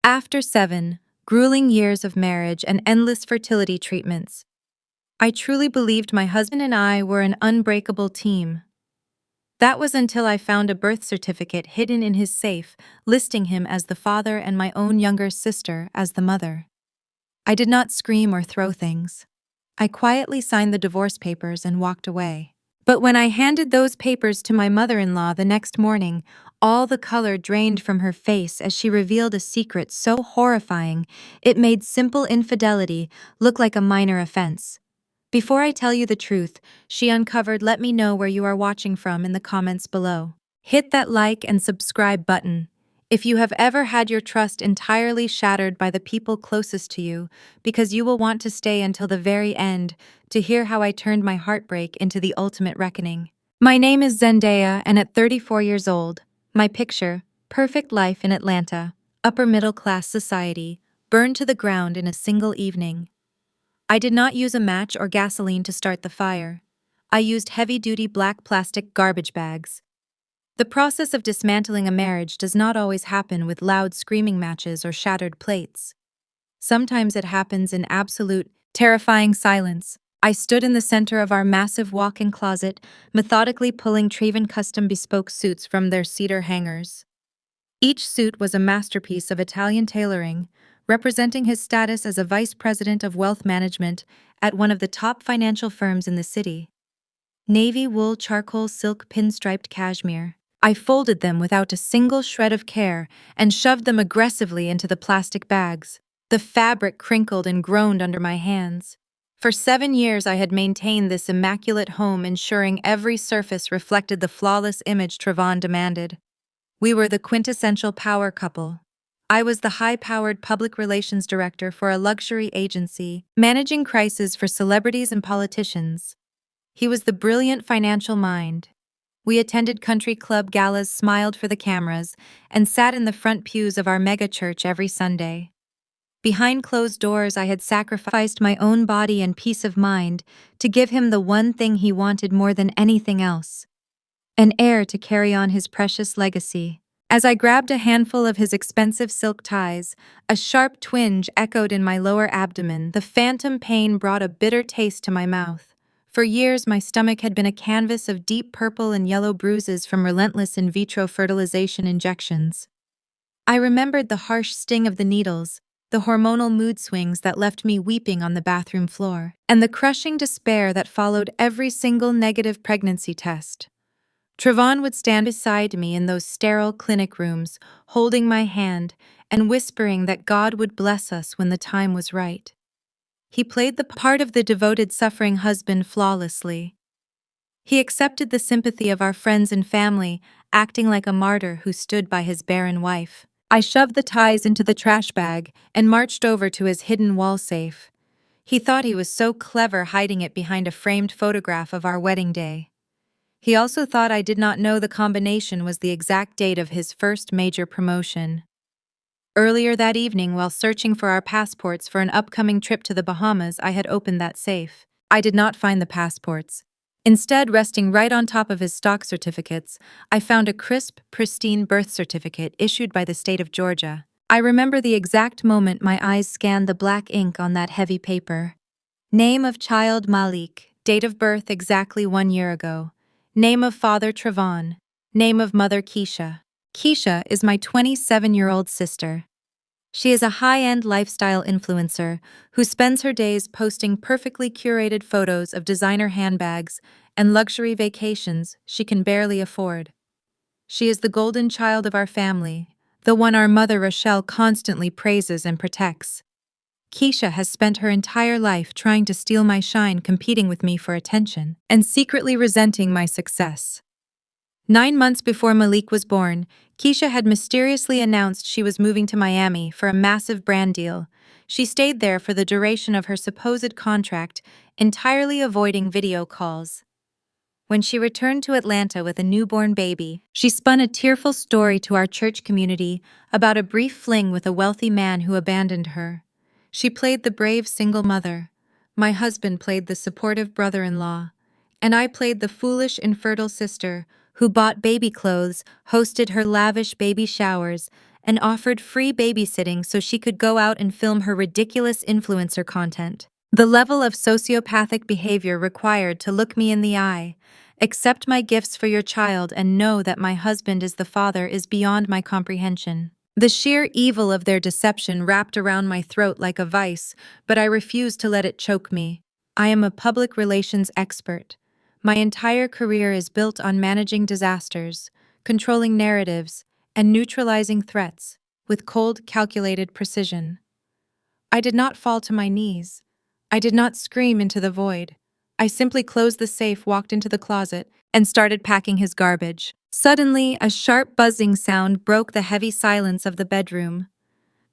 After 7 grueling years of marriage and endless fertility treatments, I truly believed my husband and I were an unbreakable team. That was until I found a birth certificate hidden in his safe, listing him as the father and my own younger sister as the mother. I did not scream or throw things. I quietly signed the divorce papers and walked away. But when I handed those papers to my mother-in-law the next morning, all the color drained from her face as she revealed a secret so horrifying it made simple infidelity look like a minor offense. Before I tell you the truth, she uncovered let me know where you are watching from in the comments below. Hit that like and subscribe button if you have ever had your trust entirely shattered by the people closest to you, because you will want to stay until the very end to hear how I turned my heartbreak into the ultimate reckoning. My name is Zendaya, and at 34 years old, my picture, perfect life in Atlanta, upper middle class society, burned to the ground in a single evening. I did not use a match or gasoline to start the fire. I used heavy-duty black plastic garbage bags. The process of dismantling a marriage does not always happen with loud screaming matches or shattered plates. Sometimes it happens in absolute, terrifying silence. I stood in the center of our massive walk-in closet, methodically pulling Traven custom bespoke suits from their cedar hangers. Each suit was a masterpiece of Italian tailoring, representing his status as a vice president of wealth management at one of the top financial firms in the city. Navy wool charcoal silk pinstriped cashmere. I folded them without a single shred of care and shoved them aggressively into the plastic bags. The fabric crinkled and groaned under my hands. For 7 years I had maintained this immaculate home, ensuring every surface reflected the flawless image Trevon demanded. We were the quintessential power couple. I was the high-powered public relations director for a luxury agency, managing crises for celebrities and politicians. He was the brilliant financial mind. We attended country club galas, smiled for the cameras, and sat in the front pews of our mega church every Sunday. Behind closed doors, I had sacrificed my own body and peace of mind to give him the one thing he wanted more than anything else: an heir to carry on his precious legacy. As I grabbed a handful of his expensive silk ties, a sharp twinge echoed in my lower abdomen. The phantom pain brought a bitter taste to my mouth. For years, my stomach had been a canvas of deep purple and yellow bruises from relentless in vitro fertilization injections. I remembered the harsh sting of the needles, the hormonal mood swings that left me weeping on the bathroom floor, and the crushing despair that followed every single negative pregnancy test. Trevon would stand beside me in those sterile clinic rooms, holding my hand and whispering that God would bless us when the time was right. He played the part of the devoted, suffering husband flawlessly. He accepted the sympathy of our friends and family, acting like a martyr who stood by his barren wife. I shoved the ties into the trash bag and marched over to his hidden wall safe. He thought he was so clever, hiding it behind a framed photograph of our wedding day. He also thought I did not know the combination was the exact date of his first major promotion. Earlier that evening, while searching for our passports for an upcoming trip to the Bahamas, I had opened that safe. I did not find the passports. Instead, resting right on top of his stock certificates, I found a crisp, pristine birth certificate issued by the state of Georgia. I remember the exact moment my eyes scanned the black ink on that heavy paper. Name of child Malik, date of birth exactly 1 year ago. Name of father Trevon. Name of mother Keisha. Keisha is my 27-year-old sister. She is a high-end lifestyle influencer who spends her days posting perfectly curated photos of designer handbags and luxury vacations she can barely afford. She is the golden child of our family, the one our mother Rochelle constantly praises and protects. Keisha has spent her entire life trying to steal my shine, competing with me for attention, and secretly resenting my success. 9 months before Malik was born, Keisha had mysteriously announced she was moving to Miami for a massive brand deal. She stayed there for the duration of her supposed contract, entirely avoiding video calls. When she returned to Atlanta with a newborn baby, she spun a tearful story to our church community about a brief fling with a wealthy man who abandoned her. She played the brave single mother. My husband played the supportive brother-in-law. And I played the foolish, infertile sister who bought baby clothes, hosted her lavish baby showers, and offered free babysitting so she could go out and film her ridiculous influencer content. The level of sociopathic behavior required to look me in the eye, accept my gifts for your child, and know that my husband is the father is beyond my comprehension. The sheer evil of their deception wrapped around my throat like a vice, but I refuse to let it choke me. I am a public relations expert. My entire career is built on managing disasters, controlling narratives, and neutralizing threats with cold, calculated precision. I did not fall to my knees. I did not scream into the void. I simply closed the safe, walked into the closet, and started packing his garbage. Suddenly, a sharp buzzing sound broke the heavy silence of the bedroom.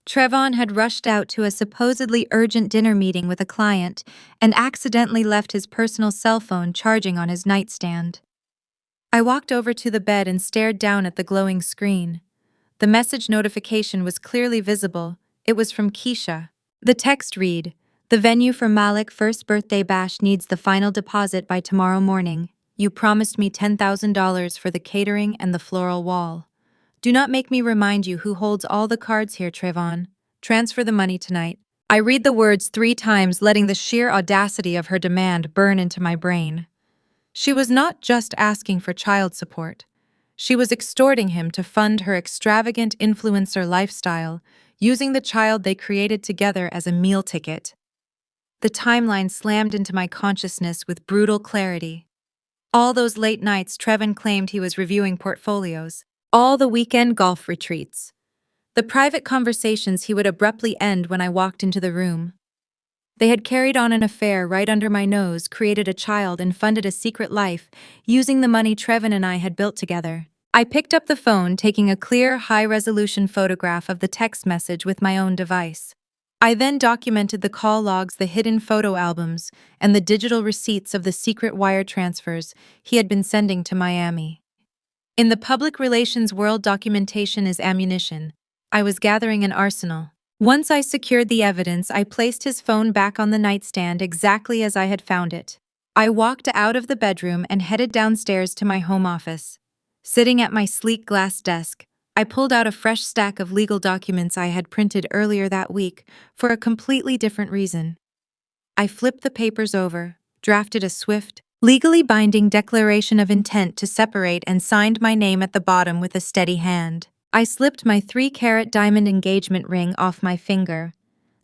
Trevon had rushed out to a supposedly urgent dinner meeting with a client and accidentally left his personal cell phone charging on his nightstand. I walked over to the bed and stared down at the glowing screen. The message notification was clearly visible. It was from Keisha. The text read, "The venue for Malik's first birthday bash needs the final deposit by tomorrow morning. You promised me $10,000 for the catering and the floral wall. Do not make me remind you who holds all the cards here, Trevon. Transfer the money tonight." I read the words 3 times, letting the sheer audacity of her demand burn into my brain. She was not just asking for child support. She was extorting him to fund her extravagant influencer lifestyle, using the child they created together as a meal ticket. The timeline slammed into my consciousness with brutal clarity. All those late nights Trevon claimed he was reviewing portfolios, all the weekend golf retreats, the private conversations he would abruptly end when I walked into the room. They had carried on an affair right under my nose, created a child, and funded a secret life, using the money Trevon and I had built together. I picked up the phone, taking a clear, high-resolution photograph of the text message with my own device. I then documented the call logs, the hidden photo albums, and the digital receipts of the secret wire transfers he had been sending to Miami. In the public relations world, documentation is ammunition. I was gathering an arsenal. Once I secured the evidence, I placed his phone back on the nightstand exactly as I had found it. I walked out of the bedroom and headed downstairs to my home office. Sitting at my sleek glass desk, I pulled out a fresh stack of legal documents I had printed earlier that week for a completely different reason. I flipped the papers over, drafted a swift, legally binding declaration of intent to separate, and signed my name at the bottom with a steady hand. I slipped my 3-carat diamond engagement ring off my finger.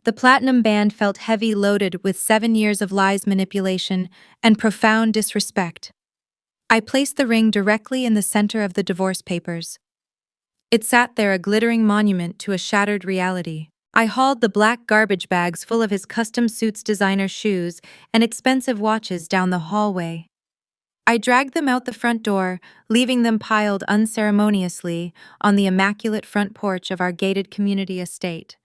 The platinum band felt heavy, loaded with 7 years of lies, manipulation, and profound disrespect. I placed the ring directly in the center of the divorce papers. It sat there, a glittering monument to a shattered reality. I hauled the black garbage bags full of his custom suits, designer shoes, and expensive watches down the hallway. I dragged them out the front door, leaving them piled unceremoniously on the immaculate front porch of our gated community estate.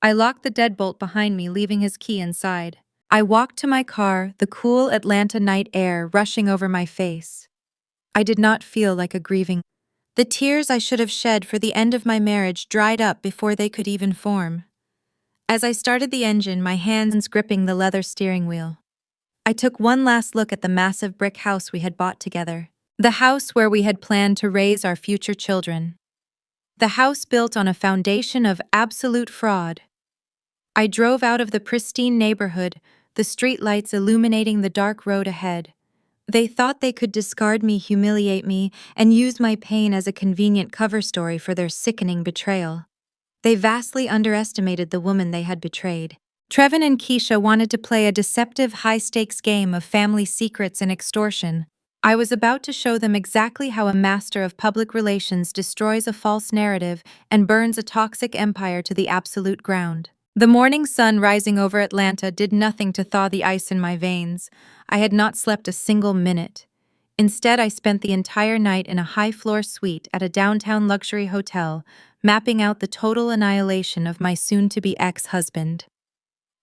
I locked the deadbolt behind me, leaving his key inside. I walked to my car, the cool Atlanta night air rushing over my face. I did not feel like a grieving. The tears I should have shed for the end of my marriage dried up before they could even form. As I started the engine, my hands gripping the leather steering wheel, I took one last look at the massive brick house we had bought together. The house where we had planned to raise our future children. The house built on a foundation of absolute fraud. I drove out of the pristine neighborhood, the streetlights illuminating the dark road ahead. They thought they could discard me, humiliate me, and use my pain as a convenient cover story for their sickening betrayal. They vastly underestimated the woman they had betrayed. Trevon and Keisha wanted to play a deceptive, high-stakes game of family secrets and extortion. I was about to show them exactly how a master of public relations destroys a false narrative and burns a toxic empire to the absolute ground. The morning sun rising over Atlanta did nothing to thaw the ice in my veins. I had not slept a single minute. Instead, I spent the entire night in a high-floor suite at a downtown luxury hotel, mapping out the total annihilation of my soon-to-be ex-husband.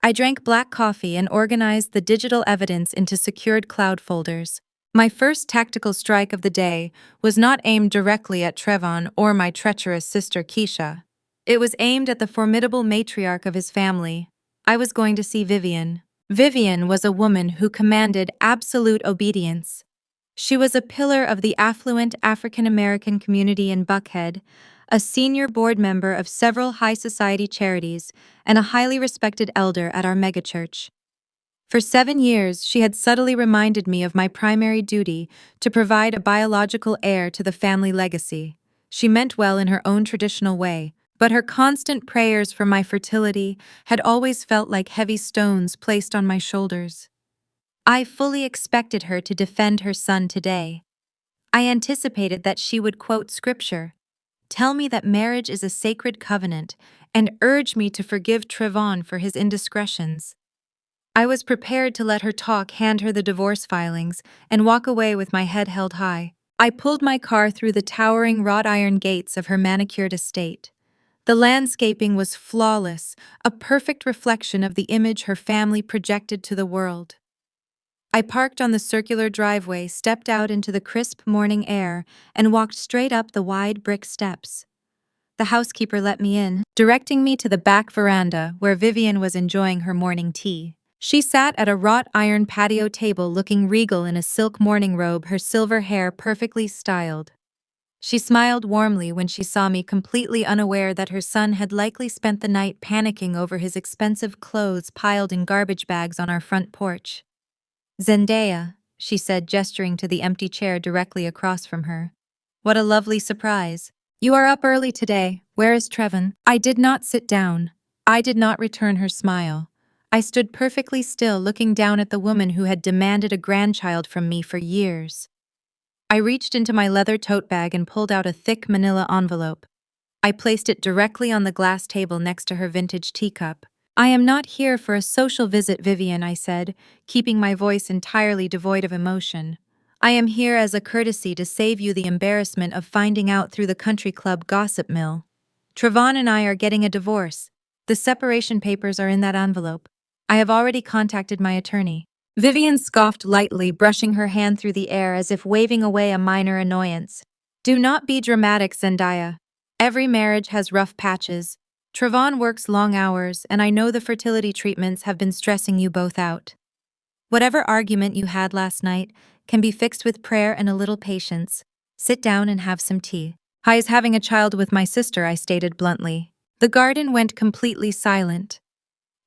I drank black coffee and organized the digital evidence into secured cloud folders. My first tactical strike of the day was not aimed directly at Trevon or my treacherous sister Keisha. It was aimed at the formidable matriarch of his family. I was going to see Vivian. Vivian was a woman who commanded absolute obedience. She was a pillar of the affluent African-American community in Buckhead, a senior board member of several high society charities, and a highly respected elder at our megachurch. For 7 years, she had subtly reminded me of my primary duty to provide a biological heir to the family legacy. She meant well in her own traditional way, but her constant prayers for my fertility had always felt like heavy stones placed on my shoulders. I fully expected her to defend her son today. I anticipated that she would quote scripture, tell me that marriage is a sacred covenant, and urge me to forgive Trevon for his indiscretions. I was prepared to let her talk, hand her the divorce filings, and walk away with my head held high. I pulled my car through the towering wrought iron gates of her manicured estate. The landscaping was flawless, a perfect reflection of the image her family projected to the world. I parked on the circular driveway, stepped out into the crisp morning air, and walked straight up the wide brick steps. The housekeeper let me in, directing me to the back veranda where Vivian was enjoying her morning tea. She sat at a wrought iron patio table looking regal in a silk morning robe, her silver hair perfectly styled. She smiled warmly when she saw me, completely unaware that her son had likely spent the night panicking over his expensive clothes piled in garbage bags on our front porch. "Zendaya," she said, gesturing to the empty chair directly across from her. "What a lovely surprise. You are up early today. Where is Trevon?" I did not sit down. I did not return her smile. I stood perfectly still, looking down at the woman who had demanded a grandchild from me for years. I reached into my leather tote bag and pulled out a thick manila envelope. I placed it directly on the glass table next to her vintage teacup. "I am not here for a social visit, Vivian," I said, keeping my voice entirely devoid of emotion. "I am here as a courtesy to save you the embarrassment of finding out through the country club gossip mill. Trevon and I are getting a divorce. The separation papers are in that envelope. I have already contacted my attorney." Vivian scoffed lightly, brushing her hand through the air as if waving away a minor annoyance. "Do not be dramatic, Zendaya. Every marriage has rough patches. Trevon works long hours, and I know the fertility treatments have been stressing you both out. Whatever argument you had last night can be fixed with prayer and a little patience. Sit down and have some tea." "I is having a child with my sister," I stated bluntly. The garden went completely silent.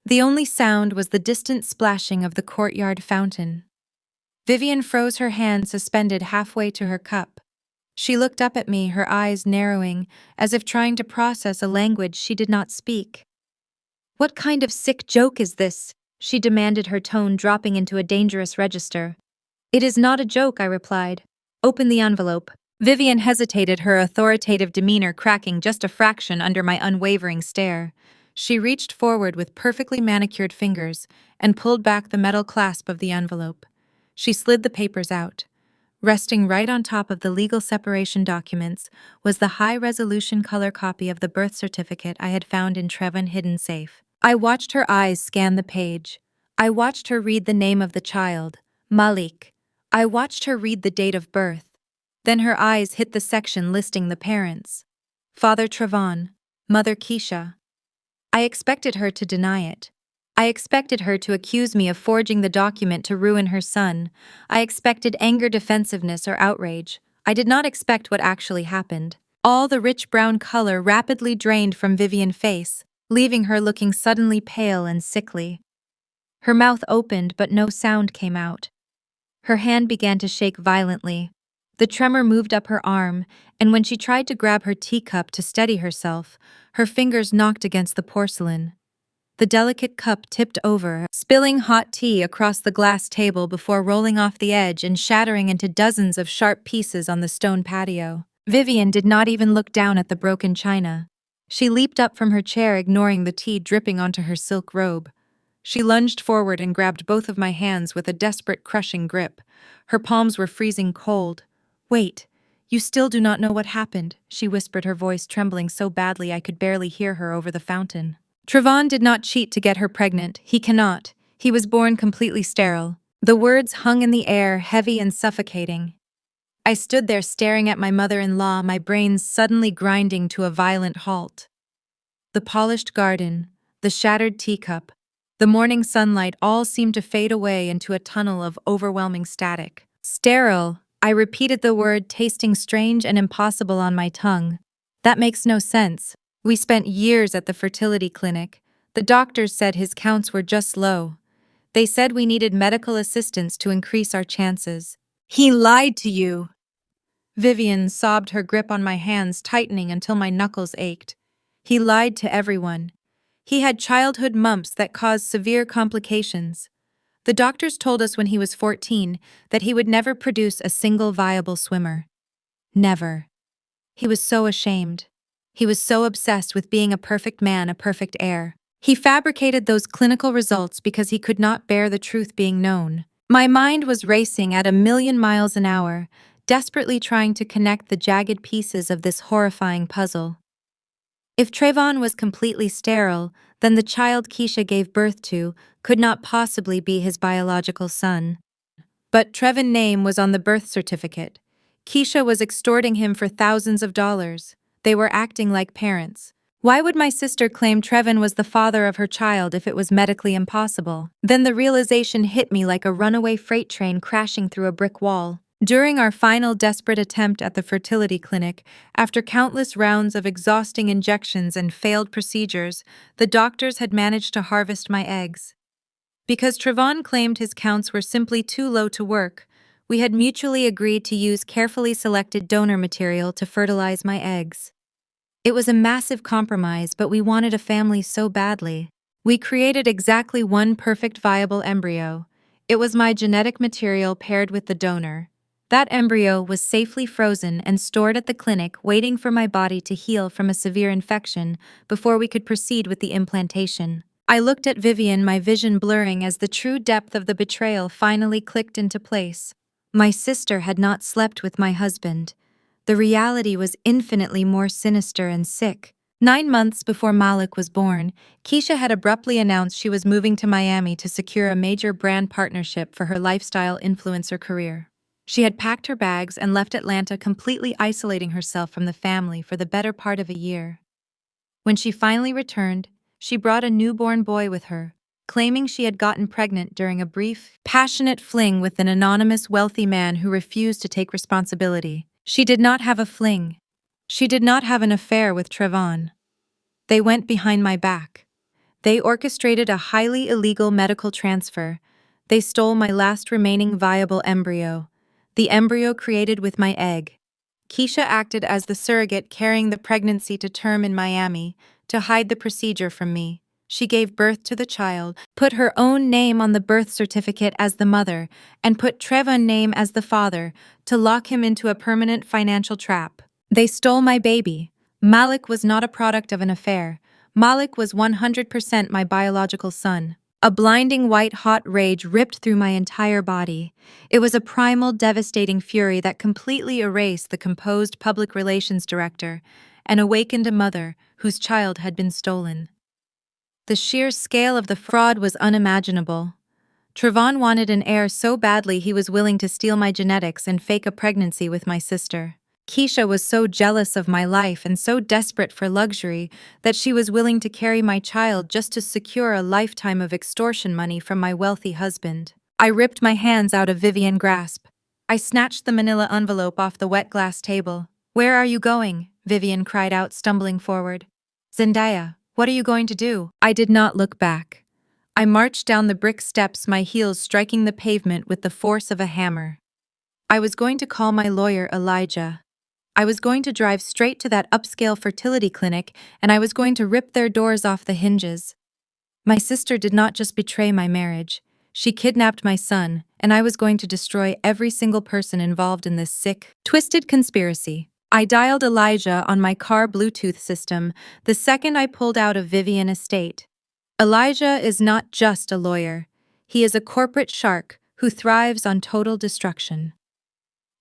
The only sound was the distant splashing of the courtyard fountain. Vivian froze, her hand suspended halfway to her cup. She looked up at me, her eyes narrowing, as if trying to process a language she did not speak. "What kind of sick joke is this?" she demanded, her tone dropping into a dangerous register. "It is not a joke," I replied. "Open the envelope." Vivian hesitated, her authoritative demeanor cracking just a fraction under my unwavering stare. She reached forward with perfectly manicured fingers and pulled back the metal clasp of the envelope. She slid the papers out. Resting right on top of the legal separation documents was the high-resolution color copy of the birth certificate I had found in Trevon's hidden safe. I watched her eyes scan the page. I watched her read the name of the child, Malik. I watched her read the date of birth. Then her eyes hit the section listing the parents. Father Trevon, Mother Keisha. I expected her to deny it. I expected her to accuse me of forging the document to ruin her son. I expected anger, defensiveness, or outrage. I did not expect what actually happened. All the rich brown color rapidly drained from Vivian's face, leaving her looking suddenly pale and sickly. Her mouth opened, but no sound came out. Her hand began to shake violently. The tremor moved up her arm, and when she tried to grab her teacup to steady herself, her fingers knocked against the porcelain. The delicate cup tipped over, spilling hot tea across the glass table before rolling off the edge and shattering into dozens of sharp pieces on the stone patio. Vivian did not even look down at the broken china. She leaped up from her chair, ignoring the tea dripping onto her silk robe. She lunged forward and grabbed both of my hands with a desperate, crushing grip. Her palms were freezing cold. "Wait, you still do not know what happened," she whispered, her voice trembling so badly I could barely hear her over the fountain. "Trevon did not cheat to get her pregnant. He cannot. He was born completely sterile." The words hung in the air, heavy and suffocating. I stood there staring at my mother-in-law, my brains suddenly grinding to a violent halt. The polished garden, the shattered teacup, the morning sunlight all seemed to fade away into a tunnel of overwhelming static. "Sterile," I repeated the word, tasting strange and impossible on my tongue. That makes no sense. We spent years at the fertility clinic. The doctors said his counts were just low. They said we needed medical assistance to increase our chances. He lied to you. Vivian sobbed, her grip on my hands tightening until my knuckles ached. He lied to everyone. He had childhood mumps that caused severe complications. The doctors told us when he was 14 that he would never produce a single viable swimmer. Never. He was so ashamed. He was so obsessed with being a perfect man, a perfect heir. He fabricated those clinical results because he could not bear the truth being known. My mind was racing at 1,000,000 miles an hour, desperately trying to connect the jagged pieces of this horrifying puzzle. If Trayvon was completely sterile, then the child Keisha gave birth to could not possibly be his biological son. But Trevon's name was on the birth certificate. Keisha was extorting him for thousands of dollars. They were acting like parents. Why would my sister claim Trevon was the father of her child if it was medically impossible? Then the realization hit me like a runaway freight train crashing through a brick wall. During our final desperate attempt at the fertility clinic, after countless rounds of exhausting injections and failed procedures, the doctors had managed to harvest my eggs. Because Trevon claimed his counts were simply too low to work, we had mutually agreed to use carefully selected donor material to fertilize my eggs. It was a massive compromise, but we wanted a family so badly. We created exactly one perfect viable embryo. It was my genetic material paired with the donor. That embryo was safely frozen and stored at the clinic, waiting for my body to heal from a severe infection before we could proceed with the implantation. I looked at Vivian, my vision blurring as the true depth of the betrayal finally clicked into place. My sister had not slept with my husband. The reality was infinitely more sinister and sick. 9 months before Malik was born, Keisha had abruptly announced she was moving to Miami to secure a major brand partnership for her lifestyle influencer career. She had packed her bags and left Atlanta, completely isolating herself from the family for the better part of a year. When she finally returned, she brought a newborn boy with her, claiming she had gotten pregnant during a brief, passionate fling with an anonymous wealthy man who refused to take responsibility. She did not have a fling. She did not have an affair with Trevon. They went behind my back. They orchestrated a highly illegal medical transfer. They stole my last remaining viable embryo, the embryo created with my egg. Keisha acted as the surrogate, carrying the pregnancy to term in Miami to hide the procedure from me. She gave birth to the child, put her own name on the birth certificate as the mother, and put Trevon's name as the father to lock him into a permanent financial trap. They stole my baby. Malik was not a product of an affair. Malik was 100% my biological son. A blinding white-hot rage ripped through my entire body. It was a primal, devastating fury that completely erased the composed public relations director and awakened a mother whose child had been stolen. The sheer scale of the fraud was unimaginable. Trevon wanted an heir so badly he was willing to steal my genetics and fake a pregnancy with my sister. Keisha was so jealous of my life and so desperate for luxury that she was willing to carry my child just to secure a lifetime of extortion money from my wealthy husband. I ripped my hands out of Vivian's grasp. I snatched the manila envelope off the wet glass table. "Where are you going?" Vivian cried out, stumbling forward. "Zendaya, what are you going to do?" I did not look back. I marched down the brick steps, my heels striking the pavement with the force of a hammer. I was going to call my lawyer, Elijah. I was going to drive straight to that upscale fertility clinic, and I was going to rip their doors off the hinges. My sister did not just betray my marriage. She kidnapped my son, and I was going to destroy every single person involved in this sick, twisted conspiracy. I dialed Elijah on my car Bluetooth system the second I pulled out of Vivian Estate. Elijah is not just a lawyer. He is a corporate shark who thrives on total destruction.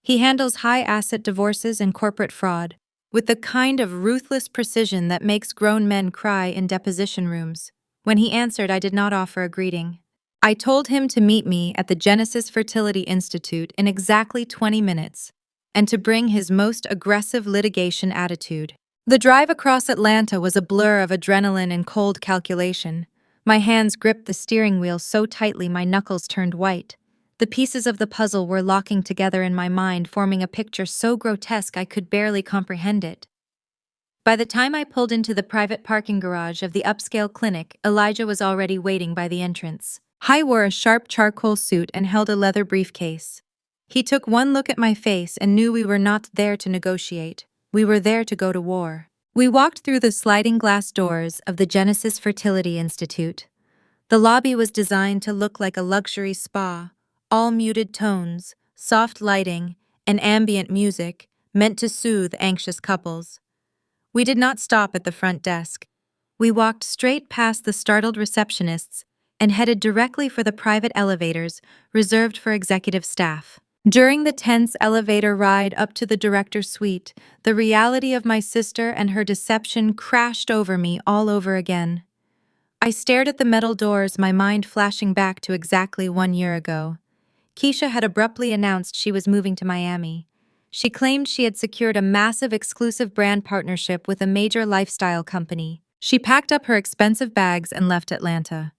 He handles high-asset divorces and corporate fraud with the kind of ruthless precision that makes grown men cry in deposition rooms. When he answered, I did not offer a greeting. I told him to meet me at the Genesis Fertility Institute in exactly 20 minutes, and to bring his most aggressive litigation attitude. The drive across Atlanta was a blur of adrenaline and cold calculation. My hands gripped the steering wheel so tightly my knuckles turned white. The pieces of the puzzle were locking together in my mind, forming a picture so grotesque I could barely comprehend it. By the time I pulled into the private parking garage of the upscale clinic, Elijah was already waiting by the entrance. I wore a sharp charcoal suit and held a leather briefcase. He took one look at my face and knew we were not there to negotiate. We were there to go to war. We walked through the sliding glass doors of the Genesis Fertility Institute. The lobby was designed to look like a luxury spa, all muted tones, soft lighting, and ambient music meant to soothe anxious couples. We did not stop at the front desk. We walked straight past the startled receptionists and headed directly for the private elevators reserved for executive staff. During the tense elevator ride up to the director's suite, the reality of my sister and her deception crashed over me all over again. I stared at the metal doors, my mind flashing back to exactly 1 year ago. Keisha had abruptly announced she was moving to Miami. She claimed she had secured a massive exclusive brand partnership with a major lifestyle company. She packed up her expensive bags and left Atlanta.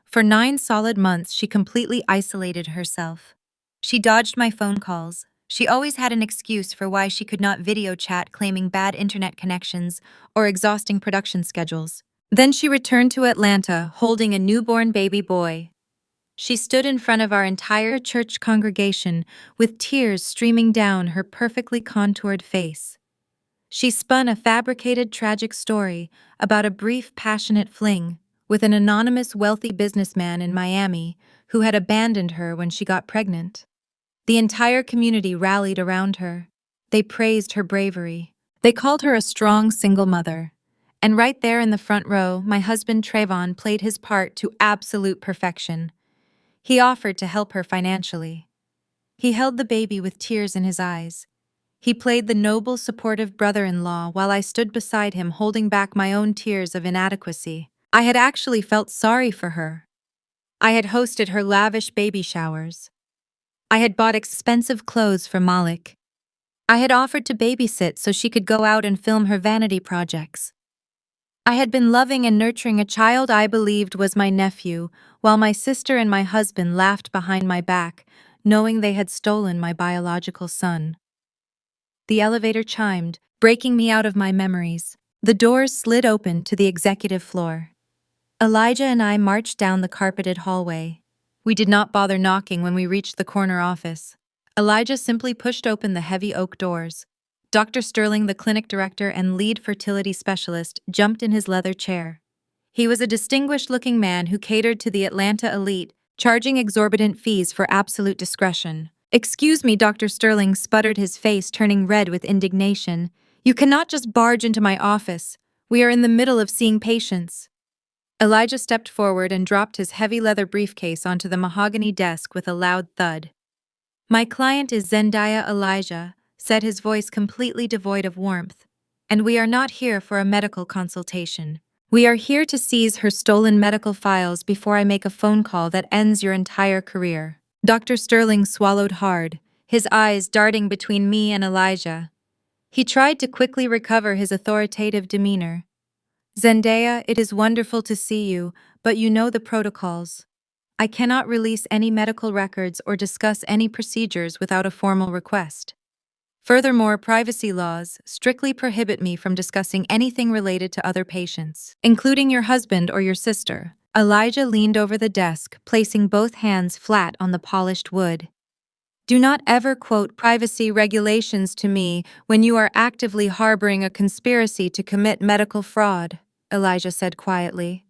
For 9 solid months, she completely isolated herself. She dodged my phone calls. She always had an excuse for why she could not video chat, claiming bad internet connections or exhausting production schedules. Then she returned to Atlanta, holding a newborn baby boy. She stood in front of our entire church congregation with tears streaming down her perfectly contoured face. She spun a fabricated tragic story about a brief, passionate fling with an anonymous wealthy businessman in Miami who had abandoned her when she got pregnant. The entire community rallied around her. They praised her bravery. They called her a strong single mother. And right there in the front row, my husband Trayvon played his part to absolute perfection. He offered to help her financially. He held the baby with tears in his eyes. He played the noble, supportive brother-in-law while I stood beside him holding back my own tears of inadequacy. I had actually felt sorry for her. I had hosted her lavish baby showers. I had bought expensive clothes for Malik. I had offered to babysit so she could go out and film her vanity projects. I had been loving and nurturing a child I believed was my nephew, while my sister and my husband laughed behind my back, knowing they had stolen my biological son. The elevator chimed, breaking me out of my memories. The doors slid open to the executive floor. Elijah and I marched down the carpeted hallway. We did not bother knocking when we reached the corner office. Elijah simply pushed open the heavy oak doors. Dr. Sterling, the clinic director and lead fertility specialist, jumped in his leather chair. He was a distinguished-looking man who catered to the Atlanta elite, charging exorbitant fees for absolute discretion. "Excuse me," Dr. Sterling sputtered, his face turning red with indignation. "You cannot just barge into my office. We are in the middle of seeing patients." Elijah stepped forward and dropped his heavy leather briefcase onto the mahogany desk with a loud thud. "My client is Zendaya Elijah," said his voice completely devoid of warmth. "And we are not here for a medical consultation. We are here to seize her stolen medical files before I make a phone call that ends your entire career." Dr. Sterling swallowed hard, his eyes darting between me and Elijah. He tried to quickly recover his authoritative demeanor. "Zendaya, it is wonderful to see you, but you know the protocols. I cannot release any medical records or discuss any procedures without a formal request. Furthermore, privacy laws strictly prohibit me from discussing anything related to other patients, including your husband or your sister." Elijah leaned over the desk, placing both hands flat on the polished wood. "Do not ever quote privacy regulations to me when you are actively harboring a conspiracy to commit medical fraud," Elijah said quietly.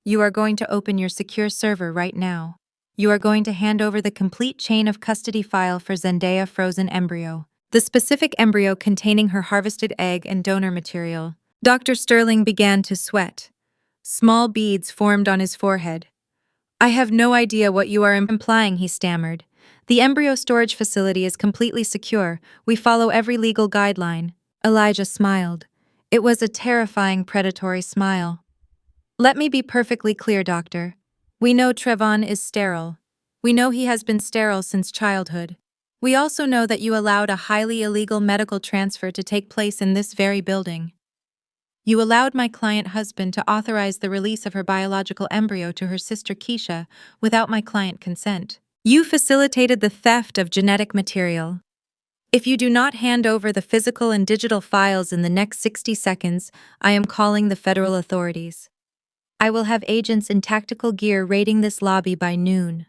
"You are going to open your secure server right now. You are going to hand over the complete chain of custody file for Zendaya frozen embryo, the specific embryo containing her harvested egg and donor material." Dr. Sterling began to sweat. Small beads formed on his forehead. "I have no idea what you are implying," he stammered. "The embryo storage facility is completely secure. We follow every legal guideline." Elijah smiled. It was a terrifying, predatory smile. "Let me be perfectly clear, doctor. We know Trayvon is sterile. We know he has been sterile since childhood. We also know that you allowed a highly illegal medical transfer to take place in this very building. You allowed my client husband to authorize the release of her biological embryo to her sister Keisha without my client consent. You facilitated the theft of genetic material. If you do not hand over the physical and digital files in the next 60 seconds, I am calling the federal authorities. I will have agents in tactical gear raiding this lobby by noon.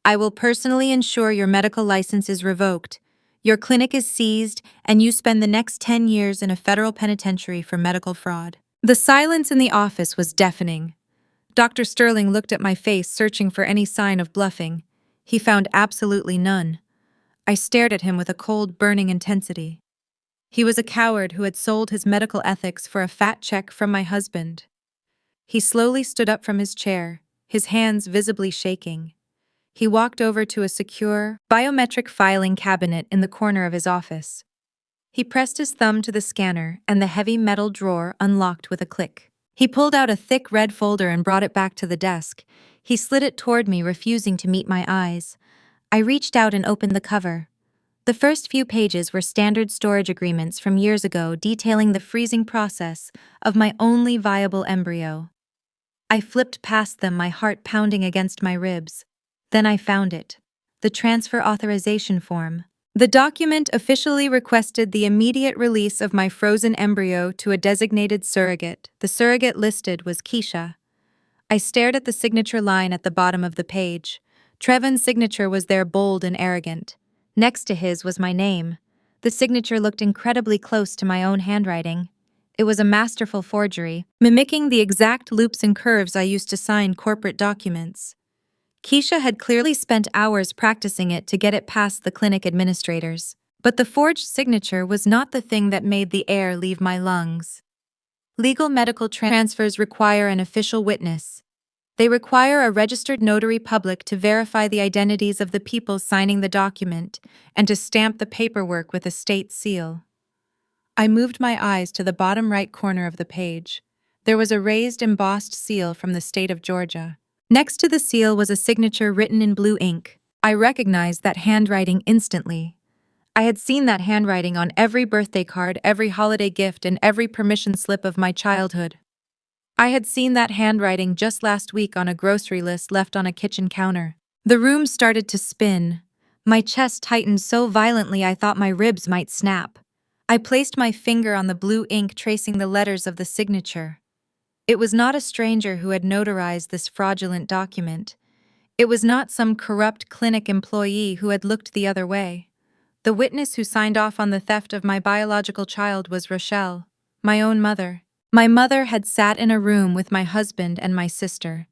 I will personally ensure your medical license is revoked, your clinic is seized, and you spend the next 10 years in a federal penitentiary for medical fraud. The silence in the office was deafening. Dr. Sterling looked at my face, searching for any sign of bluffing. He found absolutely none. I stared at him with a cold, burning intensity. He was a coward who had sold his medical ethics for a fat check from my husband. He slowly stood up from his chair, his hands visibly shaking. He walked over to a secure, biometric filing cabinet in the corner of his office. He pressed his thumb to the scanner, and the heavy metal drawer unlocked with a click. He pulled out a thick red folder and brought it back to the desk. He slid it toward me, refusing to meet my eyes. I reached out and opened the cover. The first few pages were standard storage agreements from years ago detailing the freezing process of my only viable embryo. I flipped past them, my heart pounding against my ribs. Then I found it. The transfer authorization form. The document officially requested the immediate release of my frozen embryo to a designated surrogate. The surrogate listed was Keisha. I stared at the signature line at the bottom of the page. Trevon's signature was there, bold and arrogant. Next to his was my name. The signature looked incredibly close to my own handwriting. It was a masterful forgery, mimicking the exact loops and curves I used to sign corporate documents. Keisha had clearly spent hours practicing it to get it past the clinic administrators. But the forged signature was not the thing that made the air leave my lungs. Legal medical transfers require an official witness. They require a registered notary public to verify the identities of the people signing the document and to stamp the paperwork with a state seal. I moved my eyes to the bottom right corner of the page. There was a raised, embossed seal from the state of Georgia. Next to the seal was a signature written in blue ink. I recognized that handwriting instantly. I had seen that handwriting on every birthday card, every holiday gift, and every permission slip of my childhood. I had seen that handwriting just last week on a grocery list left on a kitchen counter. The room started to spin. My chest tightened so violently I thought my ribs might snap. I placed my finger on the blue ink, tracing the letters of the signature. It was not a stranger who had notarized this fraudulent document. It was not some corrupt clinic employee who had looked the other way. The witness who signed off on the theft of my biological child was Rochelle, my own mother. My mother had sat in a room with my husband and my sister.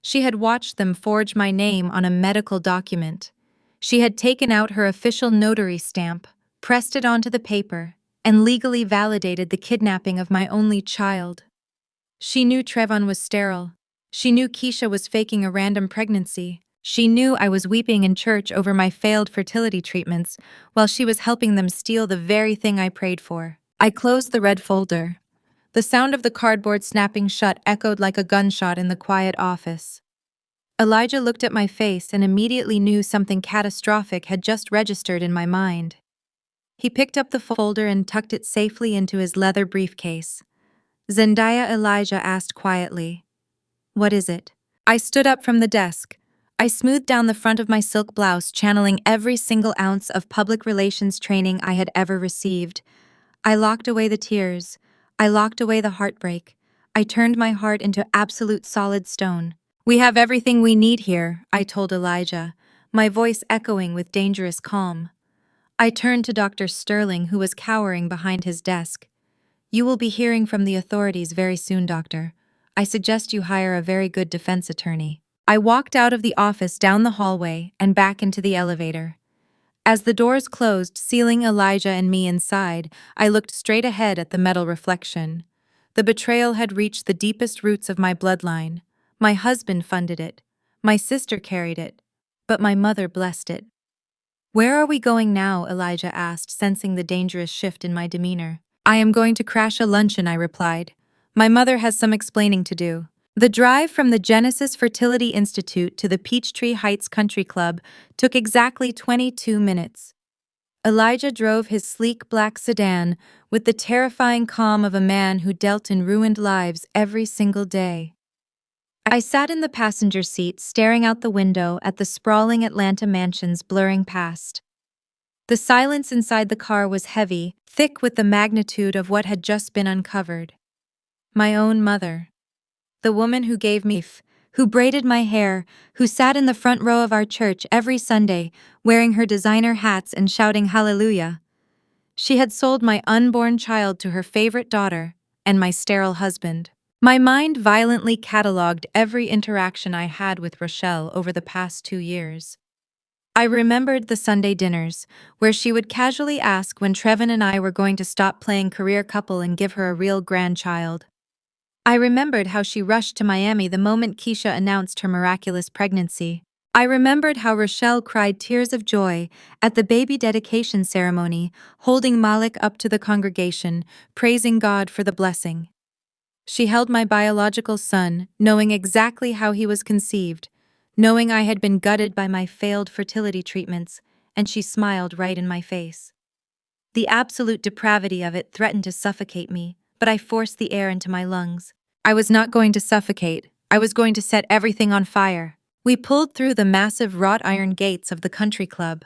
She had watched them forge my name on a medical document. She had taken out her official notary stamp, pressed it onto the paper, and legally validated the kidnapping of my only child. She knew Trevon was sterile. She knew Keisha was faking a random pregnancy. She knew I was weeping in church over my failed fertility treatments while she was helping them steal the very thing I prayed for. I closed the red folder. The sound of the cardboard snapping shut echoed like a gunshot in the quiet office. Elijah looked at my face and immediately knew something catastrophic had just registered in my mind. He picked up the folder and tucked it safely into his leather briefcase. Zendaya, Elijah asked quietly. "What is it?" I stood up from the desk. I smoothed down the front of my silk blouse, channeling every single ounce of public relations training I had ever received. I locked away the tears. I locked away the heartbreak. I turned my heart into absolute solid stone. "We have everything we need here," I told Elijah, my voice echoing with dangerous calm. I turned to Dr. Sterling, who was cowering behind his desk. "You will be hearing from the authorities very soon, doctor. I suggest you hire a very good defense attorney." I walked out of the office, down the hallway, and back into the elevator. As the doors closed, sealing Elijah and me inside, I looked straight ahead at the metal reflection. The betrayal had reached the deepest roots of my bloodline. My husband funded it. My sister carried it. But my mother blessed it. "Where are we going now?" Elijah asked, sensing the dangerous shift in my demeanor. "I am going to crash a luncheon," I replied. "My mother has some explaining to do." The drive from the Genesis Fertility Institute to the Peachtree Heights Country Club took exactly 22 minutes. Elijah drove his sleek black sedan with the terrifying calm of a man who dealt in ruined lives every single day. I sat in the passenger seat, staring out the window at the sprawling Atlanta mansions blurring past. The silence inside the car was heavy, thick with the magnitude of what had just been uncovered. My own mother. The woman who gave me who braided my hair, who sat in the front row of our church every Sunday, wearing her designer hats and shouting hallelujah. She had sold my unborn child to her favorite daughter and my sterile husband. My mind violently catalogued every interaction I had with Rochelle over the past 2 years. I remembered the Sunday dinners, where she would casually ask when Trevin and I were going to stop playing career couple and give her a real grandchild. I remembered how she rushed to Miami the moment Keisha announced her miraculous pregnancy. I remembered how Rochelle cried tears of joy at the baby dedication ceremony, holding Malik up to the congregation, praising God for the blessing. She held my biological son, knowing exactly how he was conceived, knowing I had been gutted by my failed fertility treatments, and she smiled right in my face. The absolute depravity of it threatened to suffocate me, but I forced the air into my lungs. I was not going to suffocate. I was going to set everything on fire. We pulled through the massive wrought iron gates of the country club.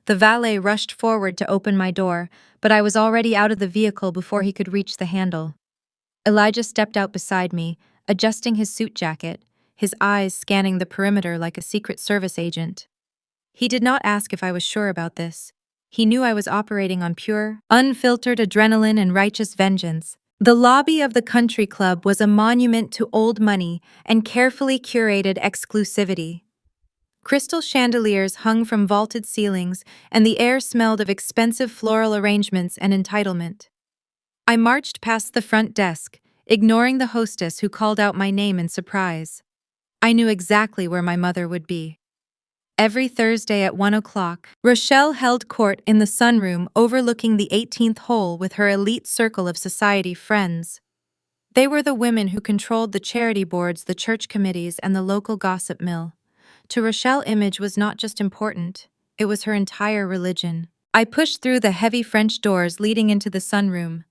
The valet rushed forward to open my door, but I was already out of the vehicle before he could reach the handle. Elijah stepped out beside me, adjusting his suit jacket, his eyes scanning the perimeter like a Secret Service agent. He did not ask if I was sure about this. He knew I was operating on pure, unfiltered adrenaline and righteous vengeance. The lobby of the country club was a monument to old money and carefully curated exclusivity. Crystal chandeliers hung from vaulted ceilings, and the air smelled of expensive floral arrangements and entitlement. I marched past the front desk, ignoring the hostess who called out my name in surprise. I knew exactly where my mother would be. Every Thursday at 1 o'clock, Rochelle held court in the sunroom overlooking the 18th hole with her elite circle of society friends. They were the women who controlled the charity boards, the church committees, and the local gossip mill. To Rochelle, image was not just important, it was her entire religion. I pushed through the heavy French doors leading into the sunroom.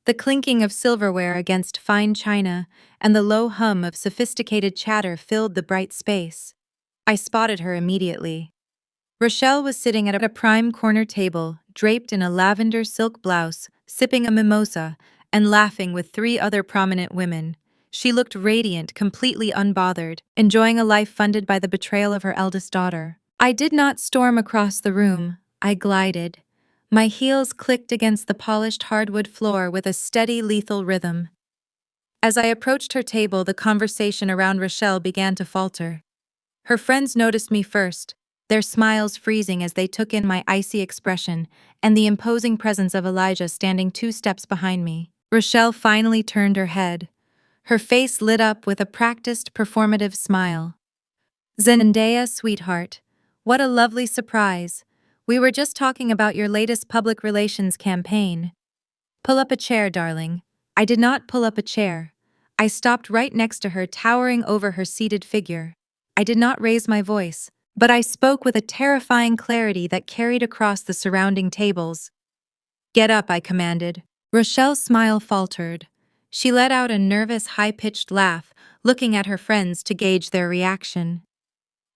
The clinking of silverware against fine china and the low hum of sophisticated chatter filled the bright space. I spotted her immediately. Rochelle was sitting at a prime corner table, draped in a lavender silk blouse, sipping a mimosa, and laughing with 3 other prominent women. She looked radiant, completely unbothered, enjoying a life funded by the betrayal of her eldest daughter. I did not storm across the room. I glided. My heels clicked against the polished hardwood floor with a steady, lethal rhythm. As I approached her table, the conversation around Rochelle began to falter. Her friends noticed me first, their smiles freezing as they took in my icy expression and the imposing presence of Elijah standing 2 steps behind me. Rochelle finally turned her head. Her face lit up with a practiced, performative smile. "Zendaya, sweetheart, what a lovely surprise. We were just talking about your latest public relations campaign. Pull up a chair, darling." I did not pull up a chair. I stopped right next to her, towering over her seated figure. I did not raise my voice, but I spoke with a terrifying clarity that carried across the surrounding tables. "Get up," I commanded. Rochelle's smile faltered. She let out a nervous, high-pitched laugh, looking at her friends to gauge their reaction.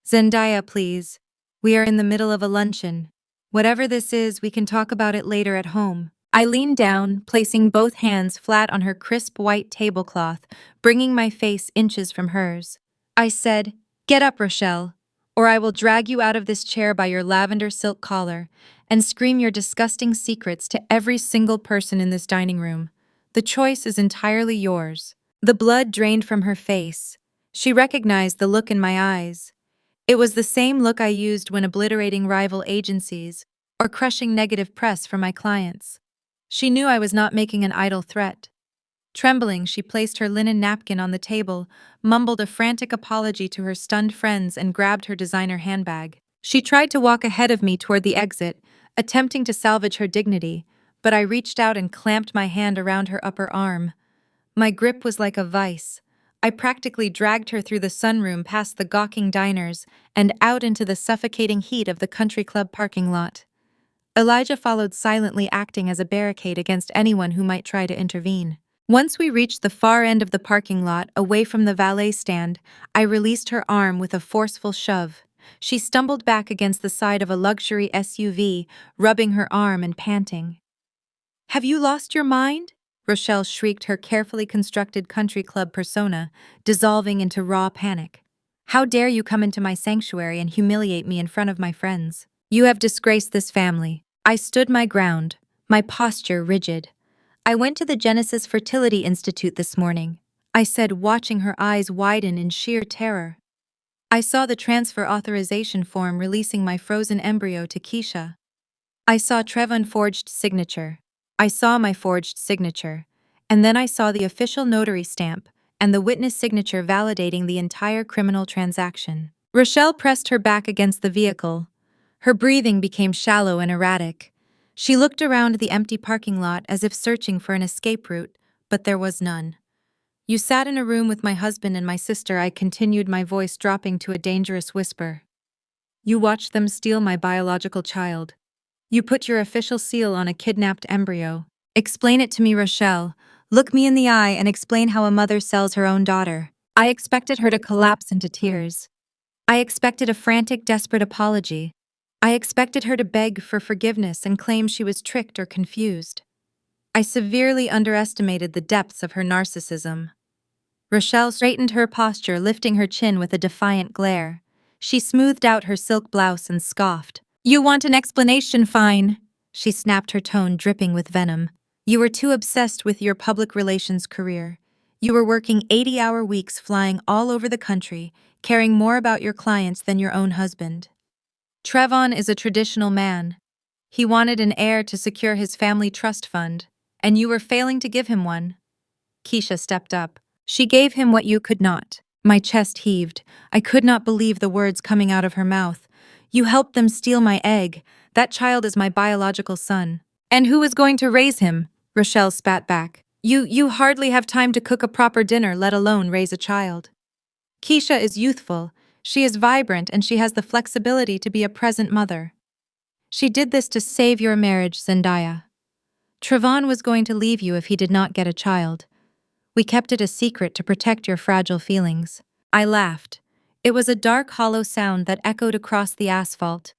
"Zendaya, please. We are in the middle of a luncheon. Whatever this is, we can talk about it later at home." I leaned down, placing both hands flat on her crisp white tablecloth, bringing my face inches from hers. I said, "Get up, Rochelle, or I will drag you out of this chair by your lavender silk collar and scream your disgusting secrets to every single person in this dining room. The choice is entirely yours." The blood drained from her face. She recognized the look in my eyes. It was the same look I used when obliterating rival agencies or crushing negative press for my clients. She knew I was not making an idle threat. Trembling, she placed her linen napkin on the table, mumbled a frantic apology to her stunned friends, and grabbed her designer handbag. She tried to walk ahead of me toward the exit, attempting to salvage her dignity, but I reached out and clamped my hand around her upper arm. My grip was like a vice. I practically dragged her through the sunroom, past the gawking diners, and out into the suffocating heat of the country club parking lot. Elijah followed silently, acting as a barricade against anyone who might try to intervene. Once we reached the far end of the parking lot, away from the valet stand, I released her arm with a forceful shove. she stumbled back against the side of a luxury SUV, rubbing her arm and panting. "Have you lost your mind?" Rochelle shrieked, her carefully constructed country club persona dissolving into raw panic. "How dare you come into my sanctuary and humiliate me in front of my friends? You have disgraced this family." I stood my ground, my posture rigid. "I went to the Genesis Fertility Institute this morning," I said, watching her eyes widen in sheer terror. "I saw the transfer authorization form releasing my frozen embryo to Keisha. I saw Trevon forged signature. I saw my forged signature. And then I saw the official notary stamp and the witness signature validating the entire criminal transaction." Rochelle pressed her back against the vehicle. Her breathing became shallow and erratic. She looked around the empty parking lot as if searching for an escape route, but there was none. "You sat in a room with my husband and my sister," I continued, my voice dropping to a dangerous whisper. "You watched them steal my biological child. You put your official seal on a kidnapped embryo. Explain it to me, Rochelle. Look me in the eye and explain how a mother sells her own daughter." I expected her to collapse into tears. I expected a frantic, desperate apology. I expected her to beg for forgiveness and claim she was tricked or confused. I severely underestimated the depths of her narcissism. Rochelle straightened her posture, lifting her chin with a defiant glare. She smoothed out her silk blouse and scoffed. "You want an explanation? Fine." She snapped, her tone dripping with venom. "You were too obsessed with your public relations career. You were working 80-hour weeks, flying all over the country, caring more about your clients than your own husband. Trevon is a traditional man. He wanted an heir to secure his family trust fund, and you were failing to give him one." Keisha stepped up. "She gave him what you could not." My chest heaved. I could not believe the words coming out of her mouth. "You helped them steal my egg. That child is my biological son." "And who is going to raise him?" Rochelle spat back. You hardly have time to cook a proper dinner, let alone raise a child." "Keisha is youthful. She is vibrant, and she has the flexibility to be a present mother. She did this to save your marriage, Zendaya. Trevon was going to leave you if he did not get a child. We kept it a secret to protect your fragile feelings." I laughed. It was a dark, hollow sound that echoed across the asphalt.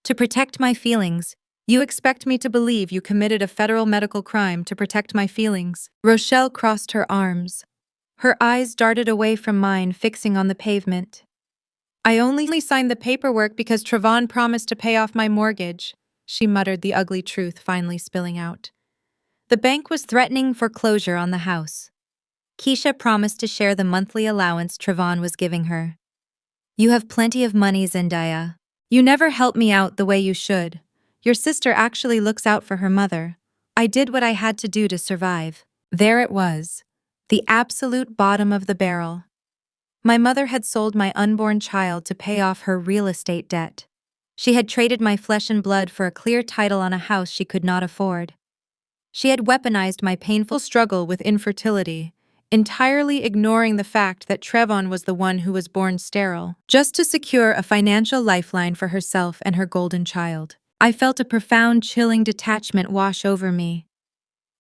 "To protect my feelings? You expect me to believe you committed a federal medical crime to protect my feelings?" Rochelle crossed her arms. Her eyes darted away from mine, fixing on the pavement. "I only signed the paperwork because Trevon promised to pay off my mortgage," she muttered, the ugly truth finally spilling out. "The bank was threatening foreclosure on the house. Keisha promised to share the monthly allowance Trevon was giving her. You have plenty of money, Zendaya. You never help me out the way you should. Your sister actually looks out for her mother. I did what I had to do to survive." There it was. The absolute bottom of the barrel. My mother had sold my unborn child to pay off her real estate debt. She had traded my flesh and blood for a clear title on a house she could not afford. She had weaponized my painful struggle with infertility, entirely ignoring the fact that Trevon was the one who was born sterile, just to secure a financial lifeline for herself and her golden child. I felt a profound, chilling detachment wash over me.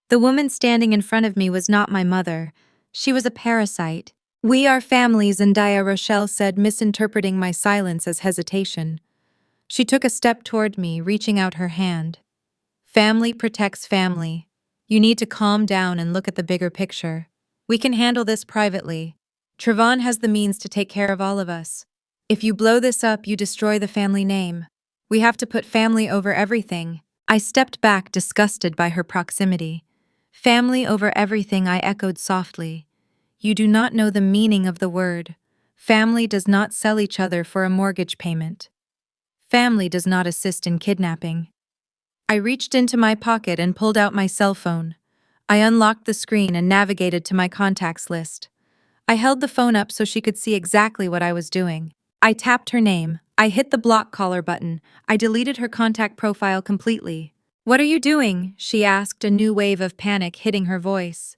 The woman standing in front of me was not my mother. She was a parasite. "We are family," Zendaya, Rochelle said, misinterpreting my silence as hesitation. She took a step toward me, reaching out her hand. "Family protects family. You need to calm down and look at the bigger picture. We can handle this privately. Trevon has the means to take care of all of us. If you blow this up, you destroy the family name. We have to put family over everything." I stepped back, disgusted by her proximity. "Family over everything," I echoed softly. "You do not know the meaning of the word. Family does not sell each other for a mortgage payment. Family does not assist in kidnapping." I reached into my pocket and pulled out my cell phone. I unlocked the screen and navigated to my contacts list. I held the phone up so she could see exactly what I was doing. I tapped her name. I hit the block caller button. I deleted her contact profile completely. "What are you doing?" she asked, a new wave of panic hitting her voice.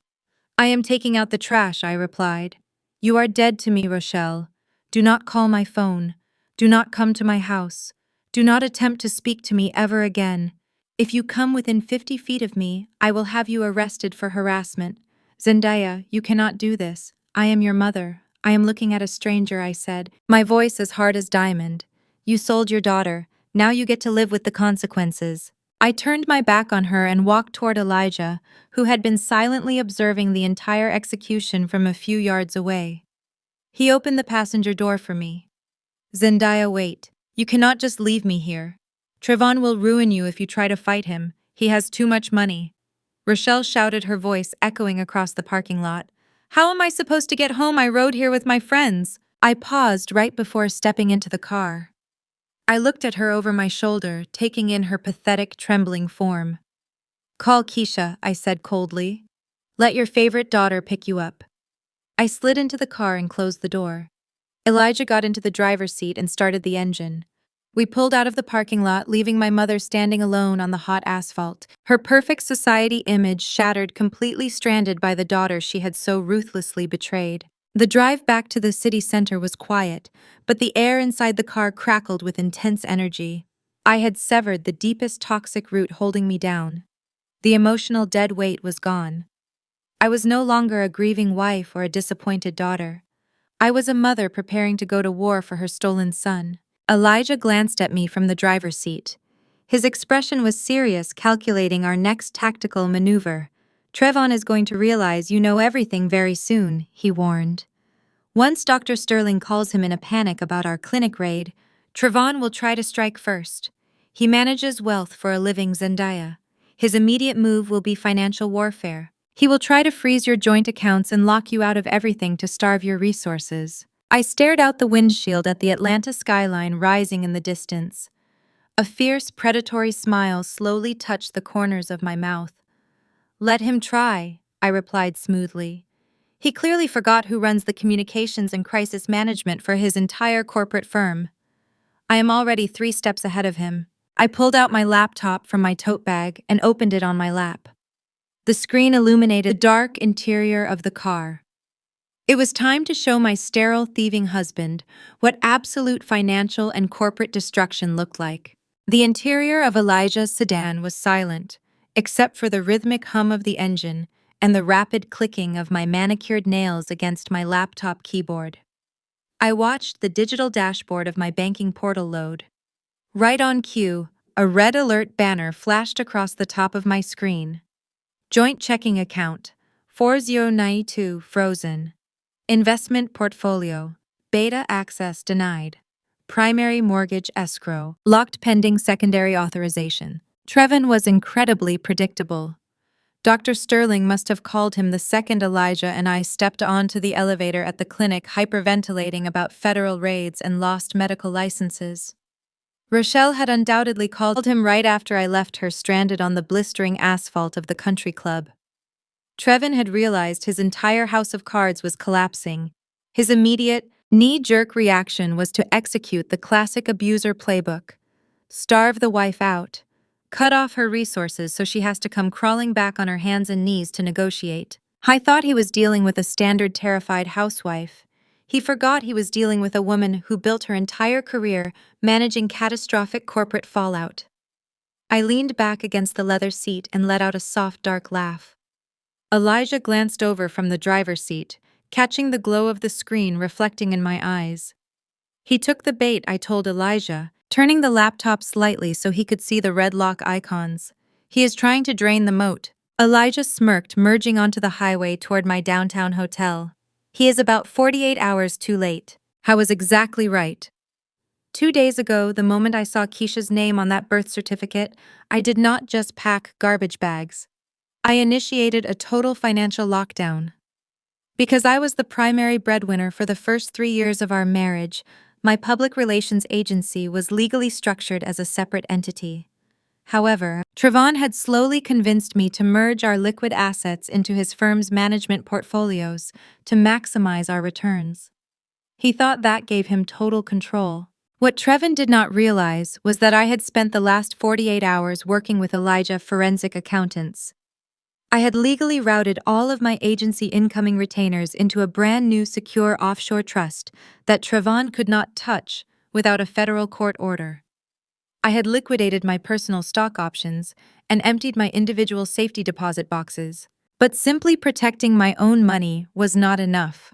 "I am taking out the trash," I replied. "You are dead to me, Rochelle. Do not call my phone. Do not come to my house. Do not attempt to speak to me ever again. If you come within 50 feet of me, I will have you arrested for harassment. Zendaya, you cannot do this. I am your mother. I am looking at a stranger," I said, my voice as hard as diamond. You sold your daughter, now you get to live with the consequences. I turned my back on her and walked toward Elijah, who had been silently observing the entire execution from a few yards away. He opened the passenger door for me. Zendaya, wait. You cannot just leave me here. Trevon will ruin you if you try to fight him. He has too much money. Rochelle shouted, her voice echoing across the parking lot. How am I supposed to get home? I rode here with my friends. I paused right before stepping into the car. I looked at her over my shoulder, taking in her pathetic, trembling form. Call Keisha, I said coldly. Let your favorite daughter pick you up. I slid into the car and closed the door. Elijah got into the driver's seat and started the engine. We pulled out of the parking lot, leaving my mother standing alone on the hot asphalt, her perfect society image shattered, completely stranded by the daughter she had so ruthlessly betrayed. The drive back to the city center was quiet, but the air inside the car crackled with intense energy. I had severed the deepest toxic root holding me down. The emotional dead weight was gone. I was no longer a grieving wife or a disappointed daughter. I was a mother preparing to go to war for her stolen son. Elijah glanced at me from the driver's seat. His expression was serious, calculating our next tactical maneuver. Trevon is going to realize you know everything very soon, he warned. Once Dr. Sterling calls him in a panic about our clinic raid, Trevon will try to strike first. He manages wealth for a living, Zendaya. His immediate move will be financial warfare. He will try to freeze your joint accounts and lock you out of everything to starve your resources. I stared out the windshield at the Atlanta skyline rising in the distance. A fierce, predatory smile slowly touched the corners of my mouth. Let him try, I replied smoothly. He clearly forgot who runs the communications and crisis management for his entire corporate firm. I am already 3 steps ahead of him. I pulled out my laptop from my tote bag and opened it on my lap. The screen illuminated the dark interior of the car. It was time to show my sterile, thieving husband what absolute financial and corporate destruction looked like. The interior of Elijah's sedan was silent, except for the rhythmic hum of the engine and the rapid clicking of my manicured nails against my laptop keyboard. I watched the digital dashboard of my banking portal load. Right on cue, a red alert banner flashed across the top of my screen. Joint checking account, 4092 frozen. Investment portfolio, beta access denied. Primary mortgage escrow, locked pending secondary authorization. Trevon was incredibly predictable. Dr. Sterling must have called him the second Elijah and I stepped onto the elevator at the clinic, hyperventilating about federal raids and lost medical licenses. Rochelle had undoubtedly called him right after I left her stranded on the blistering asphalt of the country club. Trevon had realized his entire house of cards was collapsing. His immediate, knee-jerk reaction was to execute the classic abuser playbook. Starve the wife out. Cut off her resources so she has to come crawling back on her hands and knees to negotiate. I thought he was dealing with a standard terrified housewife. He forgot he was dealing with a woman who built her entire career managing catastrophic corporate fallout. I leaned back against the leather seat and let out a soft, dark laugh. Elijah glanced over from the driver's seat, catching the glow of the screen reflecting in my eyes. He took the bait, I told Elijah, turning the laptop slightly so he could see the red lock icons. He is trying to drain the moat. Elijah smirked, merging onto the highway toward my downtown hotel. He is about 48 hours too late. I was exactly right. 2 days ago, the moment I saw Keisha's name on that birth certificate, I did not just pack garbage bags. I initiated a total financial lockdown. Because I was the primary breadwinner for the first 3 years of our marriage, my public relations agency was legally structured as a separate entity. However, Trevon had slowly convinced me to merge our liquid assets into his firm's management portfolios to maximize our returns. He thought that gave him total control. What Trevon did not realize was that I had spent the last 48 hours working with Elijah forensic accountants. I had legally routed all of my agency incoming retainers into a brand new secure offshore trust that Trevon could not touch without a federal court order. I had liquidated my personal stock options and emptied my individual safety deposit boxes, but simply protecting my own money was not enough.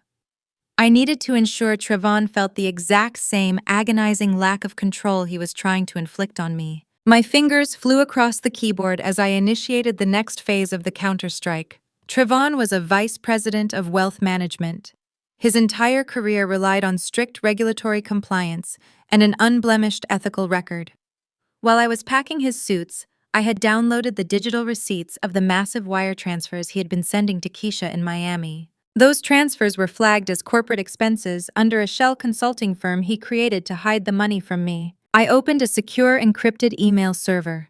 I needed to ensure Trevon felt the exact same agonizing lack of control he was trying to inflict on me. My fingers flew across the keyboard as I initiated the next phase of the counterstrike. Trevon was a vice president of wealth management. His entire career relied on strict regulatory compliance and an unblemished ethical record. While I was packing his suits, I had downloaded the digital receipts of the massive wire transfers he had been sending to Keisha in Miami. Those transfers were flagged as corporate expenses under a shell consulting firm he created to hide the money from me. I opened a secure encrypted email server.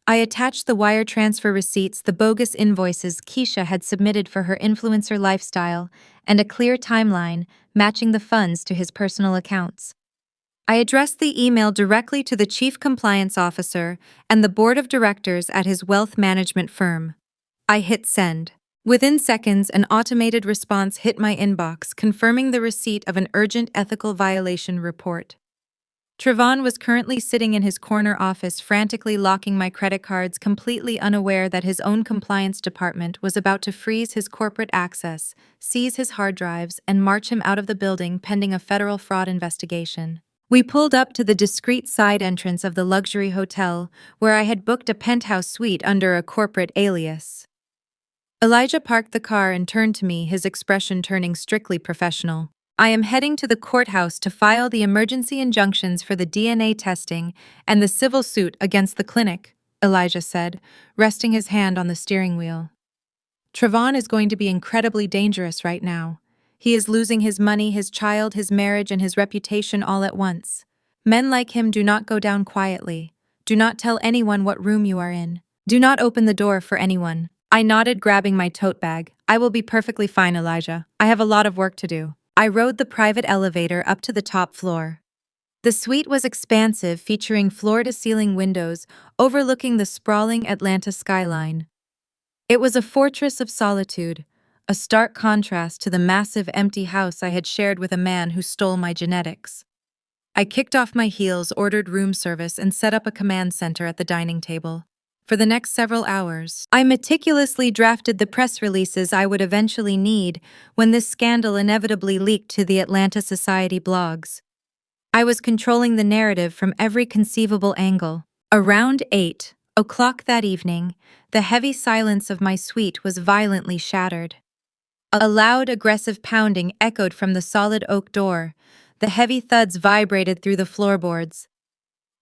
I attached the wire transfer receipts, the bogus invoices Keisha had submitted for her influencer lifestyle, and a clear timeline matching the funds to his personal accounts. I addressed the email directly to the chief compliance officer and the board of directors at his wealth management firm. I hit send. Within seconds, an automated response hit my inbox confirming the receipt of an urgent ethical violation report. Trevon was currently sitting in his corner office frantically locking my credit cards, completely unaware that his own compliance department was about to freeze his corporate access, seize his hard drives, and march him out of the building pending a federal fraud investigation. We pulled up to the discreet side entrance of the luxury hotel, where I had booked a penthouse suite under a corporate alias. Elijah parked the car and turned to me, his expression turning strictly professional. "I am heading to the courthouse to file the emergency injunctions for the DNA testing and the civil suit against the clinic," Elijah said, resting his hand on the steering wheel. "Trevon is going to be incredibly dangerous right now. He is losing his money, his child, his marriage, and his reputation all at once. Men like him do not go down quietly. Do not tell anyone what room you are in. Do not open the door for anyone." I nodded, grabbing my tote bag. "I will be perfectly fine, Elijah. I have a lot of work to do." I rode the private elevator up to the top floor. The suite was expansive, featuring floor-to-ceiling windows overlooking the sprawling Atlanta skyline. It was a fortress of solitude, a stark contrast to the massive empty house I had shared with a man who stole my genetics. I kicked off my heels, ordered room service, and set up a command center at the dining table. For the next several hours, I meticulously drafted the press releases I would eventually need when this scandal inevitably leaked to the Atlanta Society blogs. I was controlling the narrative from every conceivable angle. Around 8 o'clock that evening, the heavy silence of my suite was violently shattered. A loud, aggressive pounding echoed from the solid oak door. The heavy thuds vibrated through the floorboards.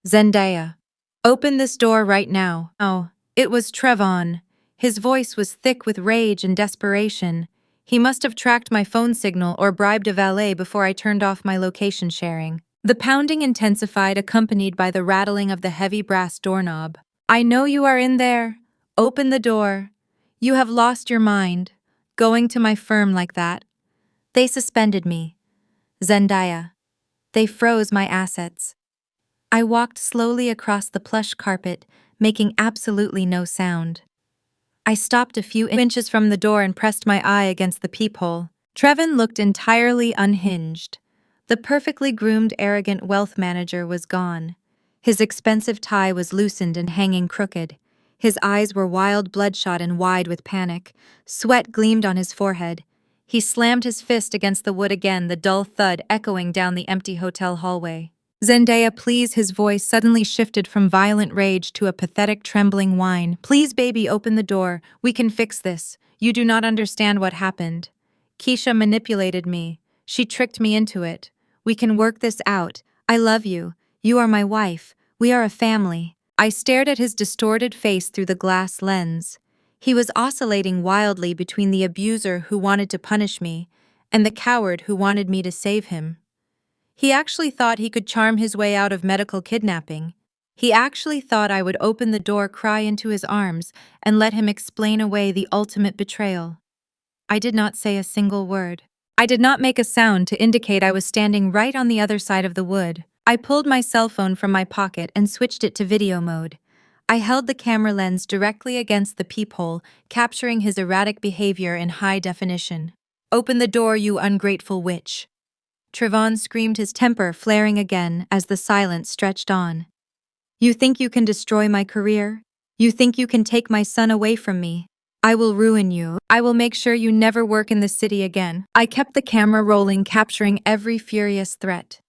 "Zendaya, open this door right now." Oh, it was Trevon. His voice was thick with rage and desperation. He must have tracked my phone signal or bribed a valet before I turned off my location sharing. The pounding intensified, accompanied by the rattling of the heavy brass doorknob. "I know you are in there. Open the door. You have lost your mind. Going to my firm like that." They suspended me. Zendaya. They froze my assets. I walked slowly across the plush carpet, making absolutely no sound. I stopped a few inches from the door and pressed my eye against the peephole. Trevon looked entirely unhinged. The perfectly groomed, arrogant wealth manager was gone. His expensive tie was loosened and hanging crooked. His eyes were wild, bloodshot, and wide with panic. Sweat gleamed on his forehead. He slammed his fist against the wood again, the dull thud echoing down the empty hotel hallway. "Zendaya, please." His voice suddenly shifted from violent rage to a pathetic, trembling whine. "Please, baby, open the door. We can fix this. You do not understand what happened. Keisha manipulated me. She tricked me into it. We can work this out. I love you. You are my wife. We are a family." I stared at his distorted face through the glass lens. He was oscillating wildly between the abuser who wanted to punish me and the coward who wanted me to save him. He actually thought he could charm his way out of medical kidnapping. He actually thought I would open the door, cry into his arms, and let him explain away the ultimate betrayal. I did not say a single word. I did not make a sound to indicate I was standing right on the other side of the wood. I pulled my cell phone from my pocket and switched it to video mode. I held the camera lens directly against the peephole, capturing his erratic behavior in high definition. "Open the door, you ungrateful witch." Trevon screamed, his temper flaring again as the silence stretched on. "You think you can destroy my career? You think you can take my son away from me? I will ruin you. I will make sure you never work in the city again. I kept the camera rolling, capturing every furious threat.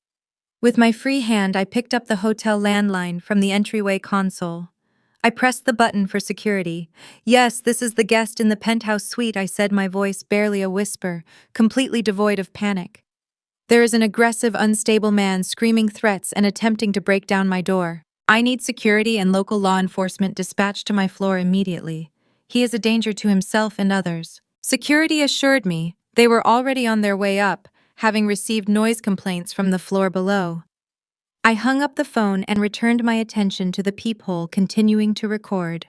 With my free hand, I picked up the hotel landline from the entryway console. I pressed the button for security. Yes, this is the guest in the penthouse suite, I said, my voice barely a whisper, completely devoid of panic. There is an aggressive, unstable man screaming threats and attempting to break down my door. I need security and local law enforcement dispatched to my floor immediately. He is a danger to himself and others. Security assured me they were already on their way up, having received noise complaints from the floor below. I hung up the phone and returned my attention to the peephole, continuing to record.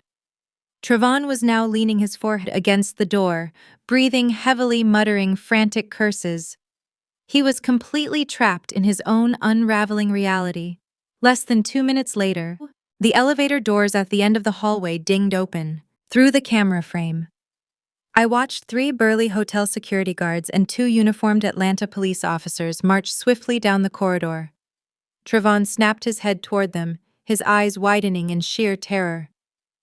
Trevon was now leaning his forehead against the door, breathing heavily, muttering frantic curses. He was completely trapped in his own unraveling reality. Less than 2 minutes later, the elevator doors at the end of the hallway dinged open. Through the camera frame, I watched 3 burly hotel security guards and 2 uniformed Atlanta police officers march swiftly down the corridor. Trevon snapped his head toward them, his eyes widening in sheer terror.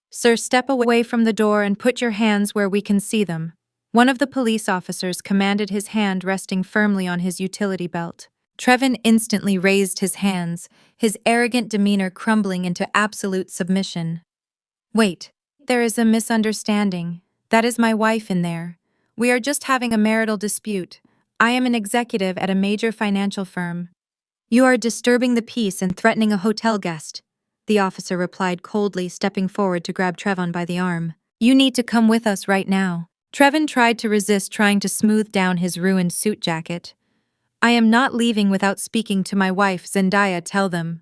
"Sir, step away from the door and put your hands where we can see them." One of the police officers commanded, his hand resting firmly on his utility belt. Trevon instantly raised his hands, his arrogant demeanor crumbling into absolute submission. "Wait, there is a misunderstanding. That is my wife in there. We are just having a marital dispute. I am an executive at a major financial firm." "You are disturbing the peace and threatening a hotel guest," the officer replied coldly, stepping forward to grab Trevon by the arm. "You need to come with us right now." Trevon tried to resist, trying to smooth down his ruined suit jacket. "I am not leaving without speaking to my wife, Zendaya, tell them."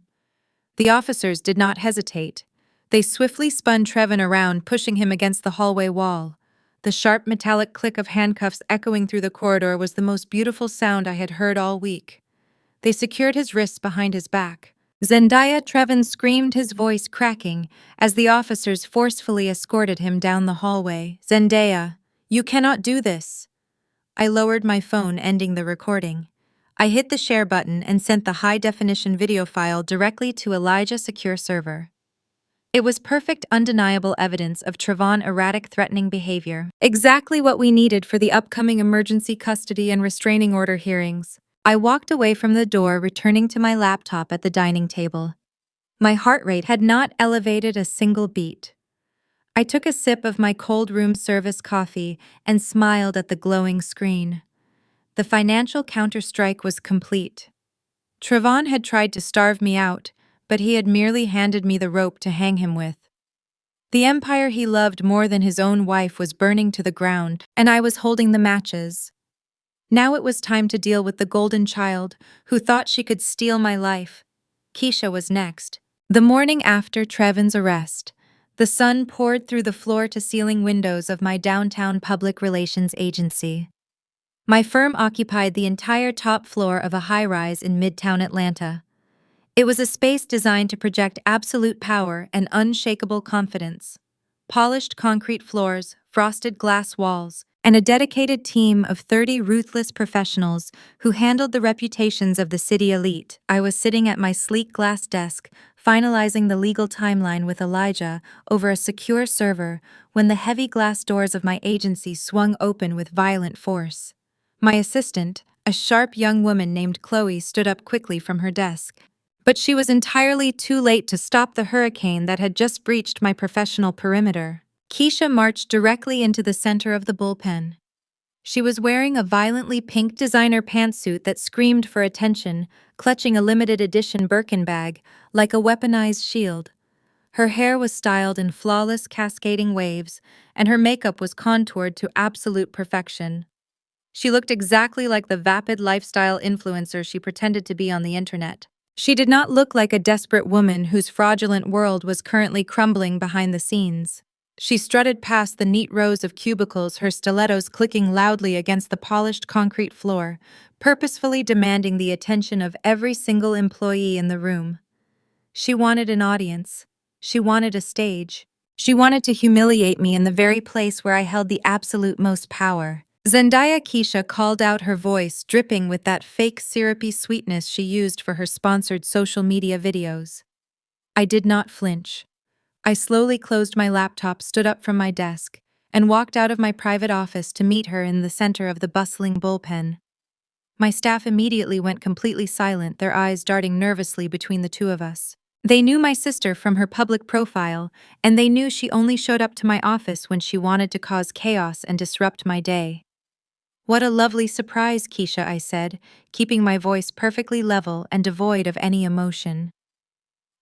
The officers did not hesitate. They swiftly spun Trevon around, pushing him against the hallway wall. The sharp metallic click of handcuffs echoing through the corridor was the most beautiful sound I had heard all week. They secured his wrists behind his back. "Zendaya!" Trevon screamed, his voice cracking, as the officers forcefully escorted him down the hallway. "Zendaya, you cannot do this." I lowered my phone, ending the recording. I hit the share button and sent the high-definition video file directly to Elijah's secure server. It was perfect, undeniable evidence of Trevon's erratic, threatening behavior. Exactly what we needed for the upcoming emergency custody and restraining order hearings. I walked away from the door, returning to my laptop at the dining table. My heart rate had not elevated a single beat. I took a sip of my cold room service coffee and smiled at the glowing screen. The financial counterstrike was complete. Trevon had tried to starve me out, but he had merely handed me the rope to hang him with. The empire he loved more than his own wife was burning to the ground, and I was holding the matches. Now it was time to deal with the golden child who thought she could steal my life. Keisha was next. The morning after Trevon's arrest, the sun poured through the floor-to-ceiling windows of my downtown public relations agency. My firm occupied the entire top floor of a high-rise in Midtown Atlanta. It was a space designed to project absolute power and unshakable confidence. Polished concrete floors, frosted glass walls, and a dedicated team of 30 ruthless professionals who handled the reputations of the city elite. I was sitting at my sleek glass desk, finalizing the legal timeline with Elijah over a secure server, when the heavy glass doors of my agency swung open with violent force. My assistant, a sharp young woman named Chloe, stood up quickly from her desk. But she was entirely too late to stop the hurricane that had just breached my professional perimeter. Keisha marched directly into the center of the bullpen. She was wearing a violently pink designer pantsuit that screamed for attention, clutching a limited edition Birkin bag like a weaponized shield. Her hair was styled in flawless cascading waves, and her makeup was contoured to absolute perfection. She looked exactly like the vapid lifestyle influencer she pretended to be on the internet. She did not look like a desperate woman whose fraudulent world was currently crumbling behind the scenes. She strutted past the neat rows of cubicles, her stilettos clicking loudly against the polished concrete floor, purposefully demanding the attention of every single employee in the room. She wanted an audience. She wanted a stage. She wanted to humiliate me in the very place where I held the absolute most power. "Zendaya!" Keisha called out, her voice dripping with that fake syrupy sweetness she used for her sponsored social media videos. I did not flinch. I slowly closed my laptop, stood up from my desk, and walked out of my private office to meet her in the center of the bustling bullpen. My staff immediately went completely silent, their eyes darting nervously between the two of us. They knew my sister from her public profile, and they knew she only showed up to my office when she wanted to cause chaos and disrupt my day. "What a lovely surprise, Keisha," I said, keeping my voice perfectly level and devoid of any emotion.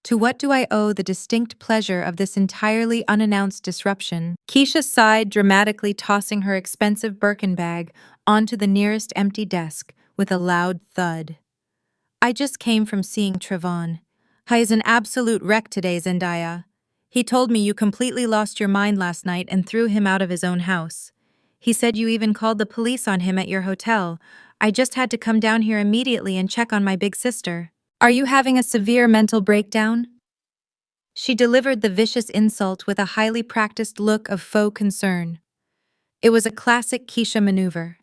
"To what do I owe the distinct pleasure of this entirely unannounced disruption?" Keisha sighed, dramatically tossing her expensive Birkin bag onto the nearest empty desk with a loud thud. "I just came from seeing Trevon. He is an absolute wreck today, Zendaya. He told me you completely lost your mind last night and threw him out of his own house. He said you even called the police on him at your hotel. I just had to come down here immediately and check on my big sister. Are you having a severe mental breakdown?" She delivered the vicious insult with a highly practiced look of faux concern. It was a classic Keisha maneuver.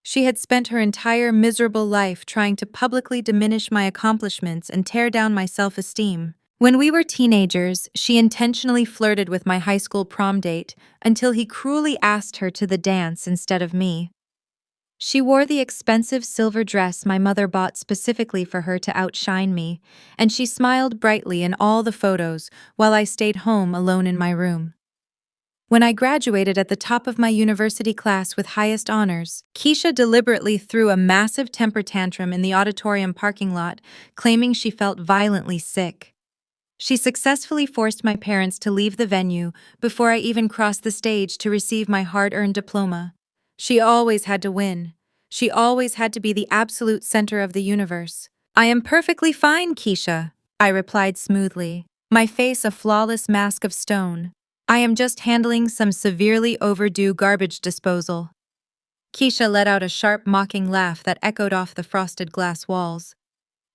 She had spent her entire miserable life trying to publicly diminish my accomplishments and tear down my self-esteem. When we were teenagers, she intentionally flirted with my high school prom date until he cruelly asked her to the dance instead of me. She wore the expensive silver dress my mother bought specifically for her to outshine me, and she smiled brightly in all the photos while I stayed home alone in my room. When I graduated at the top of my university class with highest honors, Keisha deliberately threw a massive temper tantrum in the auditorium parking lot, claiming she felt violently sick. She successfully forced my parents to leave the venue before I even crossed the stage to receive my hard-earned diploma. She always had to win. She always had to be the absolute center of the universe. "I am perfectly fine, Keisha," I replied smoothly, my face a flawless mask of stone. "I am just handling some severely overdue garbage disposal." Keisha let out a sharp, mocking laugh that echoed off the frosted glass walls.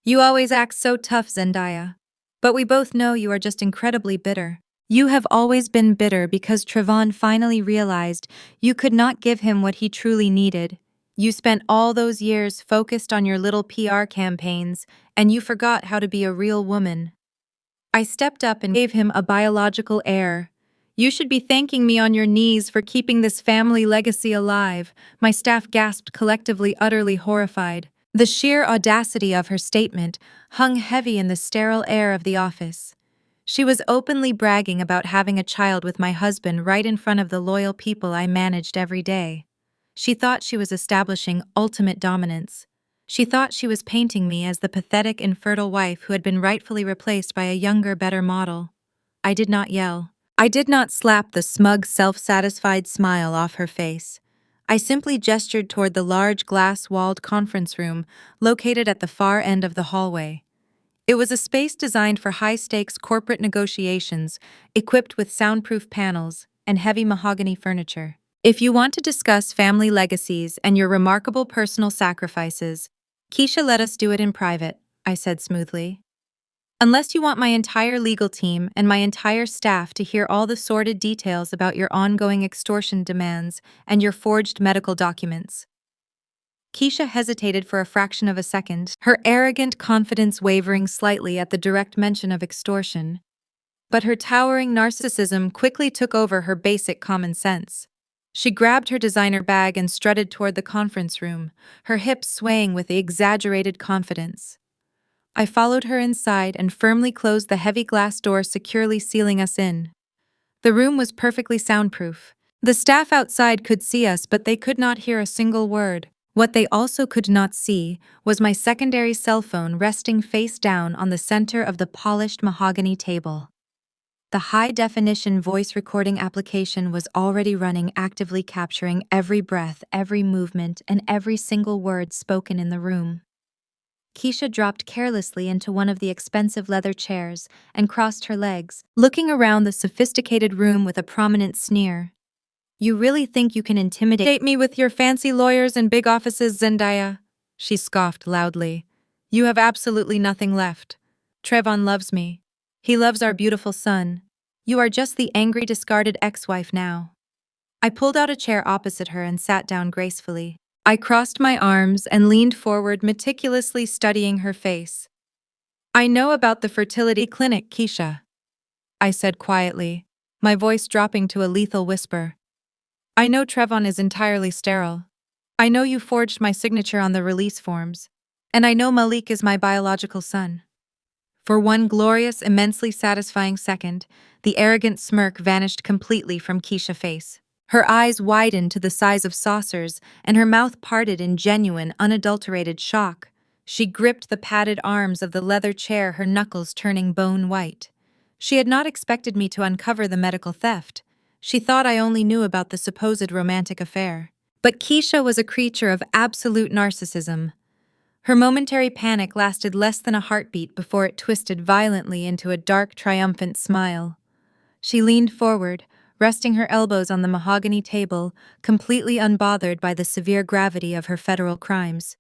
"You always act so tough, Zendaya. But we both know you are just incredibly bitter. You have always been bitter because Trevon finally realized you could not give him what he truly needed. You spent all those years focused on your little PR campaigns, and you forgot how to be a real woman." I stepped up and gave him a biological heir. "You should be thanking me on your knees for keeping this family legacy alive," my staff gasped collectively, utterly horrified. The sheer audacity of her statement hung heavy in the sterile air of the office. She was openly bragging about having a child with my husband right in front of the loyal people I managed every day. She thought she was establishing ultimate dominance. She thought she was painting me as the pathetic, infertile wife who had been rightfully replaced by a younger, better model. I did not yell. I did not slap the smug, self-satisfied smile off her face. I simply gestured toward the large glass-walled conference room located at the far end of the hallway. It was a space designed for high-stakes corporate negotiations, equipped with soundproof panels and heavy mahogany furniture. "If you want to discuss family legacies and your remarkable personal sacrifices, Keisha, let us do it in private," I said smoothly. "Unless you want my entire legal team and my entire staff to hear all the sordid details about your ongoing extortion demands and your forged medical documents." Keisha hesitated for a fraction of a second, her arrogant confidence wavering slightly at the direct mention of extortion. But her towering narcissism quickly took over her basic common sense. She grabbed her designer bag and strutted toward the conference room, her hips swaying with exaggerated confidence. I followed her inside and firmly closed the heavy glass door, securely sealing us in. The room was perfectly soundproof. The staff outside could see us, but they could not hear a single word. What they also could not see was my secondary cell phone resting face down on the center of the polished mahogany table. The high-definition voice recording application was already running, actively capturing every breath, every movement, and every single word spoken in the room. Keisha dropped carelessly into one of the expensive leather chairs and crossed her legs, looking around the sophisticated room with a prominent sneer. "You really think you can intimidate me with your fancy lawyers and big offices, Zendaya?" she scoffed loudly. "You have absolutely nothing left. Trevon loves me. He loves our beautiful son. You are just the angry, discarded ex-wife now." I pulled out a chair opposite her and sat down gracefully. I crossed my arms and leaned forward, meticulously studying her face. "I know about the fertility clinic, Keisha," I said quietly, my voice dropping to a lethal whisper. I know Trevon is entirely sterile. I know you forged my signature on the release forms. And I know Malik is my biological son. For one glorious, immensely satisfying second, the arrogant smirk vanished completely from Keisha's face. Her eyes widened to the size of saucers, and her mouth parted in genuine, unadulterated shock. She gripped the padded arms of the leather chair, her knuckles turning bone white. She had not expected me to uncover the medical theft. She thought I only knew about the supposed romantic affair. But Keisha was a creature of absolute narcissism. Her momentary panic lasted less than a heartbeat before it twisted violently into a dark, triumphant smile. She leaned forward, resting her elbows on the mahogany table, completely unbothered by the severe gravity of her federal crimes.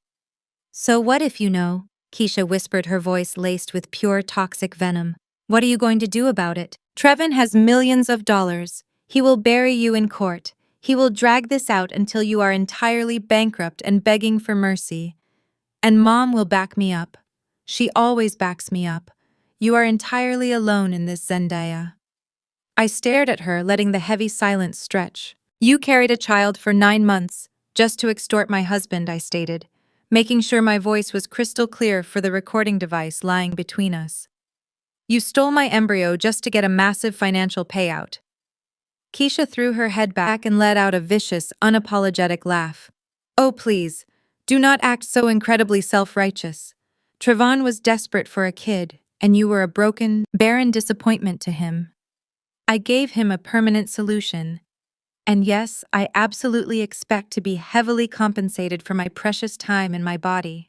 "So what if you know?" Keisha whispered, her voice laced with pure toxic venom. "What are you going to do about it? Trevin has millions of dollars. He will bury you in court. He will drag this out until you are entirely bankrupt and begging for mercy. And Mom will back me up. She always backs me up. You are entirely alone in this, Zendaya." I stared at her, letting the heavy silence stretch. "You carried a child for 9 months, just to extort my husband," I stated, making sure my voice was crystal clear for the recording device lying between us. "You stole my embryo just to get a massive financial payout." Keisha threw her head back and let out a vicious, unapologetic laugh. "Oh, please, do not act so incredibly self-righteous. Trevon was desperate for a kid, and you were a broken, barren disappointment to him. I gave him a permanent solution. And yes, I absolutely expect to be heavily compensated for my precious time and my body."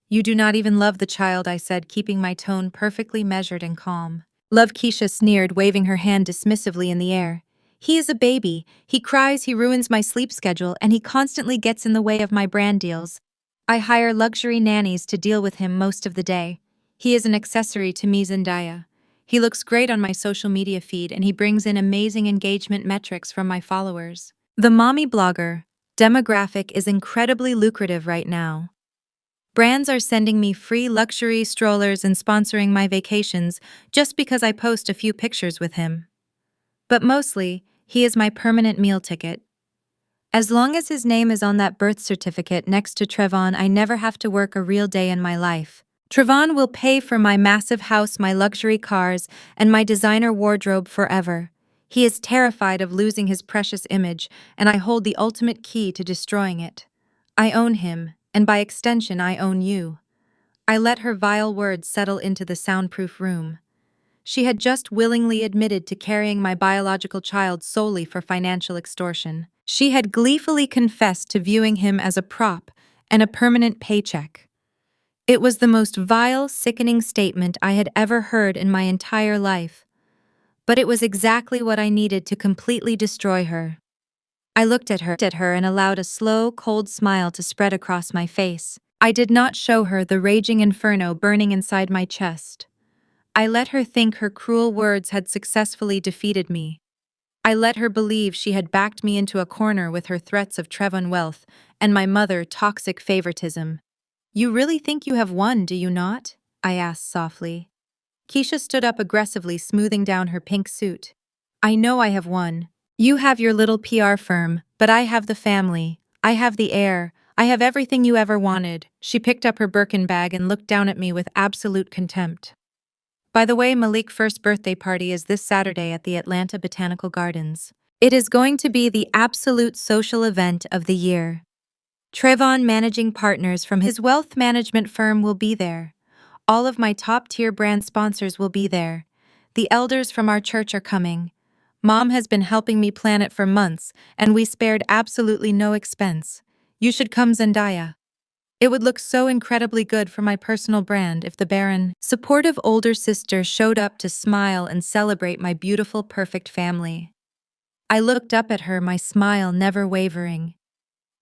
"You do not even love the child," I said, keeping my tone perfectly measured and calm. "Love," Keisha sneered, waving her hand dismissively in the air. "He is a baby. He cries, he ruins my sleep schedule, and he constantly gets in the way of my brand deals. I hire luxury nannies to deal with him most of the day. He is an accessory to me, Zendaya. He looks great on my social media feed, and he brings in amazing engagement metrics from my followers. The mommy blogger demographic is incredibly lucrative right now. Brands are sending me free luxury strollers and sponsoring my vacations just because I post a few pictures with him. But mostly, he is my permanent meal ticket. As long as his name is on that birth certificate next to Trevon, I never have to work a real day in my life. Trevon will pay for my massive house, my luxury cars, and my designer wardrobe forever. He is terrified of losing his precious image, and I hold the ultimate key to destroying it. I own him, and by extension I own you." I let her vile words settle into the soundproof room. She had just willingly admitted to carrying my biological child solely for financial extortion. She had gleefully confessed to viewing him as a prop and a permanent paycheck. It was the most vile, sickening statement I had ever heard in my entire life. But it was exactly what I needed to completely destroy her. I looked at her and allowed a slow, cold smile to spread across my face. I did not show her the raging inferno burning inside my chest. I let her think her cruel words had successfully defeated me. I let her believe she had backed me into a corner with her threats of Trevon wealth and my mother toxic favoritism. "You really think you have won, do you not?" I asked softly. Keisha stood up aggressively, smoothing down her pink suit. "I know I have won. You have your little PR firm, but I have the family. I have the heir. I have everything you ever wanted." She picked up her Birkin bag and looked down at me with absolute contempt. "By the way, Malik's first birthday party is this Saturday at the Atlanta Botanical Gardens. It is going to be the absolute social event of the year. Trevon managing partners from his wealth management firm will be there. All of my top-tier brand sponsors will be there. The elders from our church are coming. Mom has been helping me plan it for months, and we spared absolutely no expense. You should come, Zendaya. It would look so incredibly good for my personal brand if the barren, supportive older sister showed up to smile and celebrate my beautiful, perfect family." I looked up at her, my smile never wavering.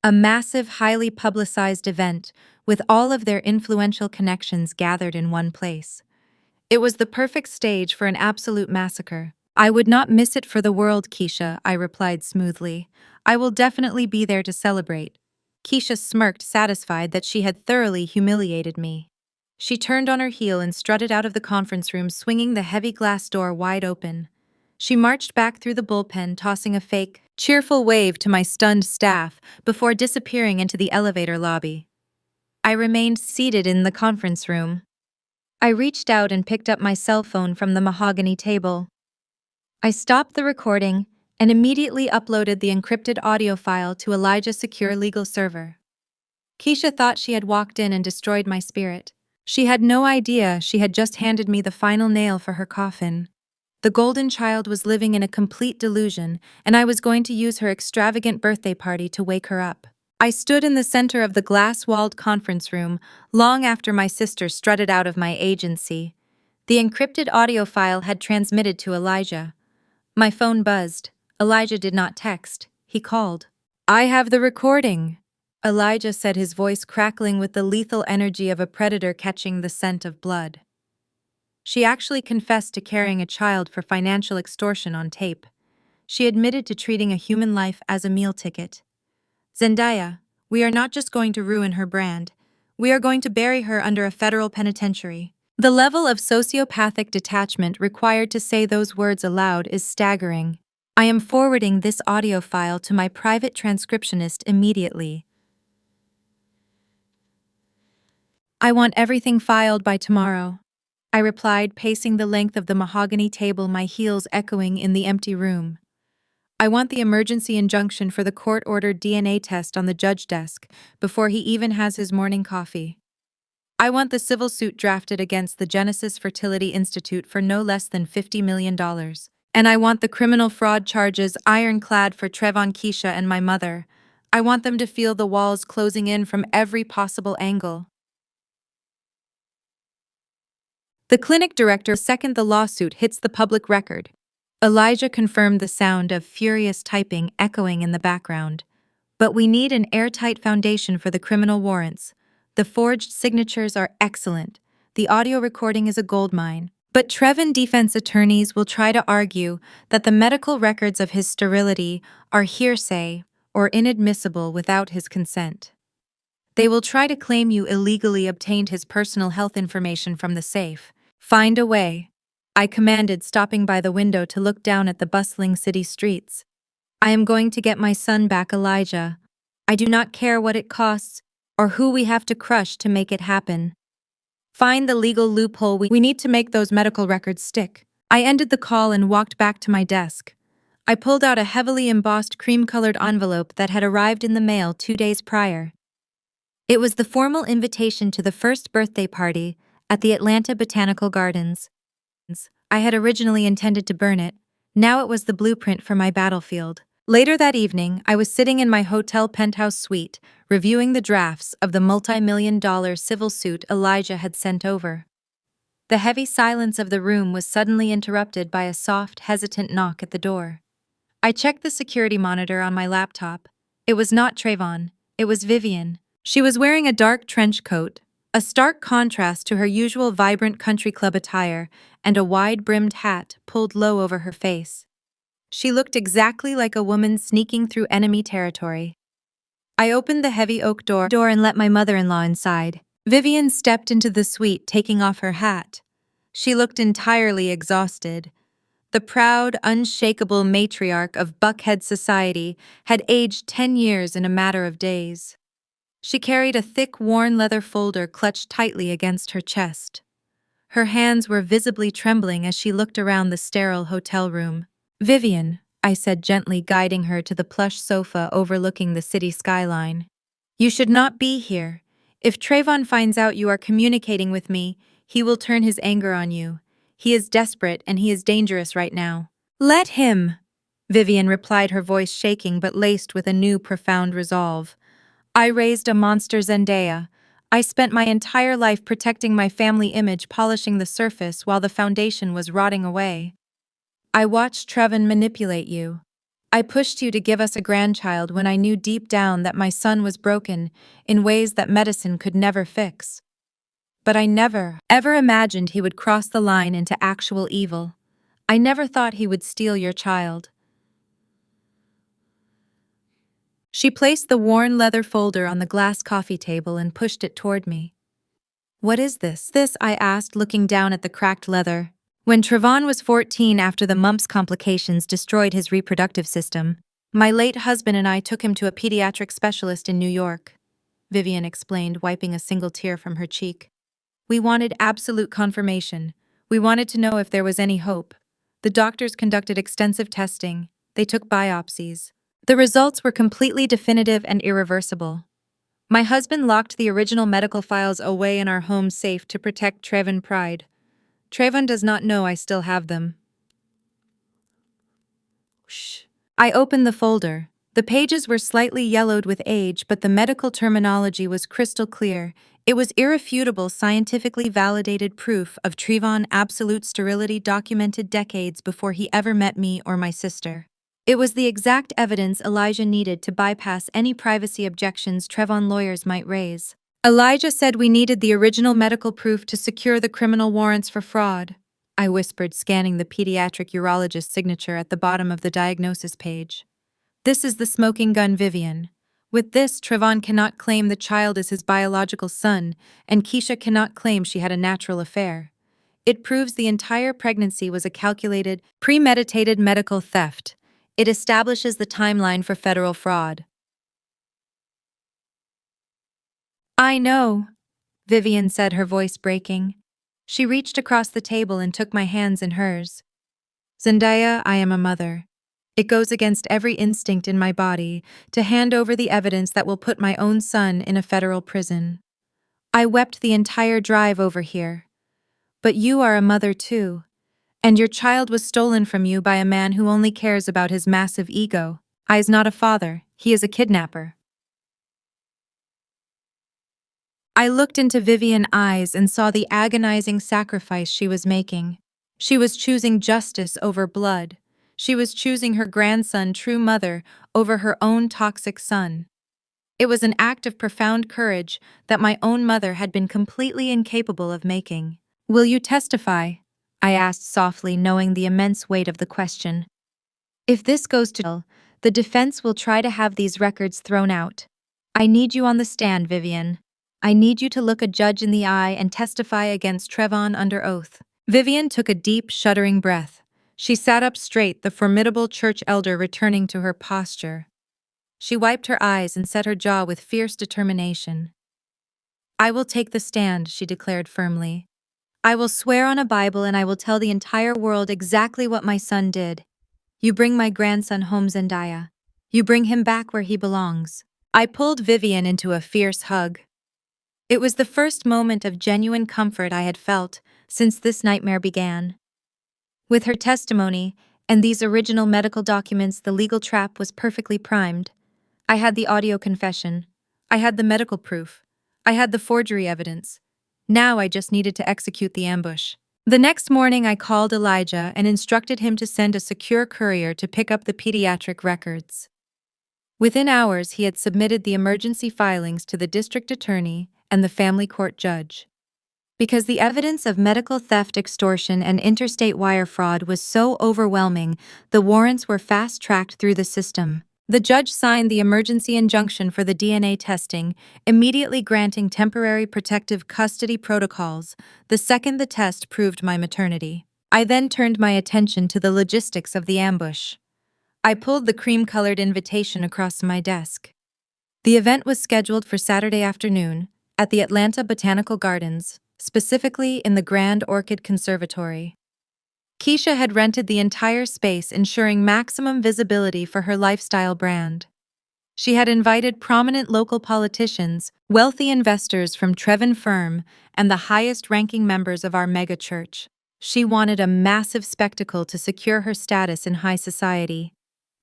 A massive, highly publicized event, with all of their influential connections gathered in one place. It was the perfect stage for an absolute massacre. "I would not miss it for the world, Keisha," I replied smoothly. "I will definitely be there to celebrate." Keisha smirked, satisfied that she had thoroughly humiliated me. She turned on her heel and strutted out of the conference room, swinging the heavy glass door wide open. She marched back through the bullpen, tossing a fake, cheerful wave to my stunned staff before disappearing into the elevator lobby. I remained seated in the conference room. I reached out and picked up my cell phone from the mahogany table. I stopped the recording and immediately uploaded the encrypted audio file to Elijah's secure legal server. Keisha thought she had walked in and destroyed my spirit. She had no idea she had just handed me the final nail for her coffin. The golden child was living in a complete delusion, and I was going to use her extravagant birthday party to wake her up. I stood in the center of the glass-walled conference room long after my sister strutted out of my agency. The encrypted audio file had transmitted to Elijah. My phone buzzed. Elijah did not text. He called. "I have the recording," Elijah said, his voice crackling with the lethal energy of a predator catching the scent of blood. She actually confessed to carrying a child for financial extortion on tape. She admitted to treating a human life as a meal ticket. "Zendaya, we are not just going to ruin her brand. We are going to bury her under a federal penitentiary." The level of sociopathic detachment required to say those words aloud is staggering. I am forwarding this audio file to my private transcriptionist immediately. I want everything filed by tomorrow, I replied, pacing the length of the mahogany table, my heels echoing in the empty room. I want the emergency injunction for the court-ordered DNA test on the judge desk before he even has his morning coffee. I want the civil suit drafted against the Genesis Fertility Institute for no less than $50 million. And I want the criminal fraud charges ironclad for Trevon, Keisha, and my mother. I want them to feel the walls closing in from every possible angle. The clinic director second the lawsuit hits the public record. Elijah confirmed, the sound of furious typing echoing in the background. But we need an airtight foundation for the criminal warrants. The forged signatures are excellent. The audio recording is a goldmine. But Trevon defense attorneys will try to argue that the medical records of his sterility are hearsay or inadmissible without his consent. They will try to claim you illegally obtained his personal health information from the safe. Find a way, I commanded, stopping by the window to look down at the bustling city streets. I am going to get my son back, Elijah. I do not care what it costs or who we have to crush to make it happen. Find the legal loophole. We need to make those medical records stick. I ended the call and walked back to my desk. I pulled out a heavily embossed cream-colored envelope that had arrived in the mail 2 days prior. It was the formal invitation to the first birthday party at the Atlanta Botanical Gardens. I had originally intended to burn it. Now it was the blueprint for my battlefield. Later that evening, I was sitting in my hotel penthouse suite, reviewing the drafts of the multi-million-dollar civil suit Elijah had sent over. The heavy silence of the room was suddenly interrupted by a soft, hesitant knock at the door. I checked the security monitor on my laptop. It was not Trevon. It was Vivian. She was wearing a dark trench coat, a stark contrast to her usual vibrant country club attire, and a wide-brimmed hat pulled low over her face. She looked exactly like a woman sneaking through enemy territory. I opened the heavy oak door and let my mother-in-law inside. Vivian stepped into the suite, taking off her hat. She looked entirely exhausted. The proud, unshakable matriarch of Buckhead society had aged 10 years in a matter of days. She carried a thick, worn leather folder clutched tightly against her chest. Her hands were visibly trembling as she looked around the sterile hotel room. "Vivian," I said gently, guiding her to the plush sofa overlooking the city skyline. "You should not be here. If Trevon finds out you are communicating with me, he will turn his anger on you. He is desperate and he is dangerous right now." "Let him," Vivian replied, her voice shaking but laced with a new profound resolve. "I raised a monster, Zendaya. I spent my entire life protecting my family image, polishing the surface while the foundation was rotting away. I watched Trevon manipulate you. I pushed you to give us a grandchild when I knew deep down that my son was broken in ways that medicine could never fix. But I never, ever imagined he would cross the line into actual evil. I never thought he would steal your child." She placed the worn leather folder on the glass coffee table and pushed it toward me. "What is this?" I asked, looking down at the cracked leather. When Trevon was 14 after the mumps complications destroyed his reproductive system, my late husband and I took him to a pediatric specialist in New York, Vivian explained, wiping a single tear from her cheek. We wanted absolute confirmation. We wanted to know if there was any hope. The doctors conducted extensive testing. They took biopsies. The results were completely definitive and irreversible. My husband locked the original medical files away in our home safe to protect Trevon pride. Trevon does not know I still have them. Shh. I opened the folder. The pages were slightly yellowed with age, but the medical terminology was crystal clear. It was irrefutable, scientifically validated proof of Trevon's absolute sterility documented decades before he ever met me or my sister. It was the exact evidence Elijah needed to bypass any privacy objections Trevon lawyers might raise. Elijah said we needed the original medical proof to secure the criminal warrants for fraud, I whispered, scanning the pediatric urologist's signature at the bottom of the diagnosis page. This is the smoking gun, Vivian. With this, Trevon cannot claim the child is his biological son, and Keisha cannot claim she had a natural affair. It proves the entire pregnancy was a calculated, premeditated medical theft. It establishes the timeline for federal fraud. I know, Vivian said, her voice breaking. She reached across the table and took my hands in hers. Zendaya, I am a mother. It goes against every instinct in my body to hand over the evidence that will put my own son in a federal prison. I wept the entire drive over here. But you are a mother too, and your child was stolen from you by a man who only cares about his massive ego. I is not a father, he is a kidnapper. I looked into Vivian's eyes and saw the agonizing sacrifice she was making. She was choosing justice over blood. She was choosing her grandson, true mother, over her own toxic son. It was an act of profound courage that my own mother had been completely incapable of making. Will you testify? I asked softly, knowing the immense weight of the question. If this goes to trial, the defense will try to have these records thrown out. I need you on the stand, Vivian. I need you to look a judge in the eye and testify against Trevon under oath. Vivian took a deep, shuddering breath. She sat up straight, the formidable church elder returning to her posture. She wiped her eyes and set her jaw with fierce determination. I will take the stand, she declared firmly. I will swear on a Bible and I will tell the entire world exactly what my son did. You bring my grandson home, Zendaya. You bring him back where he belongs. I pulled Vivian into a fierce hug. It was the first moment of genuine comfort I had felt since this nightmare began. With her testimony and these original medical documents, the legal trap was perfectly primed. I had the audio confession. I had the medical proof. I had the forgery evidence. Now I just needed to execute the ambush. The next morning, I called Elijah and instructed him to send a secure courier to pick up the pediatric records. Within hours, he had submitted the emergency filings to the district attorney and the family court judge. Because the evidence of medical theft, extortion, and interstate wire fraud was so overwhelming, the warrants were fast-tracked through the system. The judge signed the emergency injunction for the DNA testing, immediately granting temporary protective custody protocols the second the test proved my maternity. I then turned my attention to the logistics of the ambush. I pulled the cream-colored invitation across my desk. The event was scheduled for Saturday afternoon at the Atlanta Botanical Gardens, specifically in the Grand Orchid Conservatory. Keisha had rented the entire space, ensuring maximum visibility for her lifestyle brand. She had invited prominent local politicians, wealthy investors from Trevon firm, and the highest-ranking members of our megachurch. She wanted a massive spectacle to secure her status in high society.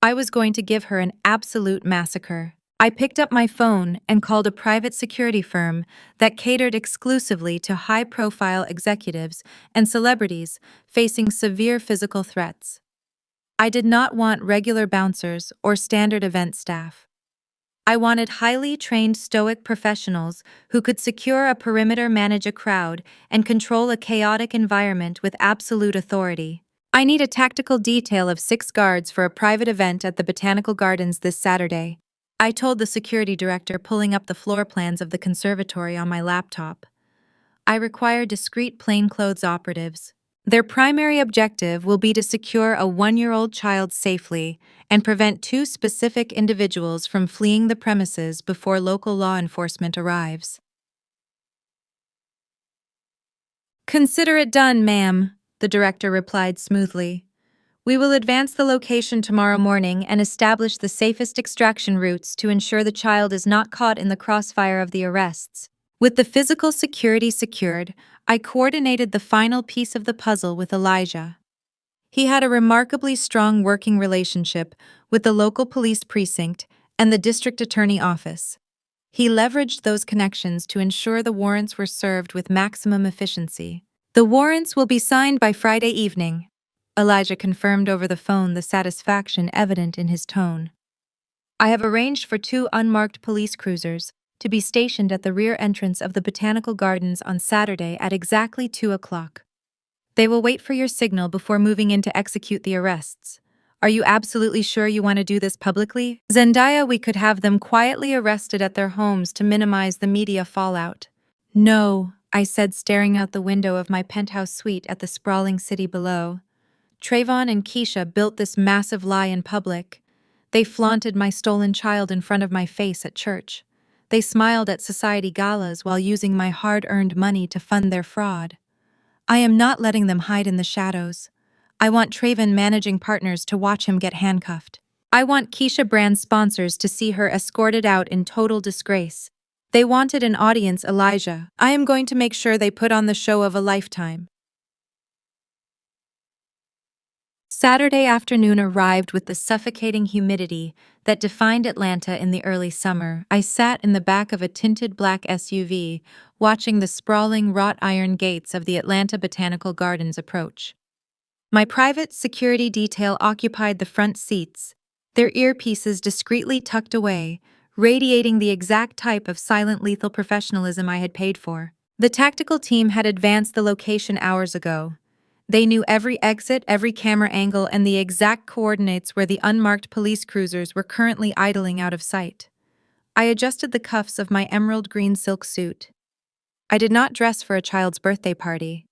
I was going to give her an absolute massacre. I picked up my phone and called a private security firm that catered exclusively to high-profile executives and celebrities facing severe physical threats. I did not want regular bouncers or standard event staff. I wanted highly trained stoic professionals who could secure a perimeter, manage a crowd, and control a chaotic environment with absolute authority. I need a tactical detail of 6 guards for a private event at the Botanical Gardens this Saturday, I told the security director, pulling up the floor plans of the conservatory on my laptop. I require discreet plainclothes operatives. Their primary objective will be to secure a 1-year-old child safely and prevent two specific individuals from fleeing the premises before local law enforcement arrives. "Consider it done, ma'am," the director replied smoothly. "We will advance the location tomorrow morning and establish the safest extraction routes to ensure the child is not caught in the crossfire of the arrests." With the physical security secured, I coordinated the final piece of the puzzle with Elijah. He had a remarkably strong working relationship with the local police precinct and the district attorney office. He leveraged those connections to ensure the warrants were served with maximum efficiency. "The warrants will be signed by Friday evening," Elijah confirmed over the phone, the satisfaction evident in his tone. "I have arranged for 2 unmarked police cruisers to be stationed at the rear entrance of the Botanical Gardens on Saturday at exactly 2 o'clock. They will wait for your signal before moving in to execute the arrests. Are you absolutely sure you want to do this publicly?" "Zendaya, we could have them quietly arrested at their homes to minimize the media fallout." "No," I said, staring out the window of my penthouse suite at the sprawling city below. "Trayvon and Keisha built this massive lie in public. They flaunted my stolen child in front of my face at church. They smiled at society galas while using my hard-earned money to fund their fraud. I am not letting them hide in the shadows. I want Trayvon managing partners to watch him get handcuffed. I want Keisha brand sponsors to see her escorted out in total disgrace. They wanted an audience, Elijah. I am going to make sure they put on the show of a lifetime." Saturday afternoon arrived with the suffocating humidity that defined Atlanta in the early summer. I sat in the back of a tinted black SUV, watching the sprawling wrought iron gates of the Atlanta Botanical Gardens approach. My private security detail occupied the front seats, their earpieces discreetly tucked away, radiating the exact type of silent lethal professionalism I had paid for. The tactical team had advanced the location hours ago. They knew every exit, every camera angle, and the exact coordinates where the unmarked police cruisers were currently idling out of sight. I adjusted the cuffs of my emerald green silk suit. I did not dress for a child's birthday party.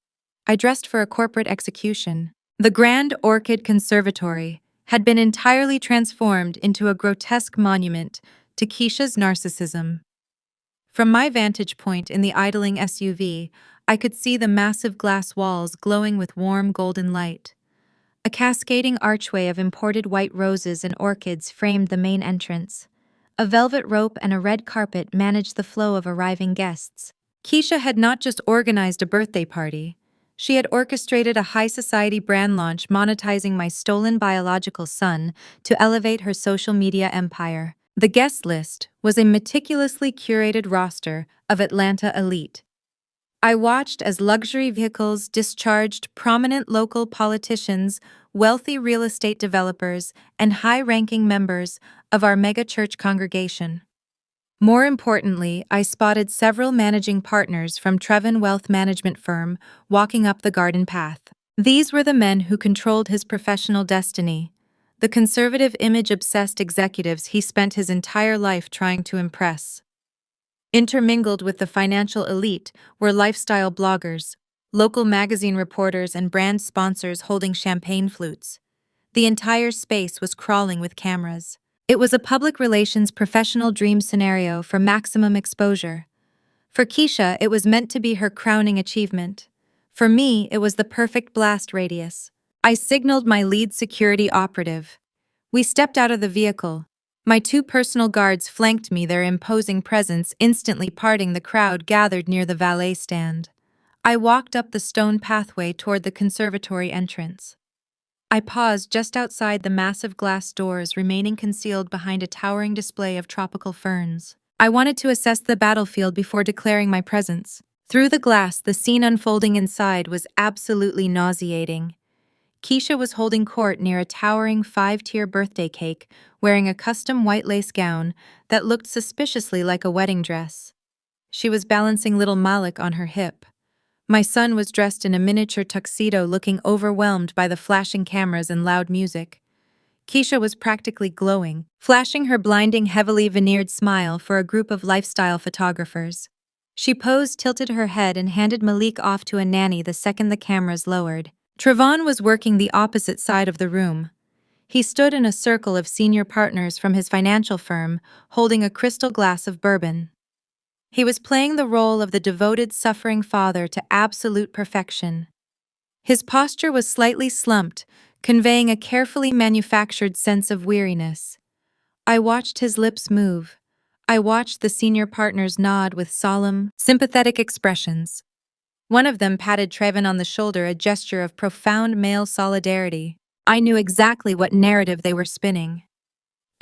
I dressed for a corporate execution. The Grand Orchid Conservatory had been entirely transformed into a grotesque monument to Keisha's narcissism. From my vantage point in the idling SUV, I could see the massive glass walls glowing with warm golden light. A cascading archway of imported white roses and orchids framed the main entrance. A velvet rope and a red carpet managed the flow of arriving guests. Keisha had not just organized a birthday party. She had orchestrated a high-society brand launch monetizing my stolen biological son to elevate her social media empire. The guest list was a meticulously curated roster of Atlanta elite. I watched as luxury vehicles discharged prominent local politicians, wealthy real estate developers, and high-ranking members of our mega-church congregation. More importantly, I spotted several managing partners from Trevin Wealth Management firm walking up the garden path. These were the men who controlled his professional destiny, the conservative image-obsessed executives he spent his entire life trying to impress. Intermingled with the financial elite were lifestyle bloggers, local magazine reporters, and brand sponsors holding champagne flutes. The entire space was crawling with cameras. It was a public relations professional dream scenario for maximum exposure. For Keisha, it was meant to be her crowning achievement. For me, it was the perfect blast radius. I signaled my lead security operative. We stepped out of the vehicle. My 2 personal guards flanked me, their imposing presence instantly parting the crowd gathered near the valet stand. I walked up the stone pathway toward the conservatory entrance. I paused just outside the massive glass doors, remaining concealed behind a towering display of tropical ferns. I wanted to assess the battlefield before declaring my presence. Through the glass, the scene unfolding inside was absolutely nauseating. Keisha was holding court near a towering 5-tier birthday cake, wearing a custom white lace gown that looked suspiciously like a wedding dress. She was balancing little Malik on her hip. My son was dressed in a miniature tuxedo, looking overwhelmed by the flashing cameras and loud music. Keisha was practically glowing, flashing her blinding, heavily veneered smile for a group of lifestyle photographers. She posed, tilted her head, and handed Malik off to a nanny the second the cameras lowered. Trevon was working the opposite side of the room. He stood in a circle of senior partners from his financial firm, holding a crystal glass of bourbon. He was playing the role of the devoted, suffering father to absolute perfection. His posture was slightly slumped, conveying a carefully manufactured sense of weariness. I watched his lips move. I watched the senior partners nod with solemn, sympathetic expressions. One of them patted Trevon on the shoulder, a gesture of profound male solidarity. I knew exactly what narrative they were spinning.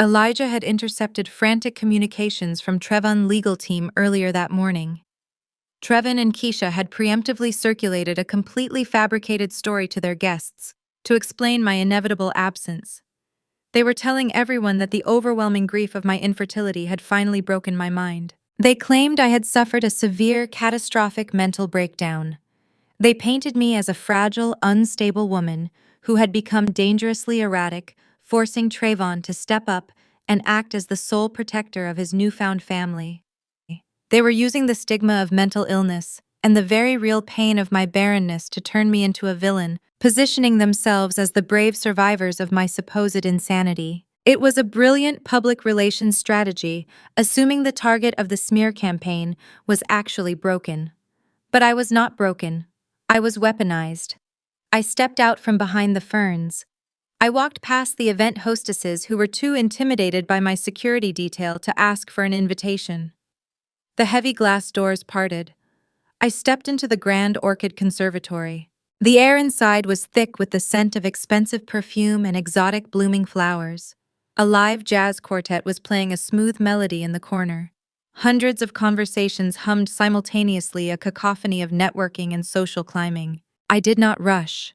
Elijah had intercepted frantic communications from Trevon's legal team earlier that morning. Trevon and Keisha had preemptively circulated a completely fabricated story to their guests to explain my inevitable absence. They were telling everyone that the overwhelming grief of my infertility had finally broken my mind. They claimed I had suffered a severe, catastrophic mental breakdown. They painted me as a fragile, unstable woman who had become dangerously erratic, forcing Trevon to step up and act as the sole protector of his newfound family. They were using the stigma of mental illness and the very real pain of my barrenness to turn me into a villain, positioning themselves as the brave survivors of my supposed insanity. It was a brilliant public relations strategy, assuming the target of the smear campaign was actually broken. But I was not broken. I was weaponized. I stepped out from behind the ferns. I walked past the event hostesses who were too intimidated by my security detail to ask for an invitation. The heavy glass doors parted. I stepped into the Grand Orchid Conservatory. The air inside was thick with the scent of expensive perfume and exotic blooming flowers. A live jazz quartet was playing a smooth melody in the corner. Hundreds of conversations hummed simultaneously, a cacophony of networking and social climbing. I did not rush.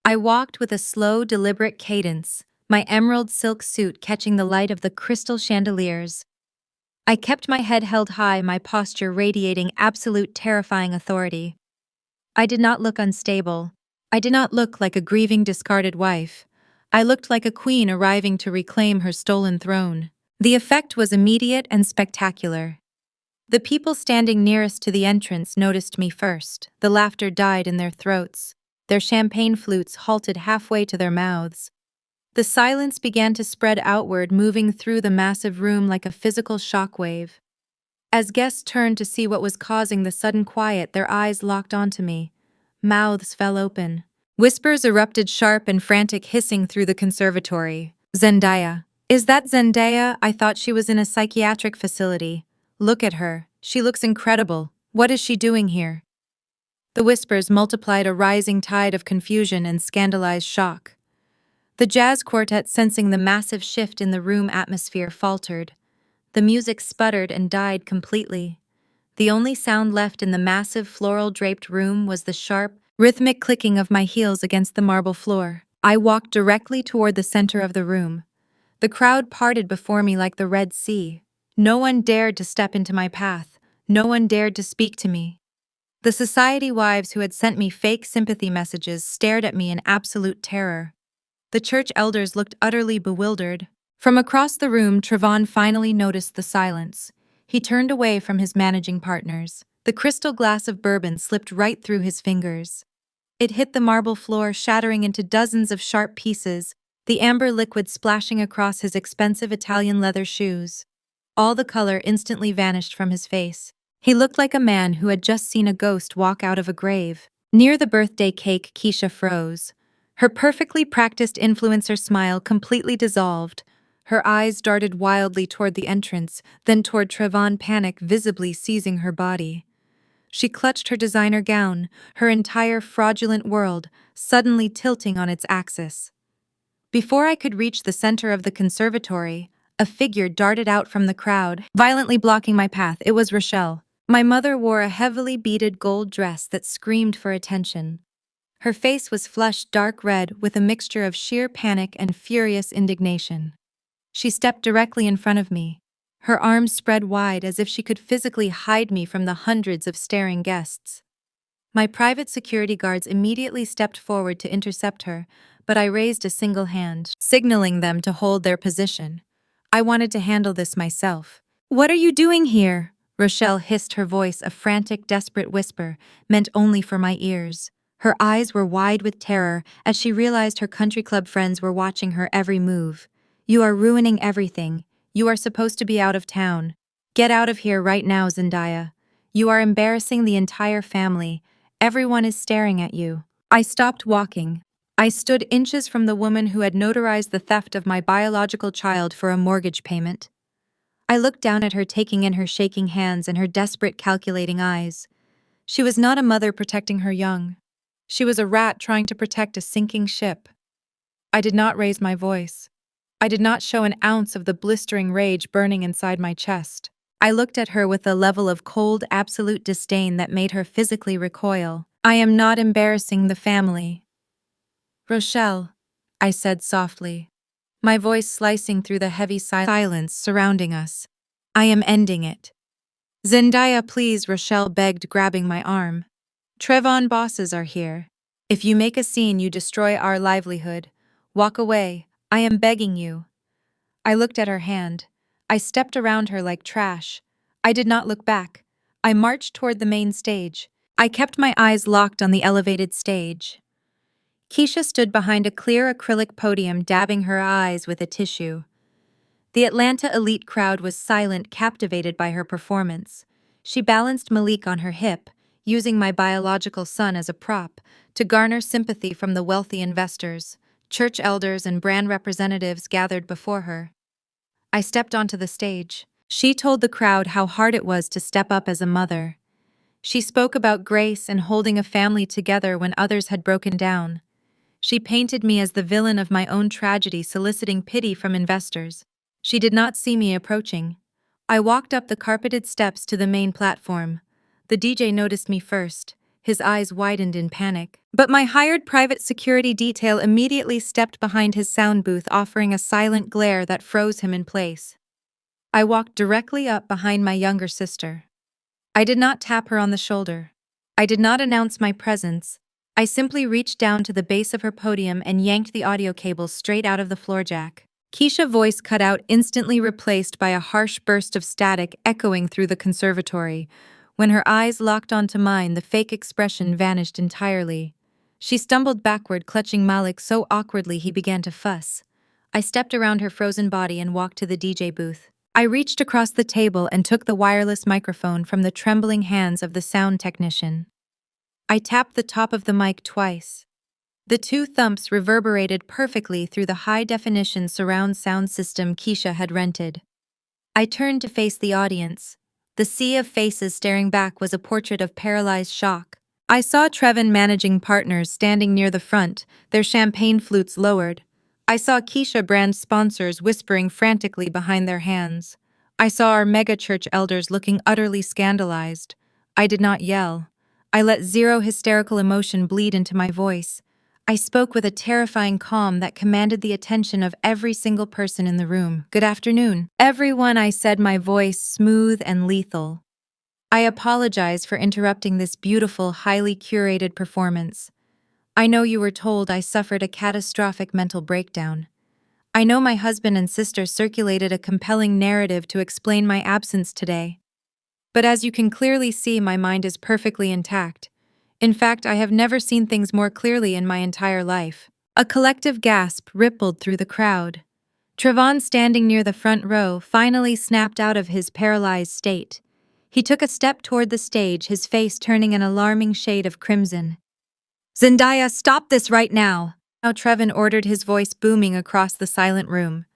I walked with a slow, deliberate cadence, my emerald silk suit catching the light of the crystal chandeliers. I kept my head held high, my posture radiating absolute terrifying authority. I did not look unstable. I did not look like a grieving, discarded wife. I looked like a queen arriving to reclaim her stolen throne. The effect was immediate and spectacular. The people standing nearest to the entrance noticed me first. The laughter died in their throats. Their champagne flutes halted halfway to their mouths. The silence began to spread outward, moving through the massive room like a physical shockwave. As guests turned to see what was causing the sudden quiet, their eyes locked onto me. Mouths fell open. Whispers erupted, sharp and frantic, hissing through the conservatory. Zendaya. Is that Zendaya? I thought she was in a psychiatric facility. Look at her. She looks incredible. What is she doing here? The whispers multiplied, a rising tide of confusion and scandalized shock. The jazz quartet, sensing the massive shift in the room atmosphere, faltered. The music sputtered and died completely. The only sound left in the massive floral-draped room was the sharp, rhythmic clicking of my heels against the marble floor. I walked directly toward the center of the room. The crowd parted before me like the Red Sea. No one dared to step into my path. No one dared to speak to me. The society wives who had sent me fake sympathy messages stared at me in absolute terror. The church elders looked utterly bewildered. From across the room, Trevon finally noticed the silence. He turned away from his managing partners. The crystal glass of bourbon slipped right through his fingers. It hit the marble floor, shattering into dozens of sharp pieces, the amber liquid splashing across his expensive Italian leather shoes. All the color instantly vanished from his face. He looked like a man who had just seen a ghost walk out of a grave. Near the birthday cake, Keisha froze. Her perfectly practiced influencer smile completely dissolved. Her eyes darted wildly toward the entrance, then toward Trevon, panic visibly seizing her body. She clutched her designer gown, her entire fraudulent world suddenly tilting on its axis. Before I could reach the center of the conservatory, a figure darted out from the crowd, violently blocking my path. It was Rochelle. My mother wore a heavily beaded gold dress that screamed for attention. Her face was flushed dark red with a mixture of sheer panic and furious indignation. She stepped directly in front of me, her arms spread wide as if she could physically hide me from the hundreds of staring guests. My private security guards immediately stepped forward to intercept her, but I raised a single hand, signaling them to hold their position. I wanted to handle this myself. "What are you doing here?" Rochelle hissed, her voice a frantic, desperate whisper, meant only for my ears. Her eyes were wide with terror as she realized her country club friends were watching her every move. "You are ruining everything. You are supposed to be out of town. Get out of here right now, Zendaya. You are embarrassing the entire family. Everyone is staring at you." I stopped walking. I stood inches from the woman who had notarized the theft of my biological child for a mortgage payment. I looked down at her, taking in her shaking hands and her desperate, calculating eyes. She was not a mother protecting her young. She was a rat trying to protect a sinking ship. I did not raise my voice. I did not show an ounce of the blistering rage burning inside my chest. I looked at her with a level of cold, absolute disdain that made her physically recoil. "I am not embarrassing the family." "Rochelle," I said softly, my voice slicing through the heavy silence surrounding us. "I am ending it." "Zendaya, please," Rochelle begged, grabbing my arm. "Trevon bosses are here. If you make a scene, you destroy our livelihood. Walk away. I am begging you." I looked at her hand. I stepped around her like trash. I did not look back. I marched toward the main stage. I kept my eyes locked on the elevated stage. Keisha stood behind a clear acrylic podium, dabbing her eyes with a tissue. The Atlanta elite crowd was silent, captivated by her performance. She balanced Malik on her hip, using my biological son as a prop, to garner sympathy from the wealthy investors. Church elders and brand representatives gathered before her. I stepped onto the stage. She told the crowd how hard it was to step up as a mother. She spoke about grace and holding a family together when others had broken down. She painted me as the villain of my own tragedy, soliciting pity from investors. She did not see me approaching. I walked up the carpeted steps to the main platform. The DJ noticed me first. His eyes widened in panic. But my hired private security detail immediately stepped behind his sound booth, offering a silent glare that froze him in place. I walked directly up behind my younger sister. I did not tap her on the shoulder. I did not announce my presence. I simply reached down to the base of her podium and yanked the audio cable straight out of the floor jack. Keisha's voice cut out, instantly replaced by a harsh burst of static echoing through the conservatory. When her eyes locked onto mine, the fake expression vanished entirely. She stumbled backward, clutching Malik so awkwardly he began to fuss. I stepped around her frozen body and walked to the DJ booth. I reached across the table and took the wireless microphone from the trembling hands of the sound technician. I tapped the top of the mic twice. The two thumps reverberated perfectly through the high-definition surround sound system Keisha had rented. I turned to face the audience. The sea of faces staring back was a portrait of paralyzed shock. I saw Trevon managing partners standing near the front, their champagne flutes lowered. I saw Keisha brand sponsors whispering frantically behind their hands. I saw our megachurch elders looking utterly scandalized. I did not yell. I let zero hysterical emotion bleed into my voice. I spoke with a terrifying calm that commanded the attention of every single person in the room. "Good afternoon, everyone," I said, my voice smooth and lethal. "I apologize for interrupting this beautiful, highly curated performance. I know you were told I suffered a catastrophic mental breakdown. I know my husband and sister circulated a compelling narrative to explain my absence today. But as you can clearly see, my mind is perfectly intact. In fact, I have never seen things more clearly in my entire life." A collective gasp rippled through the crowd. Trevon, standing near the front row, finally snapped out of his paralyzed state. He took a step toward the stage, his face turning an alarming shade of crimson. "Zendaya, stop this right now!" Now Trevon ordered, his voice booming across the silent room.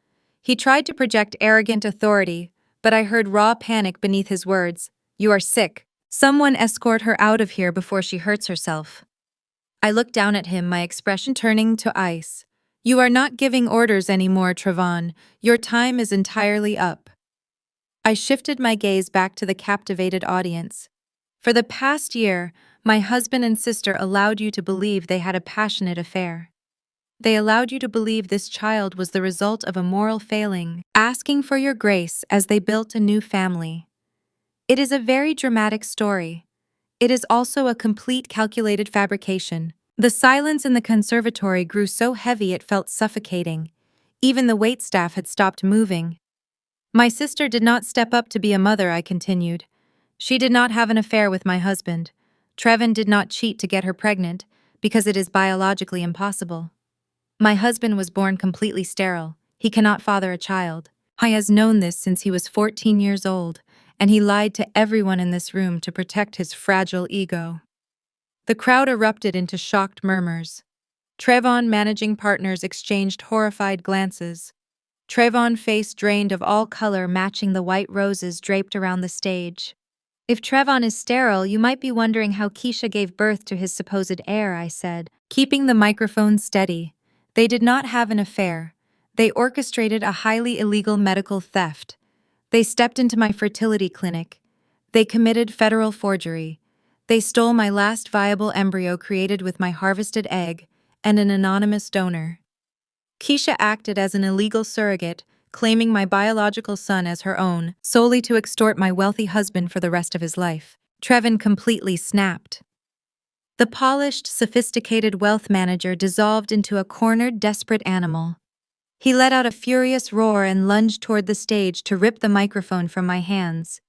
He tried to project arrogant authority, but I heard raw panic beneath his words. "You are sick. Someone escort her out of here before she hurts herself." I looked down at him, my expression turning to ice. "You are not giving orders anymore, Trevon. Your time is entirely up." I shifted my gaze back to the captivated audience. "For the past year, my husband and sister allowed you to believe they had a passionate affair. They allowed you to believe this child was the result of a moral failing, asking for your grace as they built a new family. It is a very dramatic story. It is also a complete calculated fabrication." The silence in the conservatory grew so heavy it felt suffocating. Even the waitstaff had stopped moving. "My sister did not step up to be a mother," I continued. "She did not have an affair with my husband. Trevon did not cheat to get her pregnant. because it is biologically impossible. My husband was born completely sterile. He cannot father a child. He has known this since he was 14 years old, and he lied to everyone in this room to protect his fragile ego. The crowd erupted into shocked murmurs. Trayvon managing partners exchanged horrified glances. Trayvon's face drained of all color matching the white roses draped around the stage. If Trayvon is sterile, you might be wondering how Keisha gave birth to his supposed heir, I said, keeping the microphone steady. They did not have an affair. They orchestrated a highly illegal medical theft. They stepped into my fertility clinic. They committed federal forgery. They stole my last viable embryo created with my harvested egg and an anonymous donor. Keisha acted as an illegal surrogate, claiming my biological son as her own, solely to extort my wealthy husband for the rest of his life. Trevin completely snapped. The polished, sophisticated wealth manager dissolved into a cornered, desperate animal. He let out a furious roar and lunged toward the stage to rip the microphone from my hands.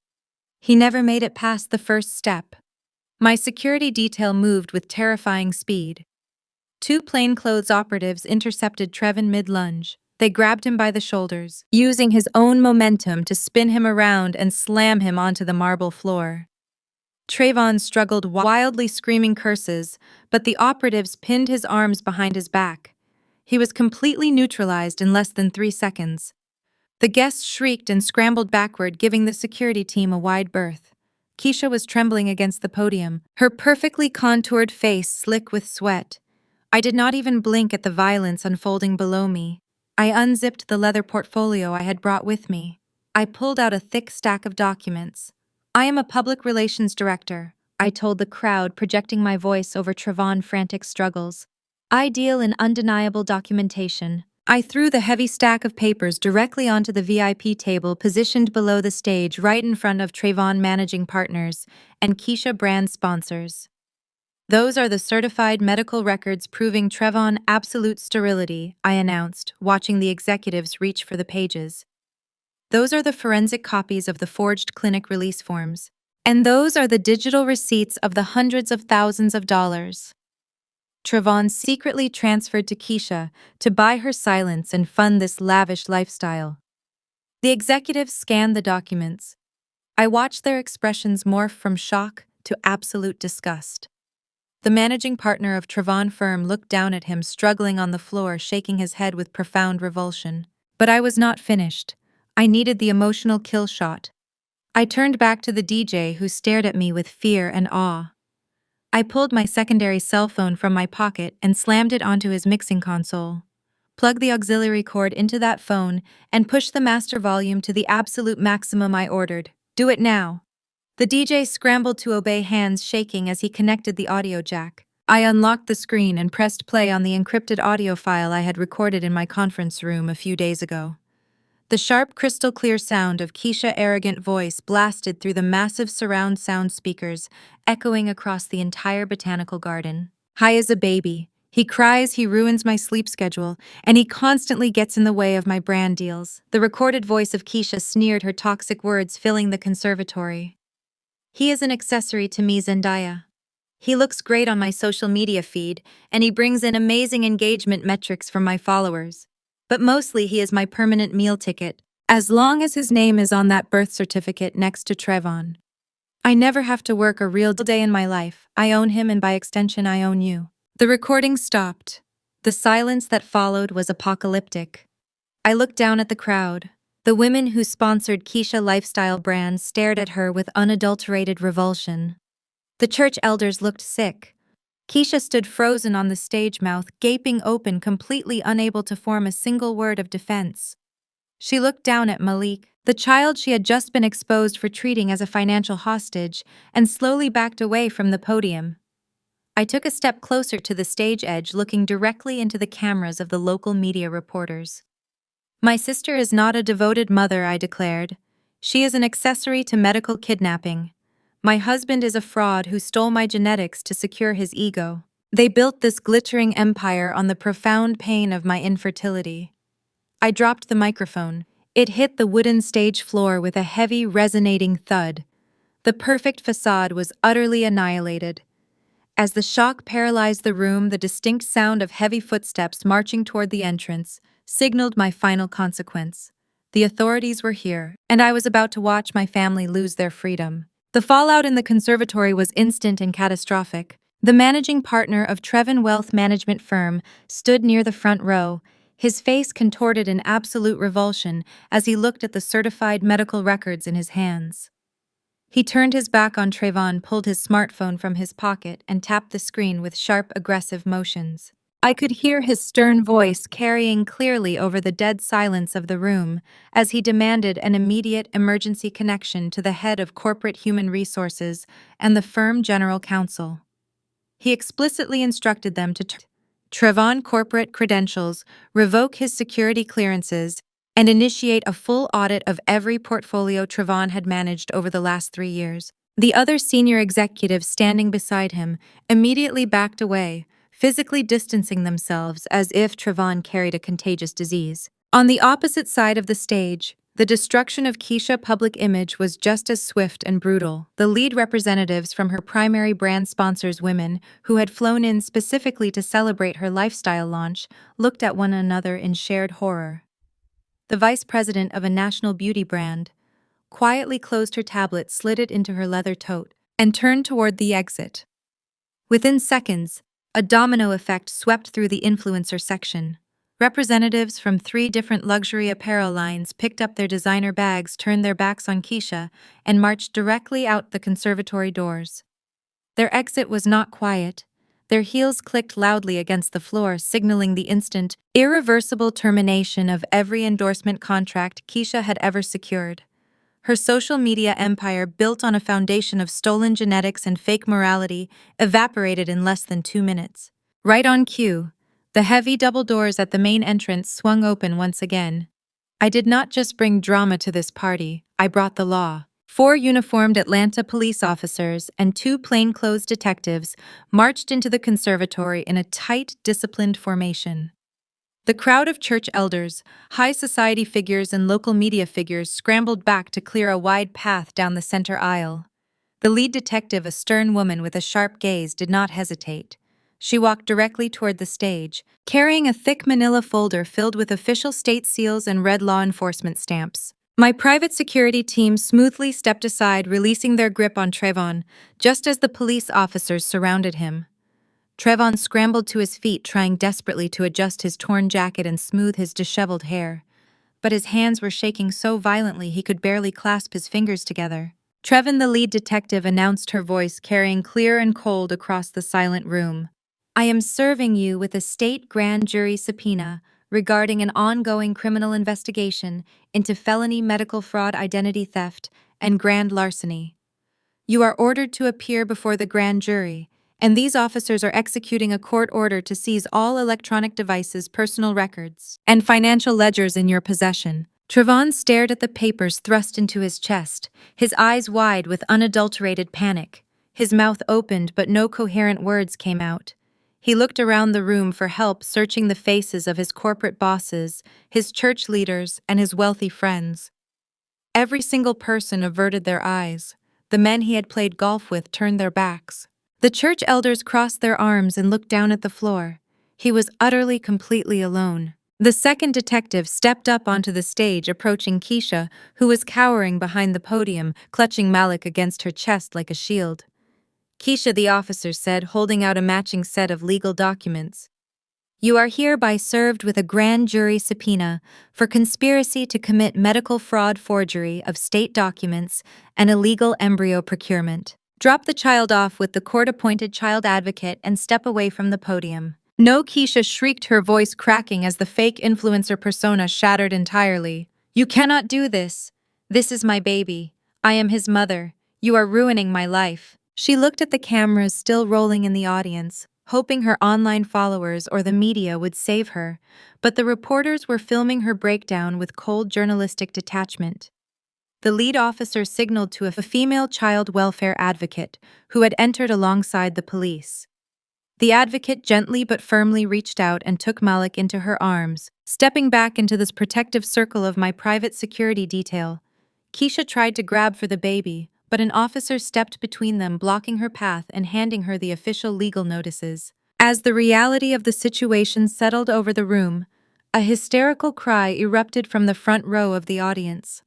He never made it past the first step. My security detail moved with terrifying speed. Two plainclothes operatives intercepted Trevin mid-lunge. They grabbed him by the shoulders, using his own momentum to spin him around and slam him onto the marble floor. Trayvon struggled wildly, screaming curses, but the operatives pinned his arms behind his back. He was completely neutralized in less than 3 seconds. The guests shrieked and scrambled backward, giving the security team a wide berth. Keisha was trembling against the podium, her perfectly contoured face slick with sweat. I did not even blink at the violence unfolding below me. I unzipped the leather portfolio I had brought with me. I pulled out a thick stack of documents. I am a public relations director, I told the crowd, projecting my voice over Trayvon's frantic struggles. I deal in undeniable documentation. I threw the heavy stack of papers directly onto the VIP table positioned below the stage, right in front of Trayvon managing partners and Keisha brand sponsors. Those are the certified medical records proving Trayvon's absolute sterility, I announced, watching the executives reach for the pages. Those are the forensic copies of the forged clinic release forms. And those are the digital receipts of the hundreds of thousands of dollars Trayvon secretly transferred to Keisha to buy her silence and fund this lavish lifestyle. The executives scanned the documents. I watched their expressions morph from shock to absolute disgust. The managing partner of Trayvon's firm looked down at him, struggling on the floor, shaking his head with profound revulsion. But I was not finished. I needed the emotional kill shot. I turned back to the DJ, who stared at me with fear and awe. I pulled my secondary cell phone from my pocket and slammed it onto his mixing console. Plug the auxiliary cord into that phone and push the master volume to the absolute maximum, I ordered. Do it now. The DJ scrambled to obey, hands shaking as he connected the audio jack. I unlocked the screen and pressed play on the encrypted audio file I had recorded in my conference room a few days ago. The sharp, crystal-clear sound of Keisha's arrogant voice blasted through the massive surround sound speakers, echoing across the entire botanical garden. Hi is a baby. He cries, he ruins my sleep schedule, and he constantly gets in the way of my brand deals. The recorded voice of Keisha sneered, her toxic words filling the conservatory. He is an accessory to me, Zendaya. He looks great on my social media feed, and he brings in amazing engagement metrics from my followers. But mostly he is my permanent meal ticket, as long as his name is on that birth certificate next to Trayvon. I never have to work a real day in my life. I own him, and by extension I own you. The recording stopped. The silence that followed was apocalyptic. I looked down at the crowd. The women who sponsored Keisha lifestyle brands stared at her with unadulterated revulsion. The church elders looked sick. Keisha stood frozen on the stage, mouth gaping open, completely unable to form a single word of defense. She looked down at Malik, the child she had just been exposed for treating as a financial hostage, and slowly backed away from the podium. I took a step closer to the stage edge, looking directly into the cameras of the local media reporters. My sister is not a devoted mother, I declared. She is an accessory to medical kidnapping. My husband is a fraud who stole my genetics to secure his ego. They built this glittering empire on the profound pain of my infertility. I dropped the microphone. It hit the wooden stage floor with a heavy, resonating thud. The perfect facade was utterly annihilated. As the shock paralyzed the room, the distinct sound of heavy footsteps marching toward the entrance signaled my final consequence. The authorities were here, and I was about to watch my family lose their freedom. The fallout in the conservatory was instant and catastrophic. The managing partner of Trevin Wealth Management Firm stood near the front row, his face contorted in absolute revulsion as he looked at the certified medical records in his hands. He turned his back on Trayvon, pulled his smartphone from his pocket, and tapped the screen with sharp, aggressive motions. I could hear his stern voice carrying clearly over the dead silence of the room as he demanded an immediate emergency connection to the head of corporate human resources and the firm general counsel. He explicitly instructed them to Trayvon corporate credentials, revoke his security clearances, and initiate a full audit of every portfolio Trayvon had managed over the last 3 years. The other senior executives standing beside him immediately backed away, physically distancing themselves as if Trayvon carried a contagious disease. On the opposite side of the stage, the destruction of Keisha's public image was just as swift and brutal. The lead representatives from her primary brand sponsors, women who had flown in specifically to celebrate her lifestyle launch, looked at one another in shared horror. The vice president of a national beauty brand quietly closed her tablet, slid it into her leather tote, and turned toward the exit. Within seconds, a domino effect swept through the influencer section. Representatives from 3 different luxury apparel lines picked up their designer bags, turned their backs on Keisha, and marched directly out the conservatory doors. Their exit was not quiet. Their heels clicked loudly against the floor, signaling the instant, irreversible termination of every endorsement contract Keisha had ever secured. Her social media empire, built on a foundation of stolen genetics and fake morality, evaporated in less than 2 minutes. Right on cue, the heavy double doors at the main entrance swung open once again. I did not just bring drama to this party, I brought the law. 4 uniformed Atlanta police officers and 2 plainclothes detectives marched into the conservatory in a tight, disciplined formation. The crowd of church elders, high society figures, and local media figures scrambled back to clear a wide path down the center aisle. The lead detective, a stern woman with a sharp gaze, did not hesitate. She walked directly toward the stage, carrying a thick manila folder filled with official state seals and red law enforcement stamps. My private security team smoothly stepped aside, releasing their grip on Trayvon, just as the police officers surrounded him. Trayvon scrambled to his feet, trying desperately to adjust his torn jacket and smooth his disheveled hair. But his hands were shaking so violently he could barely clasp his fingers together. Trevin, the lead detective, announced, her voice carrying clear and cold across the silent room. I am serving you with a state grand jury subpoena regarding an ongoing criminal investigation into felony medical fraud, identity theft, and grand larceny. You are ordered to appear before the grand jury, and these officers are executing a court order to seize all electronic devices, personal records, and financial ledgers in your possession. Trayvon stared at the papers thrust into his chest, his eyes wide with unadulterated panic. His mouth opened, but no coherent words came out. He looked around the room for help, searching the faces of his corporate bosses, his church leaders, and his wealthy friends. Every single person averted their eyes. The men he had played golf with turned their backs. The church elders crossed their arms and looked down at the floor. He was utterly, completely alone. The second detective stepped up onto the stage, approaching Keisha, who was cowering behind the podium, clutching Malik against her chest like a shield. Keisha, the officer said, holding out a matching set of legal documents. You are hereby served with a grand jury subpoena for conspiracy to commit medical fraud, forgery of state documents, and illegal embryo procurement. Drop the child off with the court-appointed child advocate and step away from the podium. No, Keisha shrieked, her voice cracking as the fake influencer persona shattered entirely. You cannot do this. This is my baby. I am his mother. You are ruining my life. She looked at the cameras still rolling in the audience, hoping her online followers or the media would save her, but the reporters were filming her breakdown with cold journalistic detachment. The lead officer signaled to a female child welfare advocate who had entered alongside the police. The advocate gently but firmly reached out and took Malik into her arms, stepping back into this protective circle of my private security detail. Keisha tried to grab for the baby, but an officer stepped between them, blocking her path and handing her the official legal notices. As the reality of the situation settled over the room, a hysterical cry erupted from the front row of the audience.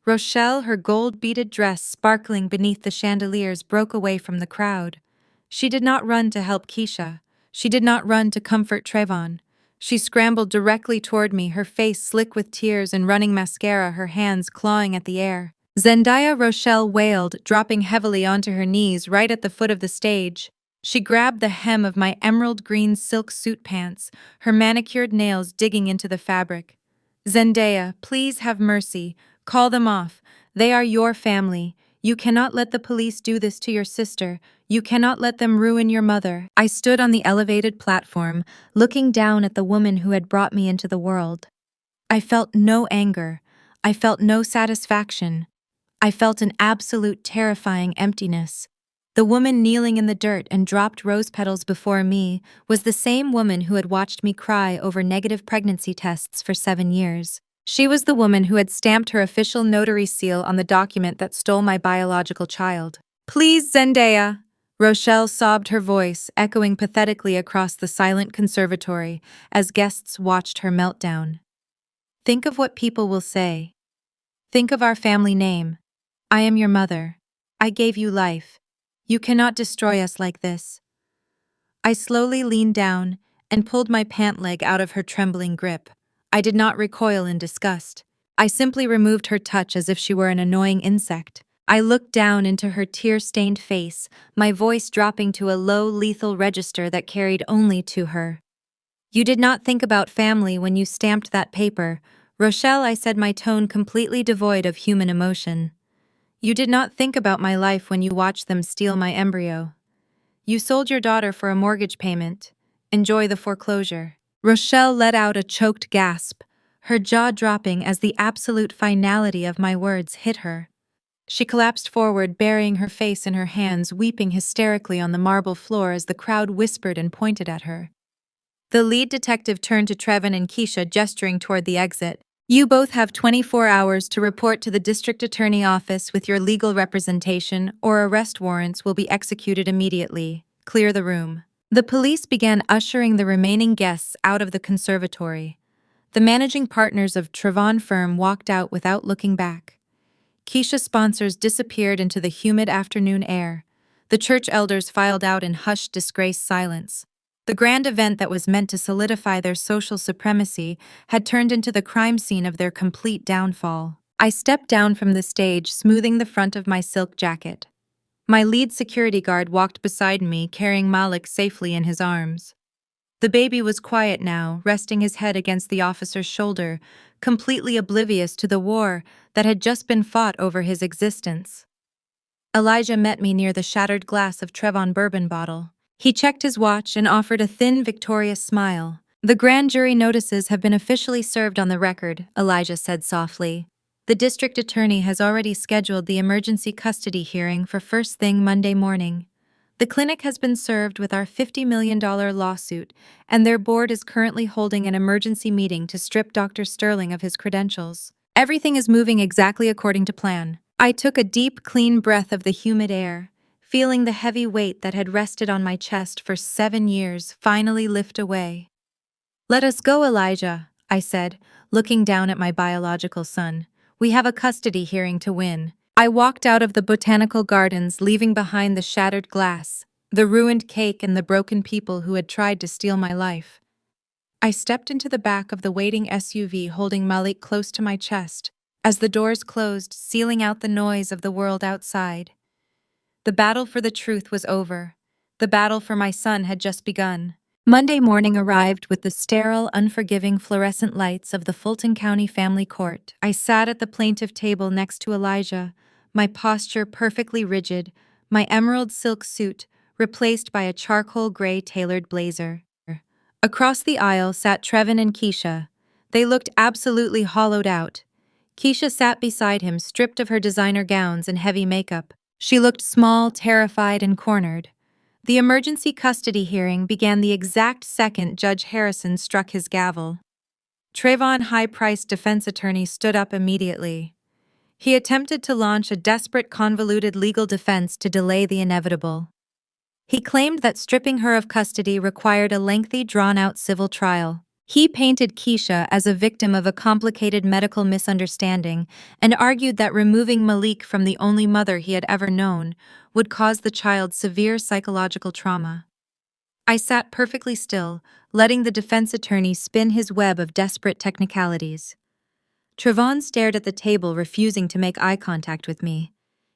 Rochelle, her gold-beaded dress sparkling beneath the chandeliers, broke away from the crowd. She did not run to help Keisha. She did not run to comfort Trayvon. She scrambled directly toward me, her face slick with tears and running mascara, her hands clawing at the air. Zendaya, Rochelle wailed, dropping heavily onto her knees right at the foot of the stage. She grabbed the hem of my emerald green silk suit pants, her manicured nails digging into the fabric. Zendaya, please have mercy. Call them off. They are your family. You cannot let the police do this to your sister. You cannot let them ruin your mother. I stood on the elevated platform, looking down at the woman who had brought me into the world. I felt no anger. I felt no satisfaction. I felt an absolute terrifying emptiness. The woman kneeling in the dirt and dropped rose petals before me was the same woman who had watched me cry over negative pregnancy tests for 7 years. She was the woman who had stamped her official notary seal on the document that stole my biological child. Please, Zendaya! Rochelle sobbed, her voice echoing pathetically across the silent conservatory as guests watched her meltdown. Think of what people will say. Think of our family name. I am your mother. I gave you life. You cannot destroy us like this. I slowly leaned down and pulled my pant leg out of her trembling grip. I did not recoil in disgust. I simply removed her touch as if she were an annoying insect. I looked down into her tear-stained face, my voice dropping to a low, lethal register that carried only to her. You did not think about family when you stamped that paper. Rochelle, I said, my tone completely devoid of human emotion. You did not think about my life when you watched them steal my embryo. You sold your daughter for a mortgage payment. Enjoy the foreclosure. Rochelle let out a choked gasp, her jaw dropping as the absolute finality of my words hit her. She collapsed forward, burying her face in her hands, weeping hysterically on the marble floor as the crowd whispered and pointed at her. The lead detective turned to Trevin and Keisha, gesturing toward the exit. You both have 24 hours to report to the district attorney office with your legal representation, or arrest warrants will be executed immediately. Clear the room. The police began ushering the remaining guests out of the conservatory. The managing partners of Trevon firm walked out without looking back. Keisha's sponsors disappeared into the humid afternoon air. The church elders filed out in hushed, disgraced silence. The grand event that was meant to solidify their social supremacy had turned into the crime scene of their complete downfall. I stepped down from the stage, smoothing the front of my silk jacket. My lead security guard walked beside me, carrying Malik safely in his arms. The baby was quiet now, resting his head against the officer's shoulder, completely oblivious to the war that had just been fought over his existence. Elijah met me near the shattered glass of Trevon bourbon bottle. He checked his watch and offered a thin, victorious smile. The grand jury notices have been officially served on the record, Elijah said softly. The district attorney has already scheduled the emergency custody hearing for first thing Monday morning. The clinic has been served with our $50 million lawsuit, and their board is currently holding an emergency meeting to strip Dr. Sterling of his credentials. Everything is moving exactly according to plan. I took a deep, clean breath of the humid air, feeling the heavy weight that had rested on my chest for 7 years finally lift away. Let us go, Elijah, I said, looking down at my biological son. We have a custody hearing to win. I walked out of the botanical gardens, leaving behind the shattered glass, the ruined cake, and the broken people who had tried to steal my life. I stepped into the back of the waiting SUV, holding Malik close to my chest, as the doors closed, sealing out the noise of the world outside. The battle for the truth was over. The battle for my son had just begun. Monday morning arrived with the sterile, unforgiving fluorescent lights of the Fulton County Family Court. I sat at the plaintiff table next to Elijah, my posture perfectly rigid, my emerald silk suit replaced by a charcoal gray tailored blazer. Across the aisle sat Trevin and Keisha. They looked absolutely hollowed out. Keisha sat beside him, stripped of her designer gowns and heavy makeup. She looked small, terrified, and cornered. The emergency custody hearing began the exact second Judge Harrison struck his gavel. Trayvon, high-priced defense attorney, stood up immediately. He attempted to launch a desperate, convoluted legal defense to delay the inevitable. He claimed that stripping her of custody required a lengthy, drawn-out civil trial. He painted Keisha as a victim of a complicated medical misunderstanding and argued that removing Malik from the only mother he had ever known would cause the child severe psychological trauma. I sat perfectly still, letting the defense attorney spin his web of desperate technicalities. Trevon stared at the table, refusing to make eye contact with me.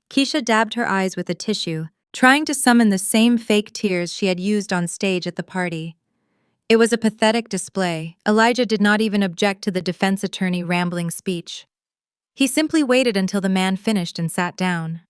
Keisha dabbed her eyes with a tissue, trying to summon the same fake tears she had used on stage at the party. It was a pathetic display. Elijah did not even object to the defense attorney's rambling speech. He simply waited until the man finished and sat down.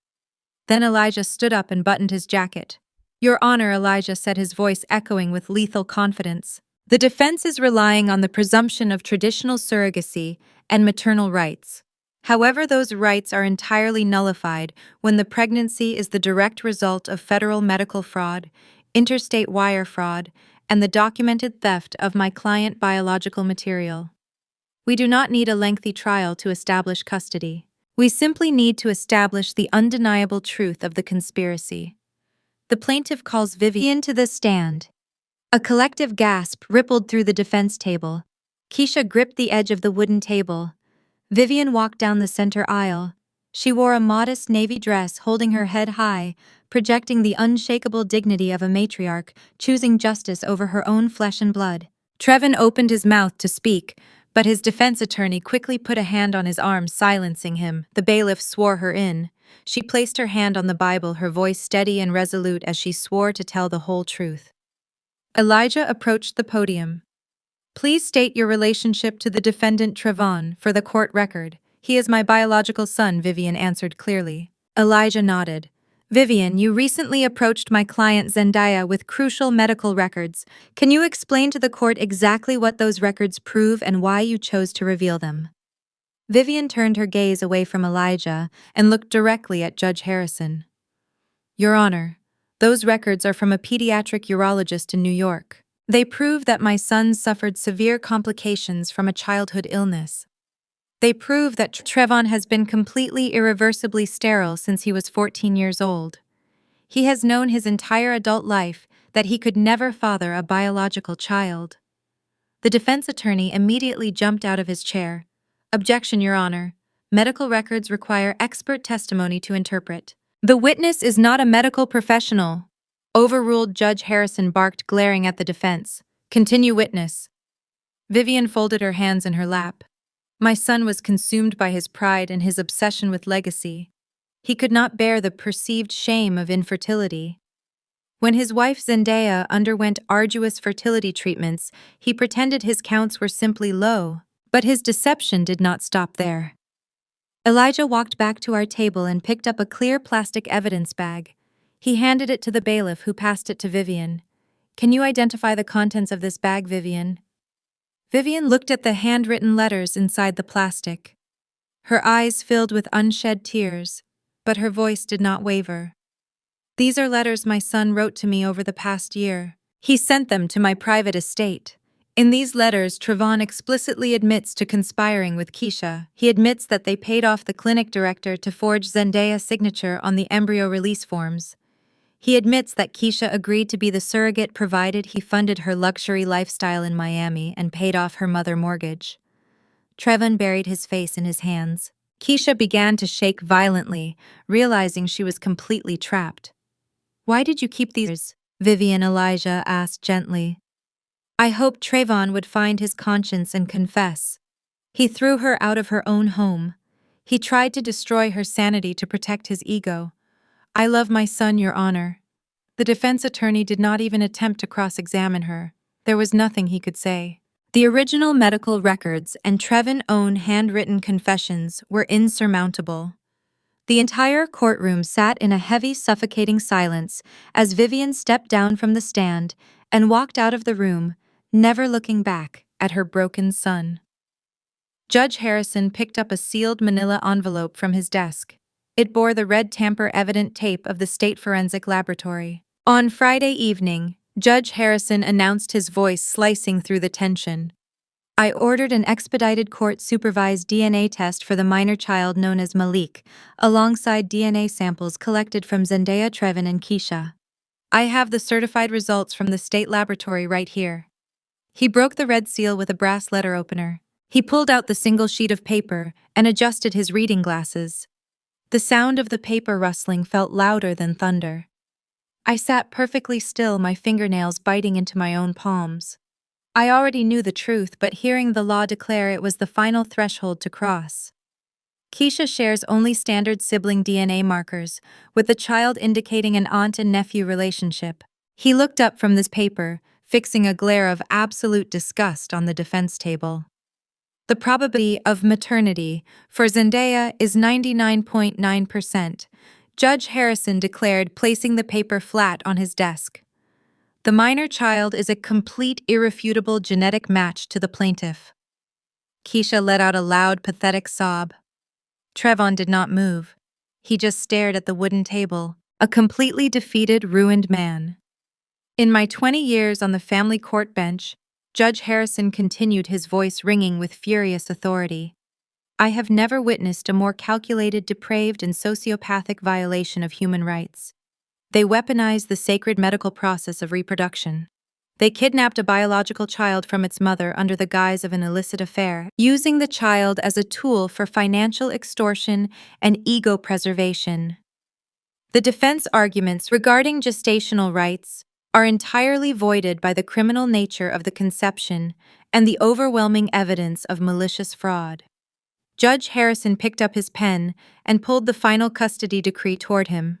Then Elijah stood up and buttoned his jacket. "Your Honor," Elijah said, his voice echoing with lethal confidence. "The defense is relying on the presumption of traditional surrogacy and maternal rights. However, those rights are entirely nullified when the pregnancy is the direct result of federal medical fraud, interstate wire fraud, and the documented theft of my client's biological material. We do not need a lengthy trial to establish custody. We simply need to establish the undeniable truth of the conspiracy." The plaintiff calls Vivian to the stand. A collective gasp rippled through the defense table. Keisha gripped the edge of the wooden table. Vivian walked down the center aisle. She wore a modest navy dress, holding her head high, projecting the unshakable dignity of a matriarch, choosing justice over her own flesh and blood. Trevon opened his mouth to speak, but his defense attorney quickly put a hand on his arm, silencing him. The bailiff swore her in. She placed her hand on the Bible, her voice steady and resolute as she swore to tell the whole truth. Elijah approached the podium. "Please state your relationship to the defendant Trevon for the court record." "He is my biological son," Vivian answered clearly. Elijah nodded. "Vivian, you recently approached my client Zendaya with crucial medical records. Can you explain to the court exactly what those records prove and why you chose to reveal them?" Vivian turned her gaze away from Elijah and looked directly at Judge Harrison. "Your Honor, those records are from a pediatric urologist in New York. They prove that my son suffered severe complications from a childhood illness. They prove that Trevon has been completely irreversibly sterile since he was 14 years old. He has known his entire adult life that he could never father a biological child." The defense attorney immediately jumped out of his chair. "Objection, Your Honor. Medical records require expert testimony to interpret. The witness is not a medical professional." Overruled, Judge Harrison barked, glaring at the defense. "Continue, witness." Vivian folded her hands in her lap. "My son was consumed by his pride and his obsession with legacy. He could not bear the perceived shame of infertility. When his wife Zendaya underwent arduous fertility treatments, he pretended his counts were simply low, but his deception did not stop there." Elijah walked back to our table and picked up a clear plastic evidence bag. He handed it to the bailiff, who passed it to Vivian. "Can you identify the contents of this bag, Vivian?" Vivian looked at the handwritten letters inside the plastic. Her eyes filled with unshed tears, but her voice did not waver. "These are letters my son wrote to me over the past year. He sent them to my private estate. In these letters, Trevon explicitly admits to conspiring with Keisha. He admits that they paid off the clinic director to forge Zendaya's signature on the embryo release forms. He admits that Keisha agreed to be the surrogate provided he funded her luxury lifestyle in Miami and paid off her mother mortgage." Trevon buried his face in his hands. Keisha began to shake violently, realizing she was completely trapped. "Why did you keep these?" Vivian, Elijah asked gently. "I hoped Trevon would find his conscience and confess. He threw her out of her own home. He tried to destroy her sanity to protect his ego. I love my son, Your Honor." The defense attorney did not even attempt to cross-examine her. There was nothing he could say. The original medical records and Trevon's own handwritten confessions were insurmountable. The entire courtroom sat in a heavy, suffocating silence as Vivian stepped down from the stand and walked out of the room, never looking back at her broken son. Judge Harrison picked up a sealed manila envelope from his desk. It bore the red tamper-evident tape of the State Forensic Laboratory. On Friday evening, Judge Harrison announced, his voice slicing through the tension. I ordered an expedited court-supervised DNA test for the minor child known as Malik, alongside DNA samples collected from Zendaya, Trevin, and Keisha. I have the certified results from the state laboratory right here. He broke the red seal with a brass letter opener. He pulled out the single sheet of paper and adjusted his reading glasses. The sound of the paper rustling felt louder than thunder. I sat perfectly still, my fingernails biting into my own palms. I already knew the truth, but hearing the law declare it was the final threshold to cross. Keisha shares only standard sibling DNA markers, with the child indicating an aunt and nephew relationship. He looked up from this paper, fixing a glare of absolute disgust on the defense table. The probability of maternity for Zendaya is 99.9%, Judge Harrison declared, placing the paper flat on his desk. The minor child is a complete, irrefutable genetic match to the plaintiff. Keisha let out a loud, pathetic sob. Trevon did not move. He just stared at the wooden table, a completely defeated, ruined man. In my 20 years on the family court bench, Judge Harrison continued, his voice ringing with furious authority. I have never witnessed a more calculated, depraved, and sociopathic violation of human rights. They weaponized the sacred medical process of reproduction. They kidnapped a biological child from its mother under the guise of an illicit affair, using the child as a tool for financial extortion and ego preservation. The defense arguments regarding gestational rights are entirely voided by the criminal nature of the conception and the overwhelming evidence of malicious fraud. Judge Harrison picked up his pen and pulled the final custody decree toward him.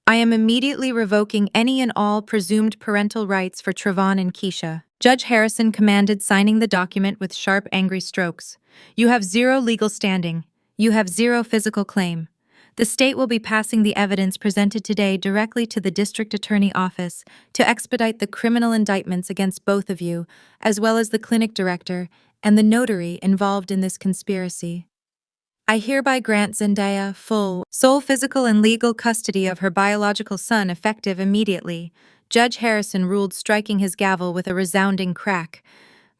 I am immediately revoking any and all presumed parental rights for Trevon and Keisha. Judge Harrison commanded, signing the document with sharp, angry strokes. You have zero legal standing. You have zero physical claim. The state will be passing the evidence presented today directly to the district attorney office to expedite the criminal indictments against both of you, as well as the clinic director and the notary involved in this conspiracy. I hereby grant Zendaya full, sole physical and legal custody of her biological son effective immediately, Judge Harrison ruled, striking his gavel with a resounding crack.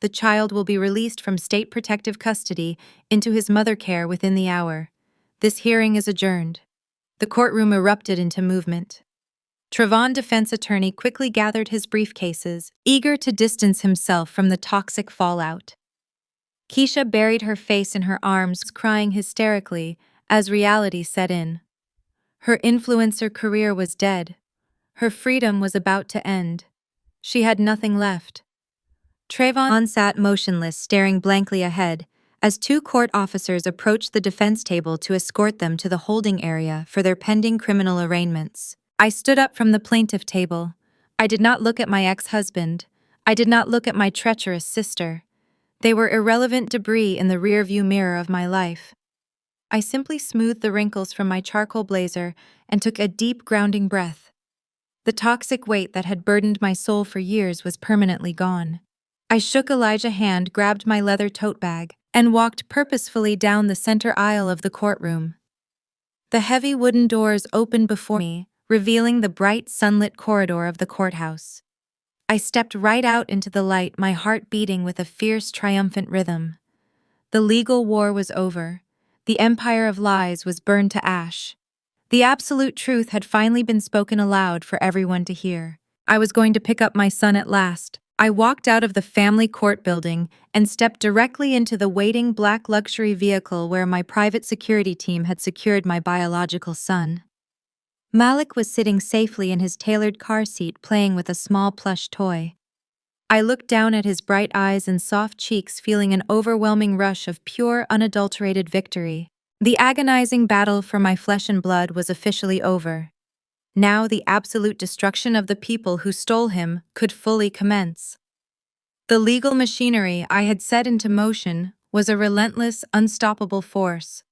The child will be released from state protective custody into his mother care within the hour. This hearing is adjourned. The courtroom erupted into movement. Trevon defense attorney quickly gathered his briefcases, eager to distance himself from the toxic fallout. Keisha buried her face in her arms, crying hysterically as reality set in. Her influencer career was dead. Her freedom was about to end. She had nothing left. Trevon sat motionless, staring blankly ahead, as two court officers approached the defense table to escort them to the holding area for their pending criminal arraignments. I stood up from the plaintiff table. I did not look at my ex-husband. I did not look at my treacherous sister. They were irrelevant debris in the rearview mirror of my life. I simply smoothed the wrinkles from my charcoal blazer and took a deep, grounding breath. The toxic weight that had burdened my soul for years was permanently gone. I shook Elijah's hand, grabbed my leather tote bag, and walked purposefully down the center aisle of the courtroom. The heavy wooden doors opened before me, revealing the bright, sunlit corridor of the courthouse. I stepped right out into the light, my heart beating with a fierce, triumphant rhythm. The legal war was over. The empire of lies was burned to ash. The absolute truth had finally been spoken aloud for everyone to hear. I was going to pick up my son at last. I walked out of the family court building and stepped directly into the waiting black luxury vehicle where my private security team had secured my biological son. Malik was sitting safely in his tailored car seat, playing with a small plush toy. I looked down at his bright eyes and soft cheeks, feeling an overwhelming rush of pure, unadulterated victory. The agonizing battle for my flesh and blood was officially over. Now the absolute destruction of the people who stole him could fully commence. The legal machinery I had set into motion was a relentless, unstoppable force.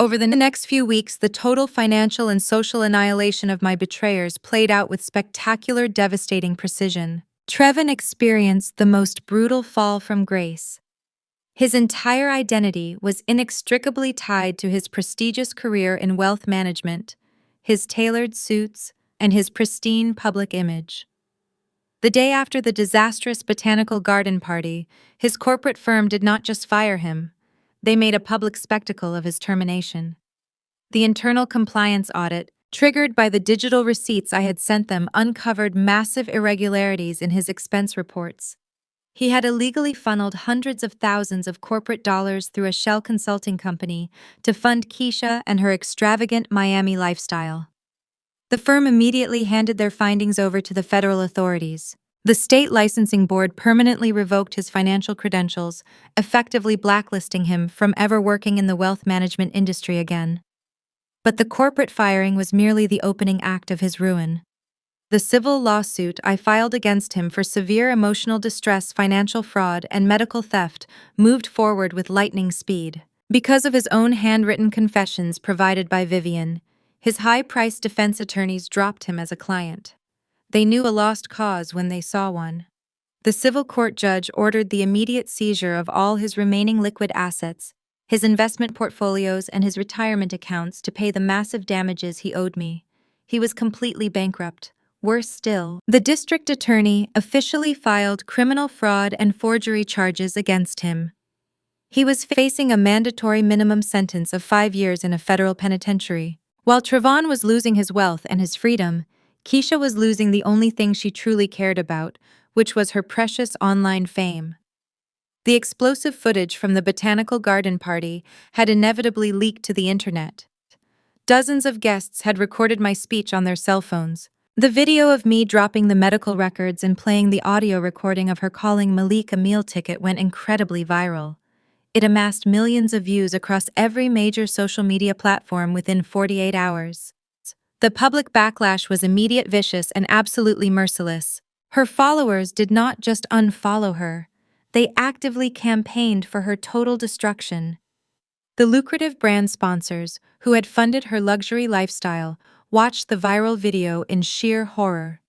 Over the next few weeks, the total financial and social annihilation of my betrayers played out with spectacular, devastating precision. Trevin experienced the most brutal fall from grace. His entire identity was inextricably tied to his prestigious career in wealth management, his tailored suits, and his pristine public image. The day after the disastrous botanical garden party, his corporate firm did not just fire him, they made a public spectacle of his termination. The internal compliance audit, triggered by the digital receipts I had sent them, uncovered massive irregularities in his expense reports. He had illegally funneled hundreds of thousands of corporate dollars through a shell consulting company to fund Keisha and her extravagant Miami lifestyle. The firm immediately handed their findings over to the federal authorities. The state licensing board permanently revoked his financial credentials, effectively blacklisting him from ever working in the wealth management industry again. But the corporate firing was merely the opening act of his ruin. The civil lawsuit I filed against him for severe emotional distress, financial fraud, and medical theft moved forward with lightning speed. Because of his own handwritten confessions provided by Vivian, his high-priced defense attorneys dropped him as a client. They knew a lost cause when they saw one. The civil court judge ordered the immediate seizure of all his remaining liquid assets, his investment portfolios, and his retirement accounts to pay the massive damages he owed me. He was completely bankrupt. Worse still, the district attorney officially filed criminal fraud and forgery charges against him. He was facing a mandatory minimum sentence of 5 years in a federal penitentiary. While Trevon was losing his wealth and his freedom, Keisha was losing the only thing she truly cared about, which was her precious online fame. The explosive footage from the botanical garden party had inevitably leaked to the internet. Dozens of guests had recorded my speech on their cell phones. The video of me dropping the medical records and playing the audio recording of her calling Malik a meal ticket went incredibly viral. It amassed millions of views across every major social media platform within 48 hours. The public backlash was immediate, vicious, and absolutely merciless. Her followers did not just unfollow her, they actively campaigned for her total destruction. The lucrative brand sponsors, who had funded her luxury lifestyle, watched the viral video in sheer horror.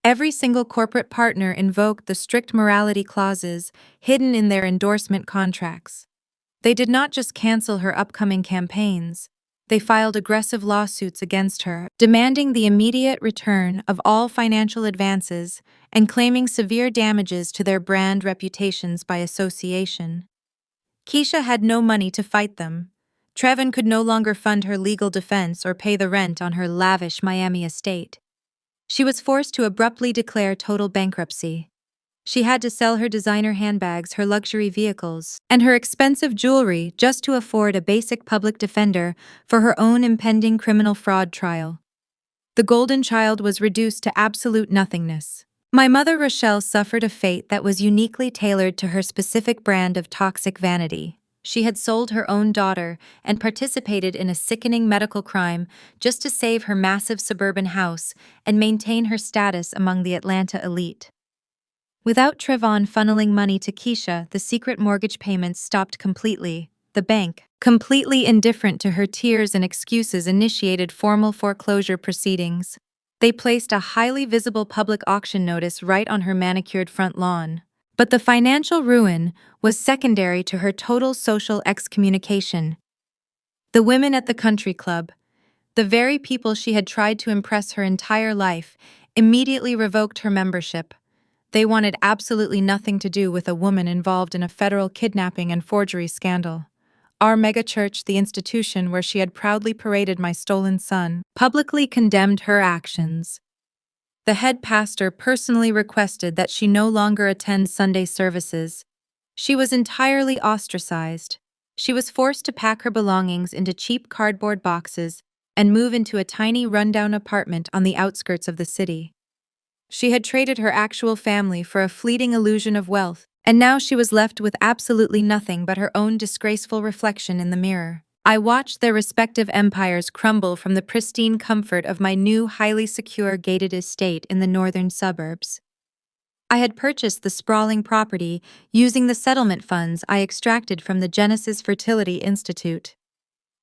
Every single corporate partner invoked the strict morality clauses hidden in their endorsement contracts. They did not just cancel her upcoming campaigns, they filed aggressive lawsuits against her, demanding the immediate return of all financial advances and claiming severe damages to their brand reputations by association. Keisha had no money to fight them. Trevon could no longer fund her legal defense or pay the rent on her lavish Miami estate. She was forced to abruptly declare total bankruptcy. She had to sell her designer handbags, her luxury vehicles, and her expensive jewelry just to afford a basic public defender for her own impending criminal fraud trial. The golden child was reduced to absolute nothingness. My mother Rochelle suffered a fate that was uniquely tailored to her specific brand of toxic vanity. She had sold her own daughter and participated in a sickening medical crime just to save her massive suburban house and maintain her status among the Atlanta elite. Without Trevon funneling money to Keisha, the secret mortgage payments stopped completely. The bank, completely indifferent to her tears and excuses, initiated formal foreclosure proceedings. They placed a highly visible public auction notice right on her manicured front lawn. But the financial ruin was secondary to her total social excommunication. The women at the country club, the very people she had tried to impress her entire life, immediately revoked her membership. They wanted absolutely nothing to do with a woman involved in a federal kidnapping and forgery scandal. Our megachurch, the institution where she had proudly paraded my stolen son, publicly condemned her actions. The head pastor personally requested that she no longer attend Sunday services. She was entirely ostracized. She was forced to pack her belongings into cheap cardboard boxes and move into a tiny rundown apartment on the outskirts of the city. She had traded her actual family for a fleeting illusion of wealth, and now she was left with absolutely nothing but her own disgraceful reflection in the mirror. I watched their respective empires crumble from the pristine comfort of my new, highly secure gated estate in the northern suburbs. I had purchased the sprawling property using the settlement funds I extracted from the Genesis Fertility Institute.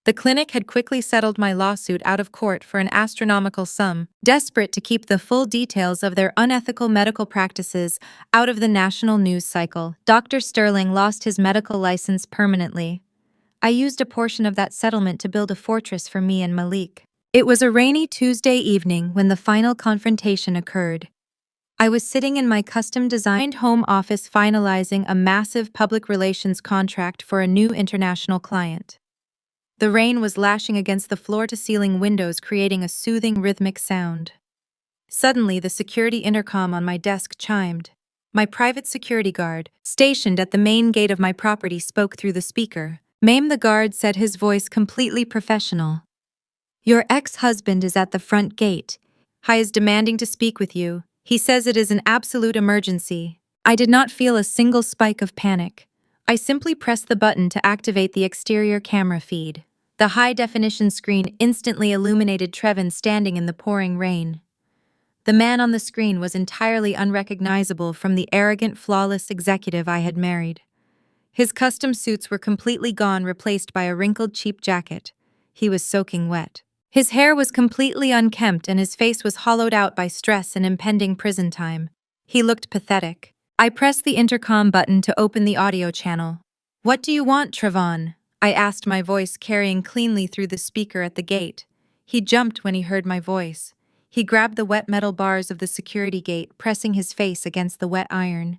The clinic had quickly settled my lawsuit out of court for an astronomical sum, desperate to keep the full details of their unethical medical practices out of the national news cycle. Dr. Sterling lost his medical license permanently. I used a portion of that settlement to build a fortress for me and Malik. It was a rainy Tuesday evening when the final confrontation occurred. I was sitting in my custom-designed home office finalizing a massive public relations contract for a new international client. The rain was lashing against the floor-to-ceiling windows, creating a soothing rhythmic sound. Suddenly, the security intercom on my desk chimed. My private security guard, stationed at the main gate of my property, spoke through the speaker. Ma'am, the guard said, his voice completely professional. Your ex-husband is at the front gate. He is demanding to speak with you. He says it is an absolute emergency. I did not feel a single spike of panic. I simply pressed the button to activate the exterior camera feed. The high-definition screen instantly illuminated Trevin standing in the pouring rain. The man on the screen was entirely unrecognizable from the arrogant, flawless executive I had married. His custom suits were completely gone, replaced by a wrinkled, cheap jacket. He was soaking wet. His hair was completely unkempt and his face was hollowed out by stress and impending prison time. He looked pathetic. I pressed the intercom button to open the audio channel. What do you want, Trevon? I asked, my voice carrying cleanly through the speaker at the gate. He jumped when he heard my voice. He grabbed the wet metal bars of the security gate, pressing his face against the wet iron.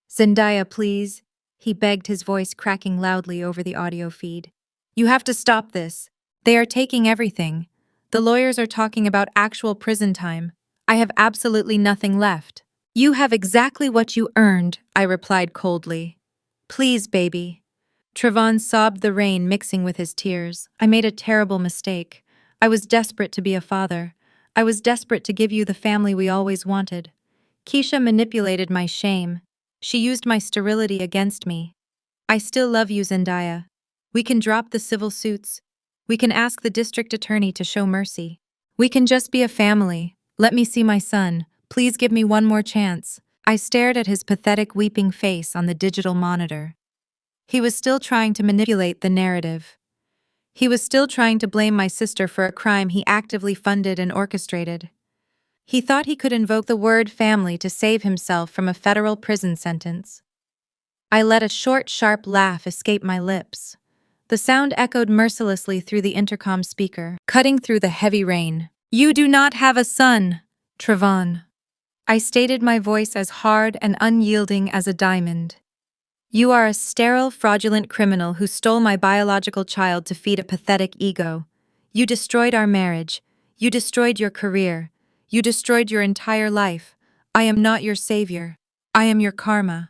Zendaya, please, he begged, his voice cracking loudly over the audio feed. You have to stop this. They are taking everything. The lawyers are talking about actual prison time. I have absolutely nothing left. You have exactly what you earned, I replied coldly. Please, baby. Trevon sobbed, the rain mixing with his tears. I made a terrible mistake. I was desperate to be a father. I was desperate to give you the family we always wanted. Keisha manipulated my shame. She used my sterility against me. I still love you, Zendaya. We can drop the civil suits. We can ask the district attorney to show mercy. We can just be a family. Let me see my son. Please give me one more chance. I stared at his pathetic, weeping face on the digital monitor. He was still trying to manipulate the narrative. He was still trying to blame my sister for a crime he actively funded and orchestrated. He thought he could invoke the word family to save himself from a federal prison sentence. I let a short, sharp laugh escape my lips. The sound echoed mercilessly through the intercom speaker, cutting through the heavy rain. You do not have a son, Trevon. I stated, my voice as hard and unyielding as a diamond. You are a sterile, fraudulent criminal who stole my biological child to feed a pathetic ego. You destroyed our marriage. You destroyed your career. You destroyed your entire life. I am not your savior. I am your karma.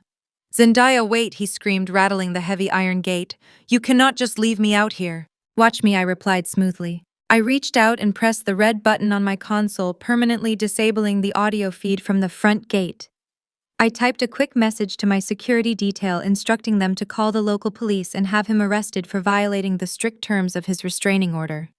Zendaya, wait, he screamed, rattling the heavy iron gate. You cannot just leave me out here. Watch me, I replied smoothly. I reached out and pressed the red button on my console, permanently disabling the audio feed from the front gate. I typed a quick message to my security detail instructing them to call the local police and have him arrested for violating the strict terms of his restraining order.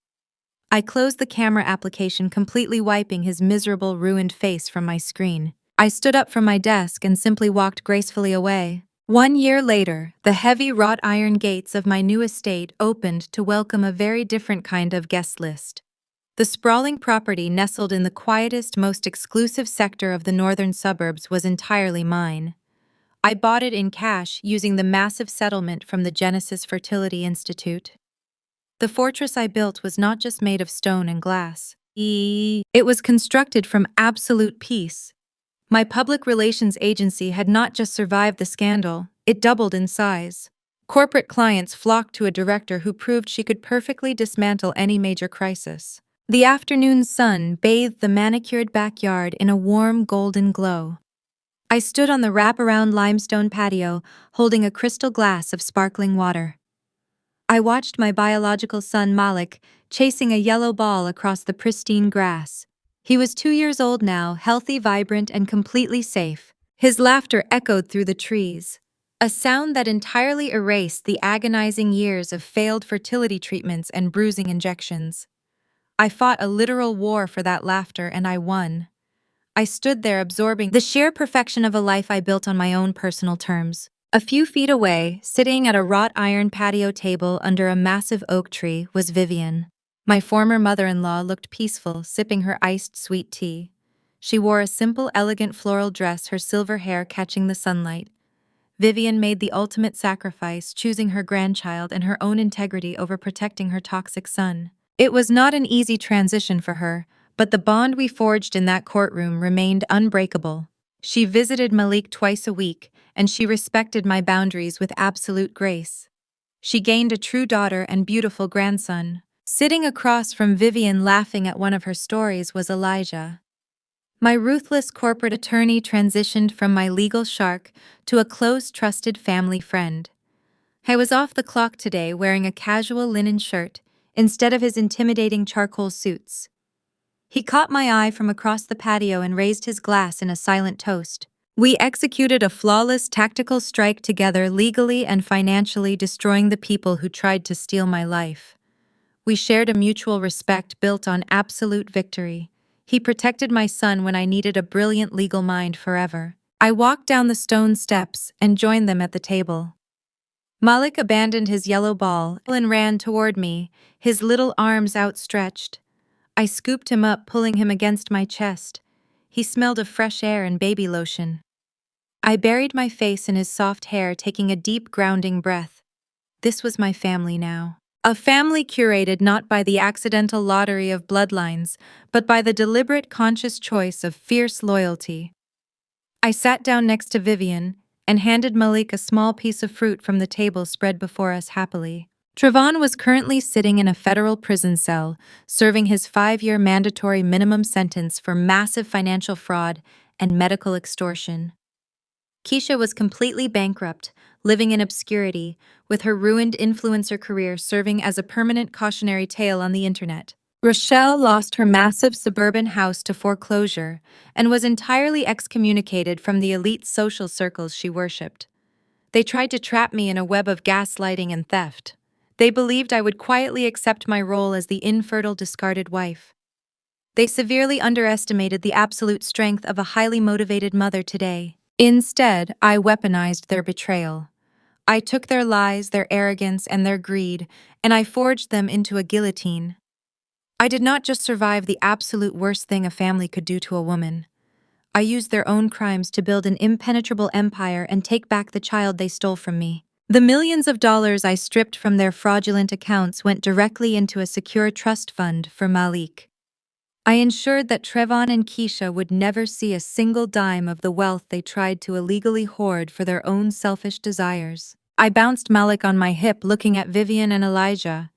I closed the camera application, completely wiping his miserable, ruined face from my screen. I stood up from my desk and simply walked gracefully away. 1 year later, the heavy wrought iron gates of my new estate opened to welcome a very different kind of guest list. The sprawling property nestled in the quietest, most exclusive sector of the northern suburbs was entirely mine. I bought it in cash using the massive settlement from the Genesis Fertility Institute. The fortress I built was not just made of stone and glass. It was constructed from absolute peace. My public relations agency had not just survived the scandal, it doubled in size. Corporate clients flocked to a director who proved she could perfectly dismantle any major crisis. The afternoon sun bathed the manicured backyard in a warm golden glow. I stood on the wraparound limestone patio, holding a crystal glass of sparkling water. I watched my biological son Malik chasing a yellow ball across the pristine grass. He was 2 years old now, healthy, vibrant, and completely safe. His laughter echoed through the trees, a sound that entirely erased the agonizing years of failed fertility treatments and bruising injections. I fought a literal war for that laughter, and I won. I stood there absorbing the sheer perfection of a life I built on my own personal terms. A few feet away, sitting at a wrought iron patio table under a massive oak tree, was Vivian. My former mother-in-law looked peaceful, sipping her iced sweet tea. She wore a simple, elegant floral dress, her silver hair catching the sunlight. Vivian made the ultimate sacrifice, choosing her grandchild and her own integrity over protecting her toxic son. It was not an easy transition for her, but the bond we forged in that courtroom remained unbreakable. She visited Malik twice a week, and she respected my boundaries with absolute grace. She gained a true daughter and beautiful grandson. Sitting across from Vivian laughing at one of her stories was Elijah. My ruthless corporate attorney transitioned from my legal shark to a close, trusted family friend. I was off the clock today wearing a casual linen shirt instead of his intimidating charcoal suits. He caught my eye from across the patio and raised his glass in a silent toast. We executed a flawless tactical strike together, legally and financially destroying the people who tried to steal my life. We shared a mutual respect built on absolute victory. He protected my son when I needed a brilliant legal mind forever. I walked down the stone steps and joined them at the table. Malik abandoned his yellow ball and ran toward me, his little arms outstretched. I scooped him up, pulling him against my chest. He smelled of fresh air and baby lotion. I buried my face in his soft hair, taking a deep, grounding breath. This was my family now. A family curated not by the accidental lottery of bloodlines, but by the deliberate, conscious choice of fierce loyalty. I sat down next to Vivian and handed Malik a small piece of fruit from the table spread before us happily. Trevon was currently sitting in a federal prison cell, serving his 5-year mandatory minimum sentence for massive financial fraud and medical extortion. Keisha was completely bankrupt, living in obscurity, with her ruined influencer career serving as a permanent cautionary tale on the internet. Rochelle lost her massive suburban house to foreclosure and was entirely excommunicated from the elite social circles she worshipped. They tried to trap me in a web of gaslighting and theft. They believed I would quietly accept my role as the infertile, discarded wife. They severely underestimated the absolute strength of a highly motivated mother today. Instead, I weaponized their betrayal. I took their lies, their arrogance, and their greed, and I forged them into a guillotine. I did not just survive the absolute worst thing a family could do to a woman. I used their own crimes to build an impenetrable empire and take back the child they stole from me. The millions of dollars I stripped from their fraudulent accounts went directly into a secure trust fund for Malik. I ensured that Trevon and Keisha would never see a single dime of the wealth they tried to illegally hoard for their own selfish desires. I bounced Malik on my hip, looking at Vivian and Elijah.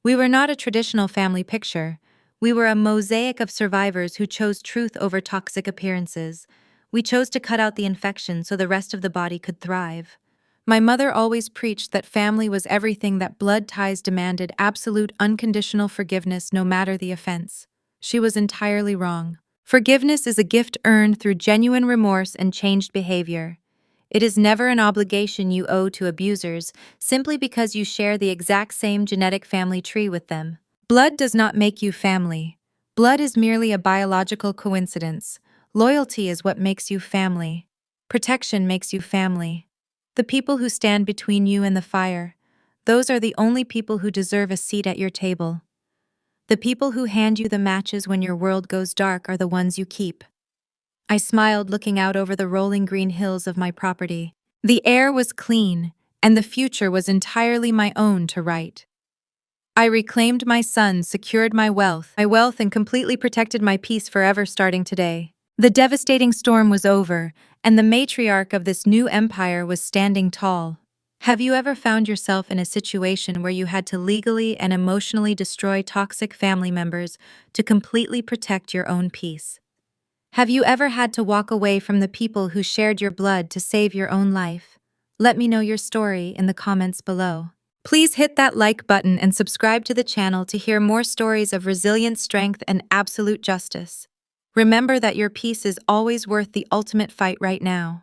We were not a traditional family picture. We were a mosaic of survivors who chose truth over toxic appearances. We chose to cut out the infection so the rest of the body could thrive. My mother always preached that family was everything, that blood ties demanded absolute, unconditional forgiveness no matter the offense. She was entirely wrong. Forgiveness is a gift earned through genuine remorse and changed behavior. It is never an obligation you owe to abusers simply because you share the exact same genetic family tree with them. Blood does not make you family. Blood is merely a biological coincidence. Loyalty is what makes you family. Protection makes you family. The people who stand between you and the fire, those are the only people who deserve a seat at your table. The people who hand you the matches when your world goes dark are the ones you keep. I smiled, looking out over the rolling green hills of my property. The air was clean, and the future was entirely my own to write. I reclaimed my son, secured my wealth, and completely protected my peace forever starting today. The devastating storm was over, and the matriarch of this new empire was standing tall. Have you ever found yourself in a situation where you had to legally and emotionally destroy toxic family members to completely protect your own peace? Have you ever had to walk away from the people who shared your blood to save your own life? Let me know your story in the comments below. Please hit that like button and subscribe to the channel to hear more stories of resilient strength and absolute justice. Remember that your peace is always worth the ultimate fight right now.